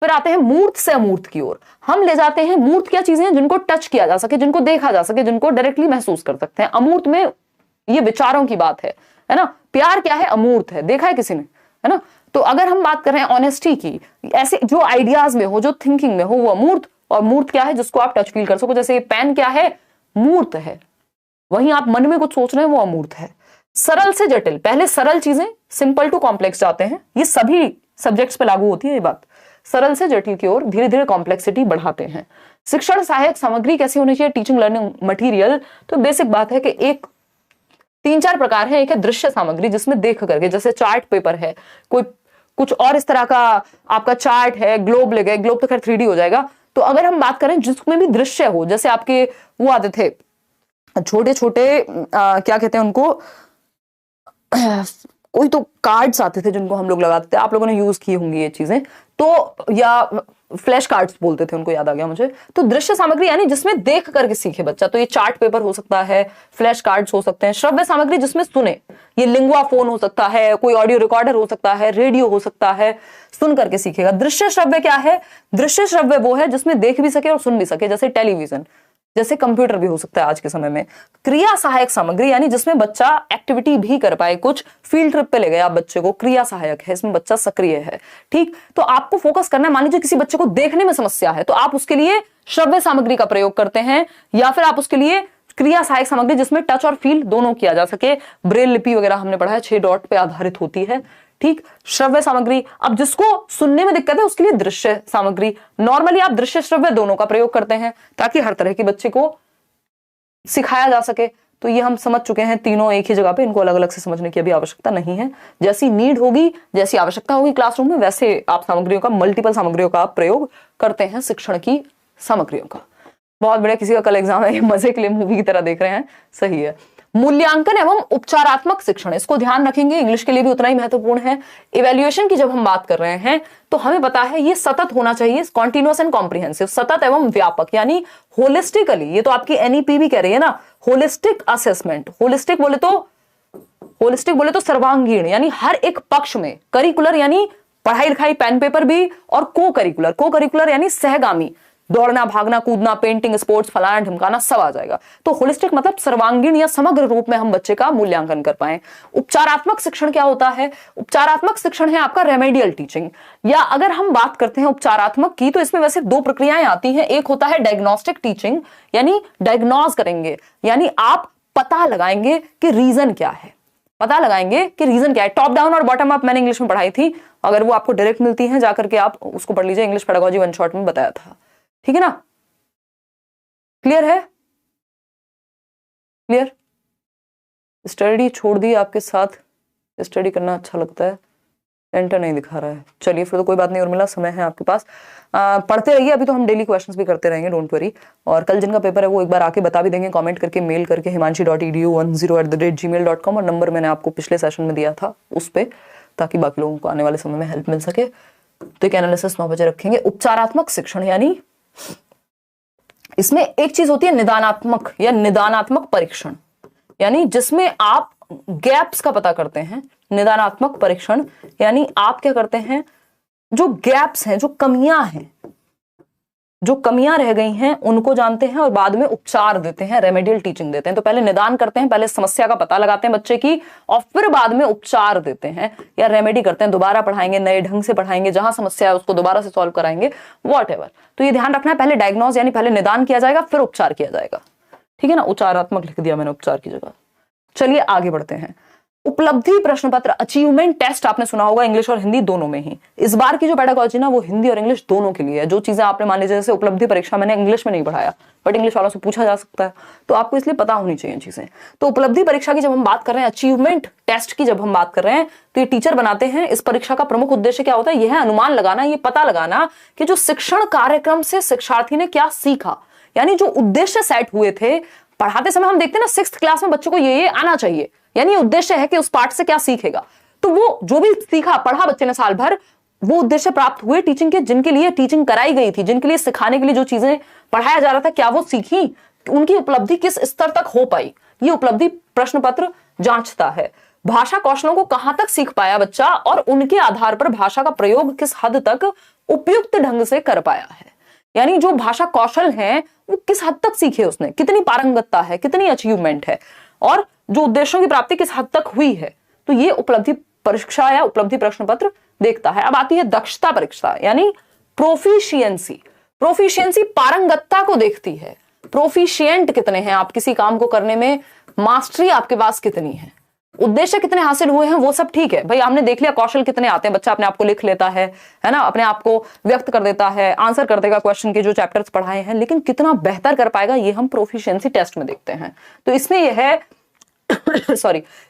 फिर आते हैं मूर्त से अमूर्त की ओर। हम ले जाते हैं, मूर्त क्या चीजें हैं, जिनको टच किया जा सके, जिनको देखा जा सके, जिनको डायरेक्टली महसूस कर सकते हैं। अमूर्त में ये विचारों की बात है ना। प्यार क्या है, अमूर्त है, देखा है किसी ने, है ना। तो अगर हम बात कर रहे हैं ऑनेस्टी की, ऐसे जो आइडियाज में हो, जो थिंकिंग में हो, वो अमूर्त। और मूर्त क्या है, जिसको आप टच फील कर सको। जैसे ये पेन क्या है, मूर्त है। वहीं आप मन में कुछ सोच रहे हैं, वो अमूर्त है। सरल से जटिल, पहले सरल चीजें, सिंपल टू कॉम्प्लेक्स जाते हैं। ये सभी सब्जेक्ट्स पे लागू होती है ये बात। सरल से जटिल की ओर धीरे धीरे कॉम्प्लेक्सिटी बढ़ाते हैं। शिक्षण सहायक सामग्री कैसी होनी चाहिए, टीचिंग लर्निंग मटेरियल। तो बेसिक बात है कि एक 3-4 प्रकार है। एक है दृश्य सामग्री, जिसमें देख करके, जैसे चार्ट पेपर है, कोई कुछ और इस तरह का आपका चार्ट है, ग्लोब ले गए, ग्लोब तो खैर 3D हो जाएगा। तो अगर हम बात करें जिसमें भी दृश्य हो, जैसे आपके वो आते थे छोटे छोटे क्या कहते हैं उनको, कोई तो कार्ड्स आते थे जिनको हम लोग लगाते थे, आप लोगों ने यूज की होंगी ये चीजें, तो या फ्लैश कार्ड्स बोलते थे उनको, याद आ गया मुझे। तो दृश्य सामग्री यानी जिसमें देख करके सीखे बच्चा, तो ये चार्ट पेपर हो सकता है, फ्लैश कार्ड्स हो सकते हैं। श्रव्य सामग्री जिसमें सुने, ये लिंगुआ फोन हो सकता है, कोई ऑडियो रिकॉर्डर हो सकता है, रेडियो हो सकता है, सुन करके सीखेगा। दृश्य श्रव्य क्या है, दृश्य श्रव्य वो है जिसमें देख भी सके और सुन भी सके, जैसे टेलीविजन, जैसे कंप्यूटर भी हो सकता है आज के समय में। क्रिया सहायक सामग्री यानी जिसमें बच्चा एक्टिविटी भी कर पाए, कुछ फील्ड ट्रिप पे ले गए आप बच्चे को, क्रिया सहायक है, इसमें बच्चा सक्रिय है। ठीक, तो आपको फोकस करना है। मान लीजिए किसी बच्चे को देखने में समस्या है, तो आप उसके लिए श्रव्य सामग्री का प्रयोग करते हैं, या फिर आप उसके लिए क्रिया सहायक सामग्री जिसमें टच और फील दोनों किया जा सके। ब्रेल लिपि वगैरह हमने पढ़ा है, 6 डॉट पे आधारित होती है। ठीक, श्रव्य सामग्री। अब जिसको सुनने में दिक्कत है उसके लिए दृश्य सामग्री। नॉर्मली आप दृश्य श्रव्य दोनों का प्रयोग करते हैं ताकि हर तरह के बच्चे को सिखाया जा सके। तो ये हम समझ चुके हैं, तीनों एक ही जगह पे, इनको अलग अलग से समझने की अभी आवश्यकता नहीं है। जैसी नीड होगी, जैसी आवश्यकता होगी क्लासरूम में, वैसे आप सामग्रियों का, मल्टीपल सामग्रियों का आप प्रयोग करते हैं शिक्षण की सामग्रियों का। बहुत बढ़िया, किसी का कल एग्जाम है, मजे के लिए मूवी की तरह देख रहे हैं, सही है। मूल्यांकन एवं उपचारात्मक शिक्षण, इसको ध्यान रखेंगे, इंग्लिश के लिए भी उतना ही महत्वपूर्ण है। इवैल्यूएशन की जब हम बात कर रहे हैं तो हमें पता है ये सतत होना चाहिए, कॉन्टिन्यूअस एंड कॉम्प्रिहेंसिव, सतत एवं व्यापक, यानी होलिस्टिकली। ये तो आपकी एनईपी भी कह रही है ना, होलिस्टिक असेसमेंट। होलिस्टिक बोले तो सर्वांगीण, यानी हर एक पक्ष में। करिकुलर यानी पढ़ाई लिखाई, पेन पेपर भी, और को करिकुलर यानी सहगामी, दौड़ना, भागना, कूदना, पेंटिंग, स्पोर्ट्स, फलाना ढिमकाना, सब आ जाएगा। तो होलिस्टिक मतलब सर्वांगीण या समग्र रूप में हम बच्चे का मूल्यांकन कर पाए। उपचारात्मक शिक्षण क्या होता है, उपचारात्मक शिक्षण है आपका रेमेडियल टीचिंग। या अगर हम बात करते हैं उपचारात्मक की, तो इसमें वैसे 2 प्रक्रियाएं आती हैं। एक होता है डायग्नोस्टिक टीचिंग, यानी डायग्नोज करेंगे, यानी आप पता लगाएंगे कि रीजन क्या है, पता लगाएंगे कि रीजन क्या है। टॉप डाउन और बॉटम अप मैंने इंग्लिश में पढ़ाई थी, अगर वो आपको डायरेक्ट मिलती है जाकर के आप उसको पढ़ लीजिए, इंग्लिश पेडागोजी 1 शॉट में बताया था। ठीक है ना? क्लियर है? क्लियर? स्टडी छोड़ दी आपके साथ, स्टडी करना अच्छा लगता है, एंटर नहीं दिखा रहा है। चलिए फिर तो कोई बात नहीं, और मिला समय है आपके पास, पढ़ते रहिए। अभी तो हम डेली क्वेश्चंस भी करते रहेंगे, डोंट वरी। और कल जिनका पेपर है वो एक बार आके बता भी देंगे, कमेंट करके, मेल करके himanshi.edu10@gmail.com, और नंबर मैंने आपको पिछले सेशन में दिया था उस पे, ताकि बाकी लोगों को आने वाले समय में हेल्प मिल सके। तो एक एनालिसिस 9 बजे रखेंगे। उपचारात्मक शिक्षण, यानी इसमें एक चीज होती है निदानात्मक या निदानात्मक परीक्षण, यानी जिसमें आप गैप्स का पता करते हैं। निदानात्मक परीक्षण यानी आप क्या करते हैं, जो गैप्स हैं, जो कमियां हैं, जो कमियां रह गई हैं उनको जानते हैं और बाद में उपचार देते हैं, रेमेडियल टीचिंग देते हैं। तो पहले निदान करते हैं, पहले समस्या का पता लगाते हैं बच्चे की, और फिर बाद में उपचार देते हैं या रेमेडी करते हैं, दोबारा पढ़ाएंगे, नए ढंग से पढ़ाएंगे, जहां समस्या है उसको दोबारा से सॉल्व कराएंगे, व्हाटएवर। तो ये ध्यान रखना है, पहले डायग्नोज यानी पहले निदान किया जाएगा, फिर उपचार किया जाएगा। ठीक है ना? उपचारात्मक लिख दिया मैंने उपचार की जगह। चलिए आगे बढ़ते हैं। उपलब्धि प्रश्न पत्र, अचीवमेंट टेस्ट आपने सुना होगा, इंग्लिश और हिंदी दोनों में ही। इस बार की जो पेडागोजी ना वो हिंदी और इंग्लिश दोनों के लिए है। जो चीजें आपने मान लीजिए जैसे उपलब्धि परीक्षा मैंने इंग्लिश में नहीं पढ़ाया, बट इंग्लिश वालों से पूछा जा सकता है, तो आपको इसलिए पता होनी चाहिए चीजें। तो उपलब्धि परीक्षा की जब हम बात कर रहे हैं, अचीवमेंट टेस्ट की जब हम बात कर रहे हैं, तो ये टीचर बनाते हैं। इस परीक्षा का प्रमुख उद्देश्य क्या होता है? यह है अनुमान लगाना, ये पता लगाना कि जो शिक्षण कार्यक्रम से शिक्षार्थी ने क्या सीखा, यानी जो उद्देश्य सेट हुए थे पढ़ाते समय। हम देखते हैं ना 6th क्लास में बच्चों को ये आना चाहिए, यानी उद्देश्य है कि उस पाठ से क्या सीखेगा। तो वो जो भी सीखा पढ़ा बच्चे ने साल भर, वो उद्देश्य प्राप्त हुए टीचिंग के, जिनके लिए टीचिंग कराई गई थी, जिनके लिए सिखाने के लिए जो चीजें पढ़ाया जा रहा था, क्या वो सीखी, उनकी उपलब्धि किस स्तर तक हो पाई, ये उपलब्धि प्रश्न पत्र जांचता है। भाषा कौशलों को कहां तक सीख पाया बच्चा, और उनके आधार पर भाषा का प्रयोग किस हद तक उपयुक्त ढंग से कर पाया है, यानी जो भाषा कौशल है वो किस हद तक सीखे उसने, कितनी पारंगतता है, कितनी अचीवमेंट है, और जो उद्देश्यों की प्राप्ति किस हद तक हुई है। तो ये उपलब्धि परीक्षा या उपलब्धि प्रश्न पत्र देखता है। अब आती है दक्षता परीक्षा, यानी प्रोफिशिएंसी। प्रोफिशिएंसी पारंगतता को देखती है, प्रोफिशिएंट कितने हैं आप किसी काम को करने में, मास्टरी आपके पास कितनी है, उद्देश्य कितने हासिल हुए हैं, वो सब ठीक है भाई। हमने देख लिया कौशल कितने आते हैं, बच्चा अपने आप को लिख लेता है ना, अपने आप को व्यक्त कर देता है, आंसर कर देगा क्वेश्चन के जो चैप्टर्स पढ़ाए हैं, लेकिन कितना बेहतर कर पाएगा ये हम प्रोफिशिएंसी टेस्ट में देखते हैं। तो इसमें यह है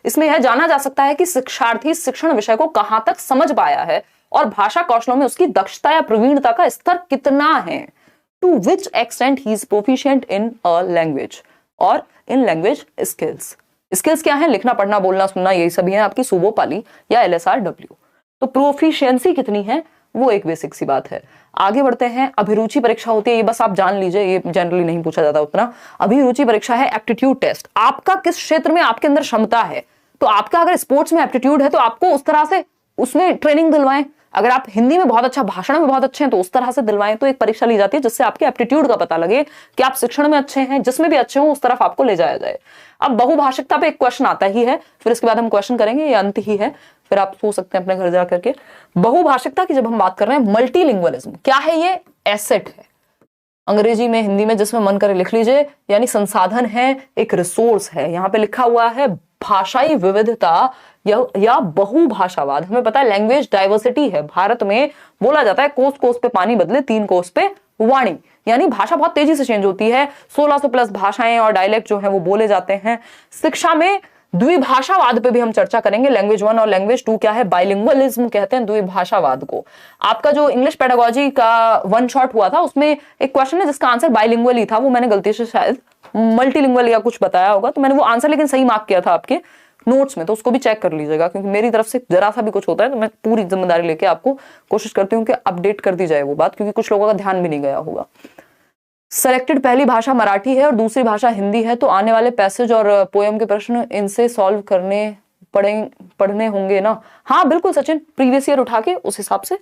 इसमें यह जाना जा सकता है कि शिक्षार्थी शिक्षण विषय को कहां तक समझ पाया है और भाषा कौशलों में उसकी दक्षता या प्रवीणता का स्तर कितना है, to which extent he is proficient in a language और इन लैंग्वेज स्किल्स। स्किल्स क्या है? लिखना, पढ़ना, बोलना, सुनना, यही सभी है आपकी सुबो पाली या LSRW। तो प्रोफिशिएंसी कितनी है वो एक बेसिक सी बात है। आगे बढ़ते हैं। अभिरुचि परीक्षा होती है, ये बस आप जान लीजिए, ये जनरली नहीं पूछा जाता उतना। अभिरुचि परीक्षा है एप्टीट्यूड टेस्ट, आपका किस क्षेत्र में आपके अंदर क्षमता है। तो आपका अगर स्पोर्ट्स में एप्टीट्यूड है तो आपको उस तरह से उसमें ट्रेनिंग दिलवाएं, अगर आप हिंदी में बहुत अच्छा, भाषण में बहुत अच्छे हैं तो उस तरह से दिलवाएं। तो एक परीक्षा ली जाती है जिससे आपके एप्टीट्यूड का पता लगे कि आप शिक्षण में अच्छे हैं, जिसमें भी अच्छे हो उस तरफ आपको ले जाया जाए। अब बहुभाषिकता पे एक क्वेश्चन आता ही है, फिर इसके बाद हम क्वेश्चन करेंगे, ये अंत ही है, फिर आप सोच सकते हैं अपने घर जाकर के। बहुभाषिकता की जब हम बात कर रहे हैं, मल्टीलिंगुअलिज्म क्या है? ये एसेट है, अंग्रेजी में, हिंदी में, जिसमें मन करे लिख लीजिए, यानी संसाधन है, एक रिसोर्स है। यहाँ पे लिखा हुआ है भाषाई विविधता या बहुभाषावाद। हमें पता है लैंग्वेज डाइवर्सिटी है, भारत में बोला जाता है कोस कोस पे पानी बदले, 3 कोस पे वाणी, यानी भाषा बहुत तेजी से चेंज होती है। 1600 प्लस भाषाएं और डायलेक्ट जो है वो बोले जाते हैं। शिक्षा में द्विभाषावाद पे भी हम चर्चा करेंगे। लैंग्वेज 1 और लैंग्वेज 2 क्या है? बाइलिंगुअलिज्म कहते हैं द्विभाषावाद को। आपका जो इंग्लिश पेडागोजी का 1 शॉट हुआ था उसमें एक क्वेश्चन है जिसका आंसर बाइलिंगुअल ही था, वो मैंने गलती से शायद मल्टीलिंगुअल या कुछ बताया होगा, तो मैंने वो आंसर लेकिन सही मार्क किया था आपके नोट्स में, तो उसको भी चेक कर लीजिएगा, क्योंकि मेरी तरफ से जरा सा भी कुछ होता है तो मैं पूरी जिम्मेदारी लेके आपको कोशिश करती हूँ कि अपडेट कर दी जाए वो बात, क्योंकि कुछ लोगों का ध्यान भी नहीं गया होगा। सेलेक्टेड पहली भाषा मराठी है और दूसरी भाषा हिंदी है, तो आने वाले पैसेज और पोएम के प्रश्न इनसे सॉल्व करने पढ़ने होंगे ना? हाँ बिल्कुल सचिन, प्रीवियस ईयर उठा के उस हिसाब से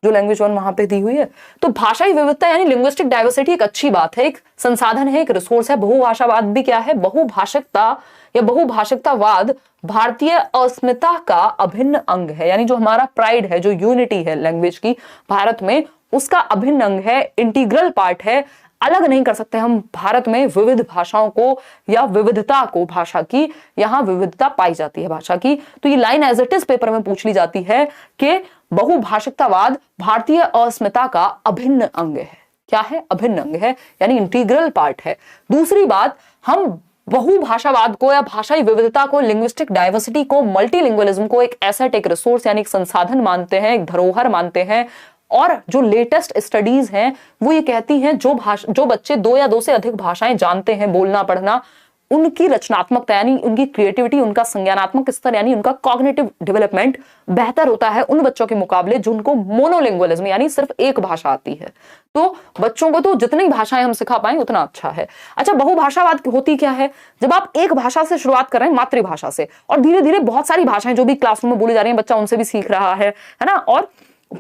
जो लैंग्वेज 1 वहां पे दी हुई है। तो भाषाई विविधता यानी लिंग्विस्टिक डाइवर्सिटी एक अच्छी बात है, एक संसाधन है, एक रिसोर्स है। बहुभाषावाद भी क्या है? बहुभाषिकता या बहुभाषिकतावाद भारतीय अस्मिता का अभिन्न अंग है, यानी जो हमारा प्राइड है, जो यूनिटी है लैंग्वेज की भारत में, उसका अभिन्न अंग है, इंटीग्रल पार्ट है। अलग नहीं कर सकते हम भारत में विविध भाषाओं को या विविधता को, भाषा की, यहां विविधता पाई जाती है भाषा की। तो ये line as it is paper में पूछ ली जाती है कि बहुभाषिकतावाद भारतीय अस्मिता का अभिन्न अंग है। क्या है? अभिन्न अंग है, यानी इंटीग्रल पार्ट है। दूसरी बात, हम बहुभाषावाद को या भाषाई विविधता को, लिंग्विस्टिक डाइवर्सिटी को, मल्टीलिंगुअलिज्म को एक एसेट, एक रिसोर्स यानी एक संसाधन मानते हैं, एक धरोहर मानते हैं। और जो लेटेस्ट स्टडीज हैं वो ये कहती हैं जो बच्चे 2 या 2 से अधिक भाषाएं जानते हैं, बोलना पढ़ना, उनकी रचनात्मकता यानी उनकी क्रिएटिविटी, उनका संज्ञानात्मक स्तर यानी उनका कॉग्निटिव डेवलपमेंट बेहतर होता है उन बच्चों के मुकाबले जिनको मोनोलिंगुअलिज्म यानी सिर्फ एक भाषा आती है। तो बच्चों को तो जितनी भाषाएं हम सिखा पाएं उतना अच्छा है। अच्छा, बहुभाषावाद होती क्या है? जब आप एक भाषा से शुरुआत कर रहे हैं, मातृभाषा से, और धीरे धीरे बहुत सारी भाषाएं जो भी क्लासरूम में बोली जा रही हैं बच्चा उनसे भी सीख रहा है ना, और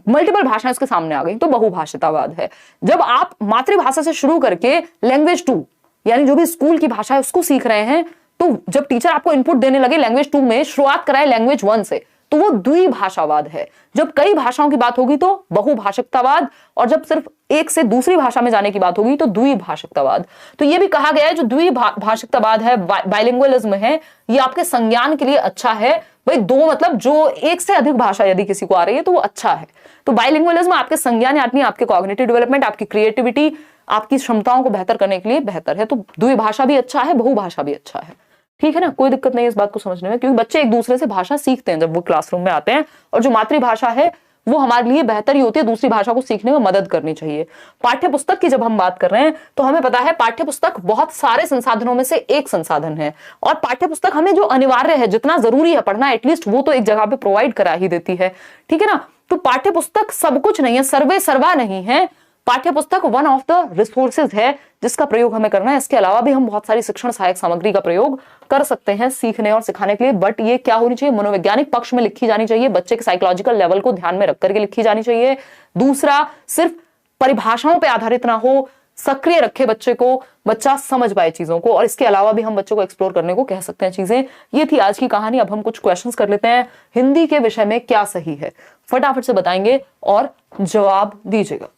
मल्टीपल भाषाएं उसके सामने आ गई, तो बहुभाषितावाद है। जब आप मातृभाषा से शुरू करके लैंग्वेज 2 यानी जो भी स्कूल की भाषा है उसको सीख रहे हैं, तो जब टीचर आपको इनपुट देने लगे लैंग्वेज 2 में, शुरुआत कराए लैंग्वेज 1 से, तो वो द्विभाषावाद है। जब कई भाषाओं की बात होगी तो बहुभाषिकतावाद, और जब सिर्फ एक से दूसरी भाषा में जाने की बात होगी तो द्विभाषिकतावाद। तो ये भी कहा गया है जो द्विभाषिकतावाद है, बाइलिंगुअलिज्म है, ये आपके संज्ञान के लिए अच्छा है। भाई 2 मतलब जो एक से अधिक भाषा यदि किसी को आ रही है तो वो अच्छा है। तो बाइलिंगुअलिज्म आपके संज्ञान यानी आपके कॉग्निटिव डेवलपमेंट, आपकी क्रिएटिविटी, आपकी क्षमताओं को बेहतर करने के लिए बेहतर है। तो द्विभाषा भी अच्छा है, बहुभाषा भी अच्छा है। ठीक है ना, कोई दिक्कत नहीं है इस बात को समझने में, क्योंकि बच्चे एक दूसरे से भाषा सीखते हैं जब वो क्लासरूम में आते हैं, और जो मातृभाषा है वो हमारे लिए बेहतर ही होती है, दूसरी भाषा को सीखने में मदद करनी चाहिए। पाठ्य पुस्तक की जब हम बात कर रहे हैं तो हमें पता है पाठ्य पुस्तक बहुत सारे संसाधनों में से एक संसाधन है, और पाठ्य पुस्तक हमें जो अनिवार्य है, जितना जरूरी है पढ़ना, एटलीस्ट वो तो एक जगह पे प्रोवाइड करा ही देती है। ठीक है ना, तो पाठ्य पुस्तक सब कुछ नहीं है, सर्वे सर्वा नहीं है। पाठ्य पुस्तक वन ऑफ द रिसोर्सेज है जिसका प्रयोग हमें करना है। इसके अलावा भी हम बहुत सारी शिक्षण सहायक सामग्री का प्रयोग कर सकते हैं सीखने और सिखाने के लिए, बट ये क्या होनी चाहिए? मनोवैज्ञानिक पक्ष में लिखी जानी चाहिए, बच्चे के साइकोलॉजिकल लेवल को ध्यान में रख करके लिखी जानी चाहिए। दूसरा, सिर्फ परिभाषाओं पर आधारित ना हो, सक्रिय रखे बच्चे को, बच्चा समझ पाए चीजों को, और इसके अलावा भी हम बच्चों को एक्सप्लोर करने को कह सकते हैं चीजें। ये थी आज की कहानी। अब हम कुछ क्वेश्चंस कर लेते हैं। हिंदी के विषय में क्या सही है, फटाफट से बताएंगे और जवाब दीजिएगा।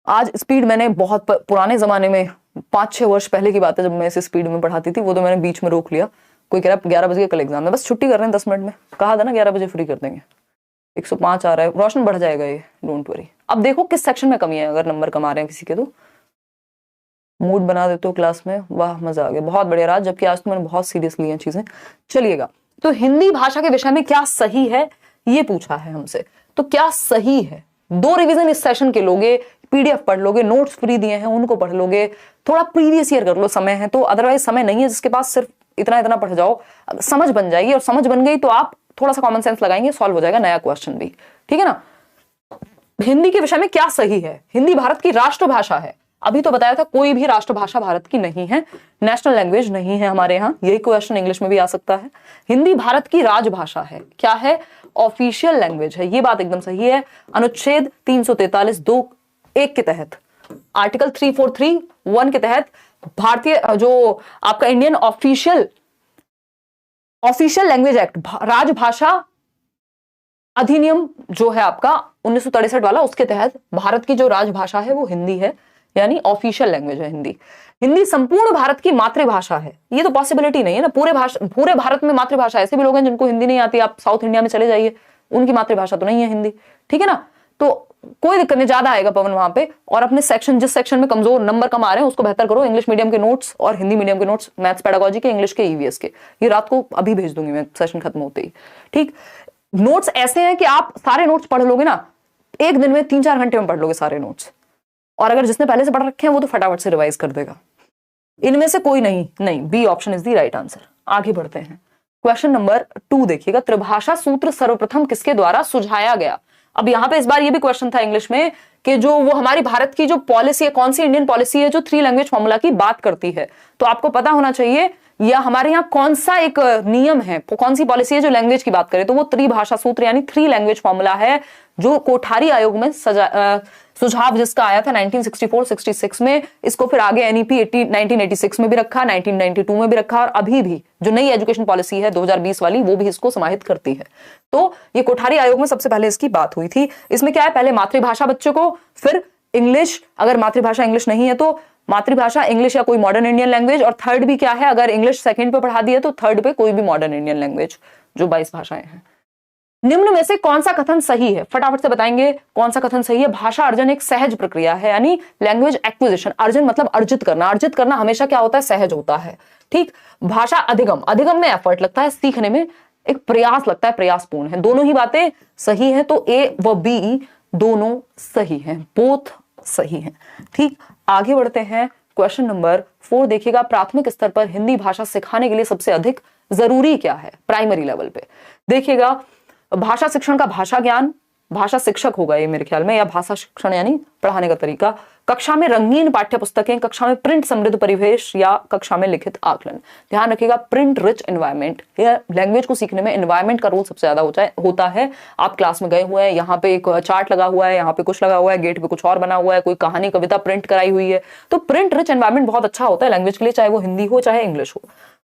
आज स्पीड मैंने बहुत पुराने जमाने में 5-6 वर्ष पहले की बात है, जब मैं इसे स्पीड में पढ़ाती थी, वो तो मैंने बीच में रोक लिया। कोई कह रहा है 11 बजे कल एग्जाम है, बस छुट्टी कर रहे हैं 10 मिनट में, कहा था ना 11 बजे फ्री कर देंगे। 105 आ रहा है, रोशन बढ़ जाएगा ये, डोंट वरी। अब देखो किस सेक्शन में कमी है, अगर नंबर कम आ रहे हैं किसी के तो मूड बना देते हो क्लास में, वाह मजा आ गया, बहुत बढ़िया राज, जबकि आज तो मैंने बहुत सीरियस ली हैं चीजें। चलिएगा, तो हिंदी भाषा के विषय में क्या सही है ये पूछा है हमसे, तो क्या सही है? 2 रिवीजन इस सेशन के लोगे, पीडीएफ पढ़ लोगे, नोट्स फ्री दिए हैं उनको पढ़ लोगे, थोड़ा प्रीवियस ईयर कर लो, समय है तो, अदरवाइज समय नहीं है जिसके पास, सिर्फ इतना इतना पढ़ जाओ, समझ बन जाएगी, और समझ बन गई तो आप थोड़ा सा कॉमन सेंस लगाएंगे, सॉल्व हो जाएगा नया क्वेश्चन भी। ठीक है ना, हिंदी के विषय में क्या सही है? हिंदी भारत की राष्ट्रभाषा है। अभी तो बताया था कोई भी राष्ट्रभाषा भारत की नहीं है, नेशनल लैंग्वेज नहीं है हमारे यहाँ, यही क्वेश्चन इंग्लिश में भी आ सकता है। हिंदी भारत की राजभाषा है, क्या है? ऑफिशियल लैंग्वेज है, ये बात एकदम सही है। अनुच्छेद 343(2)(1) के तहत, आर्टिकल 343(1) के तहत भारतीय जो आपका इंडियन ऑफिशियल लैंग्वेज एक्ट, राजभाषा अधिनियम जो है आपका 1963 वाला, उसके तहत भारत की जो राजभाषा है वो हिंदी है, यानी ऑफिशियल लैंग्वेज है हिंदी। हिंदी संपूर्ण भारत की मातृभाषा है, ये तो पॉसिबिलिटी नहीं है ना, पूरे भारत में मातृभाषा। ऐसे भी लोग हैं जिनको हिंदी नहीं आती, आप साउथ इंडिया में चले जाइए, उनकी मातृभाषा तो नहीं है हिंदी। ठीक है ना, तो कोई दिक्कत नहीं, ज्यादा आएगा पवन वहां पे। और अपने सेक्शन, जिस सेक्शन में कमजोर नंबर कम आ रहे हैं उसको बेहतर करो। इंग्लिश मीडियम के नोट्स और हिंदी मीडियम के नोट्स, मैथ्स पेडागोजी के, इंग्लिश के, ईवीएस के, ये रात को अभी भेज दूंगी मैं सेशन खत्म होते ही। ठीक, नोट्स ऐसे हैं कि आप सारे नोट्स पढ़ लोगे ना, एक दिन में 3-4 घंटे में पढ़ लोगे सारे नोट्स, और अगर जिसने पहले से पढ़ रखे हैं वो तो फटाफट से रिवाइज कर देगा। इनमें से कोई नहीं, B option is the right answer. आगे बढ़ते हैं, क्वेश्चन नंबर 2 देखिएगा। त्रिभाषा सूत्र सर्वप्रथम किसके द्वारा सुझाया गया? अब यहां पे इस बार ये भी क्वेश्चन था इंग्लिश में कि जो वो हमारी भारत की जो पॉलिसी है, कौन सी इंडियन पॉलिसी है जो 3 लैंग्वेज फॉर्मूला की बात करती है, तो आपको पता होना चाहिए या हमारे यहाँ कौन सा एक नियम है, कौन सी पॉलिसी है जो लैंग्वेज की बात करे, तो वो त्रिभाषा सूत्र यानी 3 लैंग्वेज फॉर्मूला है, जो कोठारी आयोग में सुझाव जिसका आया था 1964-66 में। इसको फिर आगे एनईपी 1986 में भी रखा, 1992 में भी रखा, और अभी भी जो नई एजुकेशन पॉलिसी है 2020 वाली, वो भी इसको समाहित करती है। तो ये कोठारी आयोग में सबसे पहले इसकी बात हुई थी। इसमें क्या है, पहले मातृभाषा बच्चे को, फिर इंग्लिश, अगर मातृभाषा इंग्लिश नहीं है तो मातृभाषा इंग्लिश या कोई मॉडर्न इंडियन लैंग्वेज, और थर्ड भी क्या है, अगर इंग्लिश सेकंड पे पढ़ा दिया तो थर्ड पे कोई भी मॉडर्न इंडियन लैंग्वेज, जो 22 भाषाएं हैं। निम्न में से कौन सा कथन सही है? फटाफट से बताएंगे कौन सा कथन सही है। भाषा अर्जन एक सहज प्रक्रिया है, यानी लैंग्वेज एक्विजिशन, अर्जन मतलब अर्जित करना, अर्जित करना हमेशा क्या होता है? सहज होता है। ठीक। भाषा अधिगम, अधिगम में एफर्ट लगता है, सीखने में एक प्रयास लगता है, प्रयासपूर्ण है। दोनों ही बातें सही है, तो ए व बी दोनों सही हैं, बोथ सही हैं। ठीक, आगे बढ़ते हैं। क्वेश्चन नंबर 4 देखिएगा, प्राथमिक स्तर पर हिंदी भाषा सिखाने के लिए सबसे अधिक जरूरी क्या है? प्राइमरी लेवल पे देखिएगा, भाषा शिक्षण का भाषा ज्ञान, भाषा शिक्षक होगा ये मेरे ख्याल में, या भाषा शिक्षण यानी पढ़ाने का तरीका, कक्षा में रंगीन पाठ्य पुस्तकें, कक्षा में प्रिंट समृद्ध परिवेश, या कक्षा में लिखित आकलन। ध्यान रखिएगा, प्रिंट रिच एनवायरनमेंट, या लैंग्वेज को सीखने में एनवायरनमेंट का रोल सबसे ज्यादा होता है। आप क्लास में गए हुए हैं, यहाँ पे एक चार्ट लगा हुआ है, यहाँ पे कुछ लगा हुआ है, गेट पे कुछ और बना हुआ है, कोई कहानी कविता प्रिंट कराई हुई है, तो प्रिंट रिच एनवायरनमेंट बहुत अच्छा होता है लैंग्वेज के लिए, चाहे वो हिंदी हो चाहे इंग्लिश हो।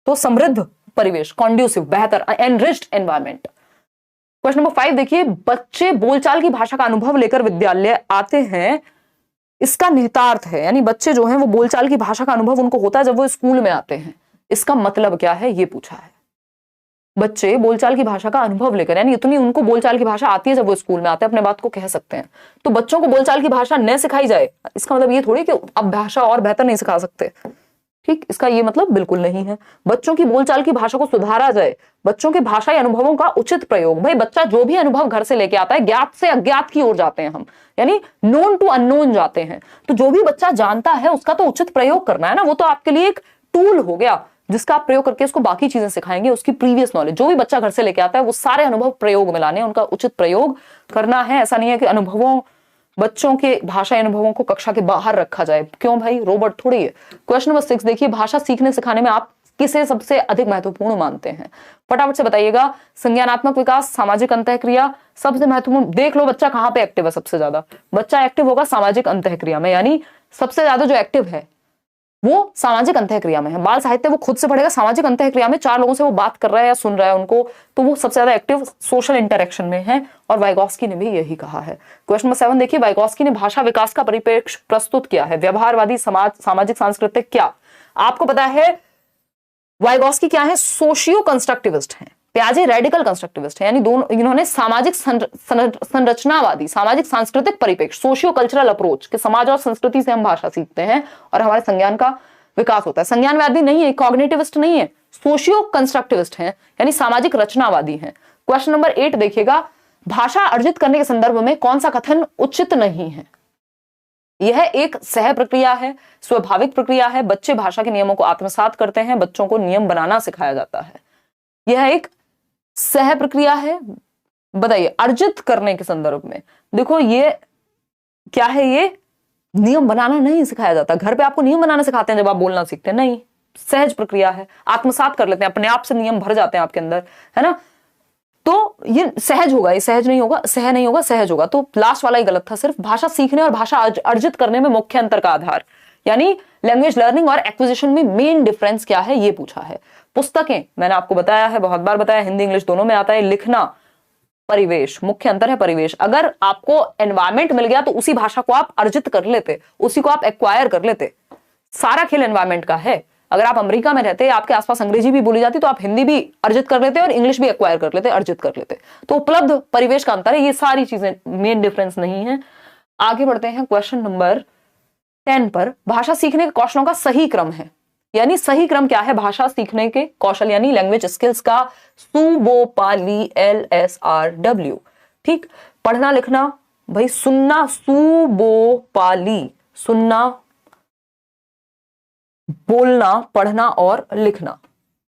तो समृद्ध परिवेश, कॉन्ड्यूसिव, बेहतर, एनरिच्ड एनवायरनमेंट। क्वेश्चन नंबर 5 देखिए, बच्चे बोलचाल की भाषा का अनुभव लेकर विद्यालय आते हैं, इसका निहितार्थ है, यानी बच्चे जो हैं वो बोलचाल की भाषा का अनुभव उनको होता है जब वो स्कूल में आते हैं, इसका मतलब क्या है ये पूछा है। बच्चे बोलचाल की भाषा का अनुभव लेकर, यानी इतनी उनको बोलचाल की भाषा आती है जब वो स्कूल में आते हैं, अपने बात को कह सकते हैं। तो बच्चों को बोलचाल की भाषा न सिखाई जाए, इसका मतलब ये थोड़ी कि अब भाषा और बेहतर नहीं सिखा सकते। ठीक, इसका ये मतलब बिल्कुल नहीं है। बच्चों की बोलचाल की भाषा को सुधारा जाए, बच्चों के भाषाई अनुभवों का उचित प्रयोग। भाई बच्चा जो भी अनुभव घर से लेके आता है, ज्ञात से अज्ञात की ओर जाते हैं हम, यानी नोन टू अननोन जाते हैं, तो जो भी बच्चा जानता है उसका तो उचित प्रयोग करना है ना, वो तो आपके लिए एक टूल हो गया जिसका आप प्रयोग करके उसको बाकी चीजें सिखाएंगे। उसकी प्रीवियस नॉलेज जो भी बच्चा घर से लेके आता है वो सारे अनुभव प्रयोग में लाने, उनका उचित प्रयोग करना है। ऐसा नहीं है कि अनुभवों, बच्चों के भाषा अनुभवों को कक्षा के बाहर रखा जाए। क्यों भाई, रोबोट थोड़ी है। क्वेश्चन नंबर 6 देखिए, भाषा सीखने सिखाने में आप किसे सबसे अधिक महत्वपूर्ण मानते हैं? फटाफट से बताइएगा। संज्ञानात्मक विकास, सामाजिक अंतःक्रिया, सबसे महत्वपूर्ण देख लो बच्चा कहां पे एक्टिव है। सबसे ज्यादा बच्चा एक्टिव होगा सामाजिक अंतःक्रिया में, यानी सबसे ज्यादा जो एक्टिव है वो सामाजिक अंतःक्रिया में है। बाल साहित्य वो खुद से पढ़ेगा, सामाजिक अंतःक्रिया में 4 लोगों से वो बात कर रहा है या सुन रहा है उनको, तो वो सबसे ज्यादा एक्टिव सोशल इंटरेक्शन में है, और वाइगॉस्की ने भी यही कहा है। क्वेश्चन नंबर 7 देखिए, वाइगॉस्की ने भाषा विकास का परिप्रेक्ष्य प्रस्तुत किया है। व्यवहारवादी, समाज, सामाजिक, सांस्कृतिक, क्या आपको पता है वाइगॉस्की क्या है? सोशियो कंस्ट्रक्टिविस्ट हैं। पियाजे रेडिकल कंस्ट्रक्टिविस्ट है, यानी दोनों, इन्होंने सामाजिक संरचनावादी, सामाजिक सांस्कृतिक परिप्रेक्ष्य, सोशियो कल्चरल अप्रोच कि समाज और संस्कृति से हम भाषा सीखते हैं और हमारे संज्ञान का विकास होता है। संज्ञानवादी नहीं है, कॉग्निटिविस्ट नहीं है, सोशियो कंस्ट्रक्टिविस्ट हैं, यानी सामाजिक रचनावादी हैं। क्वेश्चन नंबर 8 देखिएगा, भाषा अर्जित करने के संदर्भ में कौन सा कथन उचित नहीं है? यह एक सह प्रक्रिया है, स्वाभाविक प्रक्रिया है, बच्चे भाषा के नियमों को आत्मसात करते हैं, बच्चों को नियम बनाना सिखाया जाता है। यह एक सह प्रक्रिया है। बताइए, अर्जित करने के संदर्भ में देखो ये क्या है? ये नियम बनाना नहीं सिखाया जाता। घर पे आपको नियम बनाना सिखाते हैं जब आप बोलना सीखते हैं? नहीं, सहज प्रक्रिया है, आत्मसात कर लेते हैं, अपने आप से नियम भर जाते हैं आपके अंदर, है ना। तो ये सहज होगा, ये सहज नहीं होगा, सह नहीं होगा, सहज होगा। तो लास्ट वाला ही गलत था। सिर्फ भाषा सीखने और भाषा अर्जित करने में मुख्य अंतर का आधार, यानी लैंग्वेज लर्निंग और एक्विजिशन में मेन डिफरेंस क्या है ये पूछा है। पुस्तकें मैंने आपको बताया है, बहुत बार बताया, हिंदी इंग्लिश दोनों में आता है। लिखना, परिवेश, मुख्य अंतर है परिवेश। अगर आपको एनवायरमेंट मिल गया तो उसी भाषा को आप अर्जित कर लेते, उसी को आप एक्वायर कर लेते। सारा खेल एनवायरमेंट का है। अगर आप अमेरिका में रहते, आपके आसपास अंग्रेजी भी बोली जाती, तो आप हिंदी भी अर्जित कर लेते और इंग्लिश भी एक्वायर कर लेते, अर्जित कर लेते। तो उपलब्ध परिवेश का अंतर है, ये सारी चीजें, मेन डिफरेंस नहीं है। आगे बढ़ते हैं क्वेश्चन नंबर 10 पर। भाषा सीखने के कौशलों का सही क्रम है, यानी सही क्रम क्या है भाषा सीखने के कौशल यानी लैंग्वेज स्किल्स का? सुबोपाली, LSRW। ठीक, पढ़ना लिखना, भाई सुनना, सुबोपाली, सुनना, बोलना, पढ़ना और लिखना।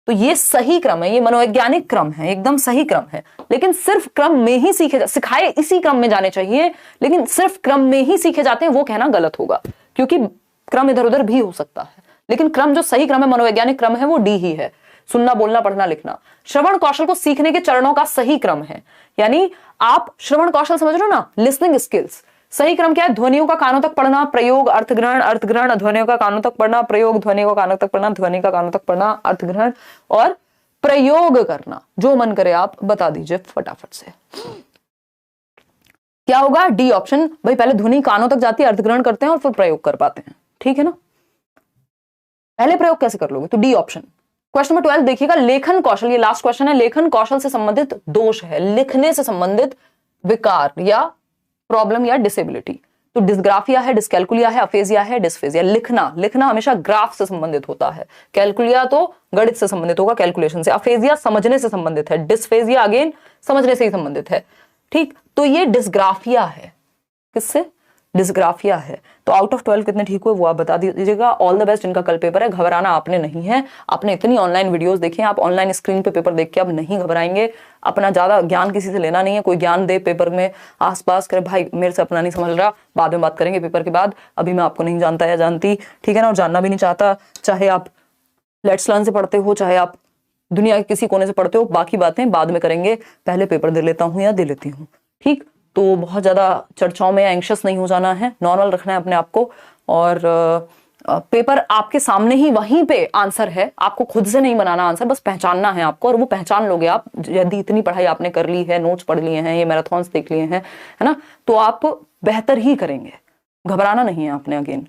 तो ये सही क्रम है, ये मनोवैज्ञानिक क्रम है, एकदम सही क्रम है। लेकिन सिर्फ क्रम में ही सिखाए इसी क्रम में जाने चाहिए, लेकिन सिर्फ क्रम में ही सीखे जाते हैं वो कहना गलत होगा, क्योंकि क्रम इधर उधर भी हो सकता है। लेकिन क्रम जो सही क्रम है, मनोवैज्ञानिक क्रम है, वो D ही है। सुनना, बोलना, पढ़ना, लिखना। श्रवण कौशल को सीखने के चरणों का सही क्रम है, यानी आप श्रवण कौशल समझ रहे हो ना, लिसनिंग स्किल्स। सही क्रम क्या है? ध्वनियों का कानों तक पढ़ना, प्रयोग, अर्थग्रहण, अर्थग्रहण, ध्वनियों का कानों तक पढ़ना, प्रयोग, ध्वनियों का कानों तक पढ़ना, ध्वनि का कानों तक पढ़ना, अर्थग्रहण और प्रयोग करना। जो मन करे आप बता दीजिए फटाफट से। क्या होगा? D option. भाई पहले ध्वनि कानों तक जाती है, अर्थग्रहण करते हैं और फिर प्रयोग कर पाते हैं। ठीक है ना। पहले प्रयोग कैसे कर लोगे? तो D ऑप्शन। क्वेश्चन नंबर 12 देखिएगा, लेखन कौशल, ये लास्ट क्वेश्चन है, लेखन कौशल से संबंधित दोष है, लिखने से संबंधित विकार या प्रॉब्लम या डिसेबिलिटी। तो डिस्ग्राफिया है, डिस्कैल्कुलिया है, अफेजिया है, डिस्फेजिया। लिखना, लिखना हमेशा ग्राफ से संबंधित होता है, कैलकुलिया तो गणित से संबंधित होगा, कैलकुलेशन से। अफेजिया समझने से संबंधित है, डिस्फेजिया अगेन समझने से ही संबंधित है, ठीक। तो ये डिस्ग्राफिया है, किससे? डिस्ग्राफिया है। तो आउट ऑफ 12 कितने ठीक हुए वो आप बता दीजिएगा। ऑल द बेस्ट, जिनका कल पेपर है, घबराना आपने नहीं है। आपने इतनी ऑनलाइन वीडियोस देखी हैं, आप ऑनलाइन स्क्रीन पे पेपर देख के अब नहीं घबराएंगे। अपना ज्यादा ज्ञान किसी से लेना नहीं है, कोई ज्ञान दे पेपर में आसपास करे, भाई मेरे से अपना नहीं समझ रहा, बाद में बात करेंगे पेपर के बाद, अभी मैं आपको नहीं जानता या जानती, ठीक है ना, और जानना भी नहीं चाहता। चाहे आप लेट्स लर्न से पढ़ते हो, चाहे आप दुनिया के किसी कोने से पढ़ते हो, बाकी बातें बाद में करेंगे, पहले पेपर दे लेता हूँ या दे लेती हूँ, ठीक। तो बहुत ज्यादा चर्चाओं में एंग्शियस नहीं हो जाना है, नॉर्मल रखना है अपने आप को। और पेपर आपके सामने ही, वहीं पे आंसर है, आपको खुद से नहीं बनाना आंसर, बस पहचानना है आपको, और वो पहचान लोगे आप यदि इतनी पढ़ाई आपने कर ली है, नोट्स पढ़ लिए हैं, ये मैराथन्स देख लिए हैं, है ना, तो आप बेहतर ही करेंगे। घबराना नहीं है आपने। Again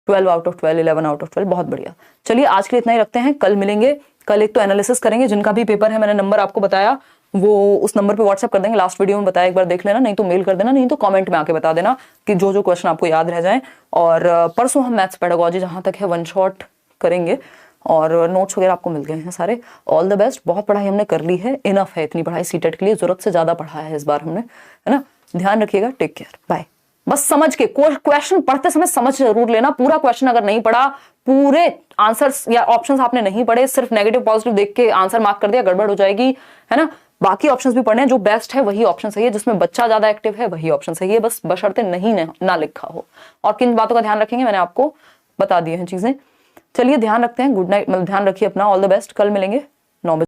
12 out of 12, 11 out of 12, बहुत बढ़िया। चलिए आज के लिए इतना ही रखते हैं, कल मिलेंगे। कल एक तो एनालिसिस करेंगे, जिनका भी पेपर है, मैंने नंबर आपको बताया, वो उस नंबर पे व्हाट्सएप कर देंगे, लास्ट वीडियो में बताया, एक बार देख लेना, नहीं तो मेल कर देना, नहीं तो कमेंट में आके बता देना कि जो जो क्वेश्चन आपको याद रह जाए। और परसों हम मैथ्स पेडागोजी जहां तक है वन शॉट करेंगे, और नोट्स वगैरह आपको मिल गए हैं सारे। ऑल द बेस्ट, बहुत पढ़ाई हमने कर ली है, इनफ है इतनी पढ़ाई, सीटेट के लिए जरूरत से ज्यादा पढ़ा है इस बार हमने, है ना। ध्यान रखिएगा, टेक केयर, बाय। बस समझ के क्वेश्चन पढ़ते समय समझ जरूर लेना, पूरा क्वेश्चन अगर नहीं पढ़ा, पूरे आंसर्स या ऑप्शंस आपने नहीं पढ़े, सिर्फ नेगेटिव पॉजिटिव देख के आंसर मार्क कर दिया, गड़बड़ हो जाएगी, है ना। बाकी ऑप्शंस भी पढ़ने हैं, जो बेस्ट है वही ऑप्शन सही है, जिसमें बच्चा ज्यादा एक्टिव है वही ऑप्शन सही है, बस बशर्ते नहीं ना लिखा हो। और किन बातों का ध्यान रखेंगे मैंने आपको बता दी हैं चीजें। चलिए ध्यान रखते हैं, गुड नाइट, मतलब ध्यान रखिए अपना, ऑल द बेस्ट, कल मिलेंगे।